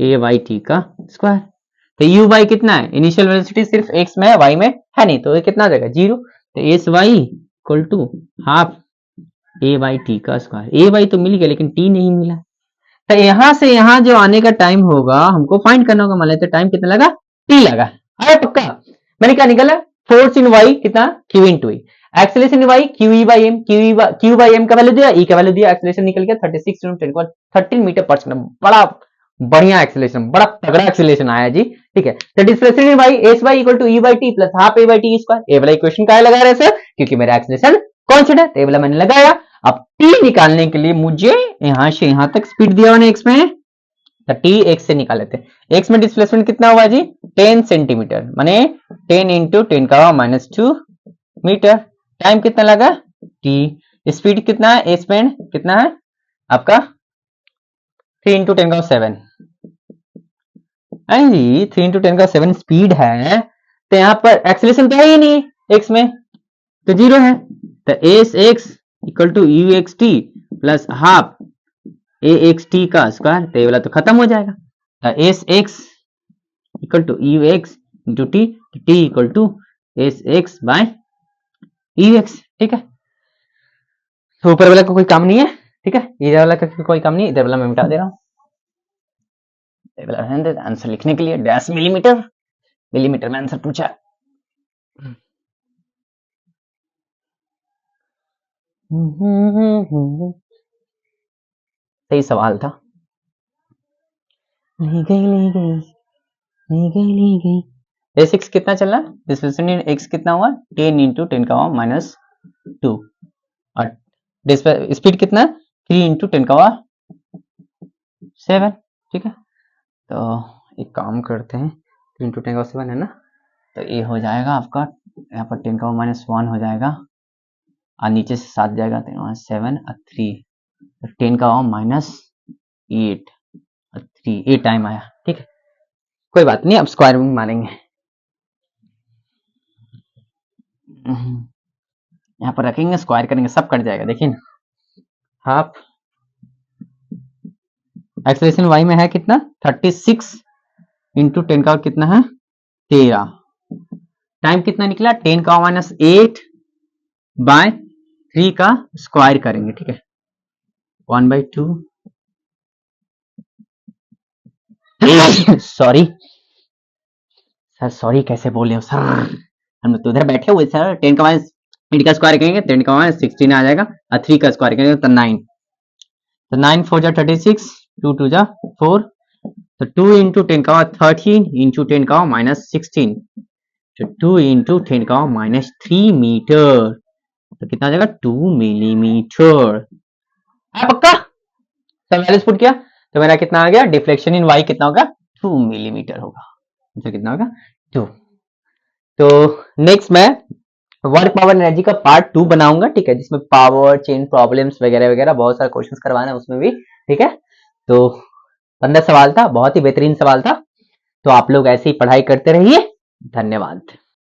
Speaker 1: a y t का स्क्वायर। तो यू वाई कितना है, इनिशियल वेलोसिटी सिर्फ एक्स में है, वाई में है नहीं, तो ये कितना आ जाएगा 0। तो s y equal to half a y t का स्क्वायर। ए वाई तो मिल गया लेकिन टी नहीं मिला, तो यहां से यहां जो आने का टाइम होगा हमको फाइंड करना होगा। मान लेते टाइम कितना लगा टी लगा, अरे पक्का मैंने क्या निकाला, फोर्स इन वाई कितना q into e, acceleration in y q e by m, q by m का वैल्यू दिया, ई का वैल्यू दिया, एक्सेलरेशन निकल गया 36 13 मीटर पर सेकंड। बड़ा बढ़िया एक्सेलरेशन, बड़ा तगड़ा एक्सेलरेशन आया जी, ठीक है। तो displacement in y s y equal to e by t plus half a by t square. A वाला इक्वेशन का लगा रहे सर क्योंकि मेरा एक्सेलरेशन कांस्टेंट है, तो ए वाला मैंने लगाया। अब टी निकालने के लिए मुझे यहां से यहां तक स्पीड दिया हुआ एक्स में, तो टी एक्स से निकाल लेते हैं। एक्स में डिस्प्लेसमेंट कितना हुआ जी 10 सेंटीमीटर, माने 10 इंटू 10 का -2 मीटर। टाइम कितना लगा टी, स्पीड कितना है, ए स्पीड कितना है आपका 3 इंटू 10 का 7, 3 इंटू 10 का 7 स्पीड है, तो यहाँ पर एक्सेलरेशन तो है ही नहीं एक्स में, तो 0 है। तो s x equal to u x t plus half a x t का स्क्वायर, तो ये वाला तो खत्म हो जाएगा। तो s x equal to u x into t, t equal to s x by u x, ठीक है। तो ऊपर वाला का कोई काम नहीं है, ठीक है, इधर वाला का कोई काम नहीं, इधर वाला मैं मिटा दे रहा हूँ। आंसर लिखने के लिए डैश मिलीमीटर, मिलीमीटर में आंसर पूछा। सही सवाल था। ले गई ले गई ले गई ले गई a6 कितना चल रहा है, डिस्प्लेसमेंट इन x कितना हुआ 10 इंटू 10 का पावर माइनस 2 और स्पीड कितना है 3 इंटू 10 का पावर 7। ठीक है, तो एक काम करते हैं 3 इंटू 10 का पावर 7 है ना, तो ये हो जाएगा आपका यहाँ पर 10 का पावर माइनस 1 हो जाएगा और नीचे से 7 जाएगा 7 और 3 तो 10 का पावर माइनस 8 और 3 8 टाइम आया। ठीक है, कोई बात नहीं, अब स्क्वायर में मारेंगे। यहाँ पर रखेंगे, स्क्वायर करेंगे, सब कट जाएगा। देखिए ना, हाफ एक्सेलरेशन y में है कितना 36 इंटू 10 का कितना है 13, टाइम कितना निकला 10 का माइनस 8 बाय 3 का स्क्वायर करेंगे। ठीक है, 1/2 सॉरी सर, सॉरी कैसे बोले हो सर, हम लोग तो उधर बैठे हुए सर। 10 का माइनस 8 का स्क्वायर करेंगे 10 का माइनस 16 आ जाएगा और 3 का स्क्वायर करेंगे तो 9, तो 9 4 जा 36, 2 2 जा 4, तो 2 इंटू 10 का 13 इंटू 10 का माइनस 16, तो 2 इंटू 10 का माइनस 3 मीटर, तो कितना आ जाएगा 2 मिलीमीटर। पक्का सब वैल्यूज पुट किया तो मेरा कितना आ गया, डिफ्लेक्शन इन वाई कितना होगा 2 मिलीमीटर होगा, तो कितना होगा 2। तो नेक्स्ट मैं वर्क पावर एनर्जी का पार्ट 2 बनाऊंगा। ठीक है, जिसमें पावर चेन प्रॉब्लम्स वगैरह वगैरह बहुत सारे क्वेश्चंस करवाना है उसमें भी। ठीक है, तो 15 सवाल था, बहुत ही बेहतरीन सवाल था। तो आप लोग ऐसे ही पढ़ाई करते रहिए। धन्यवाद।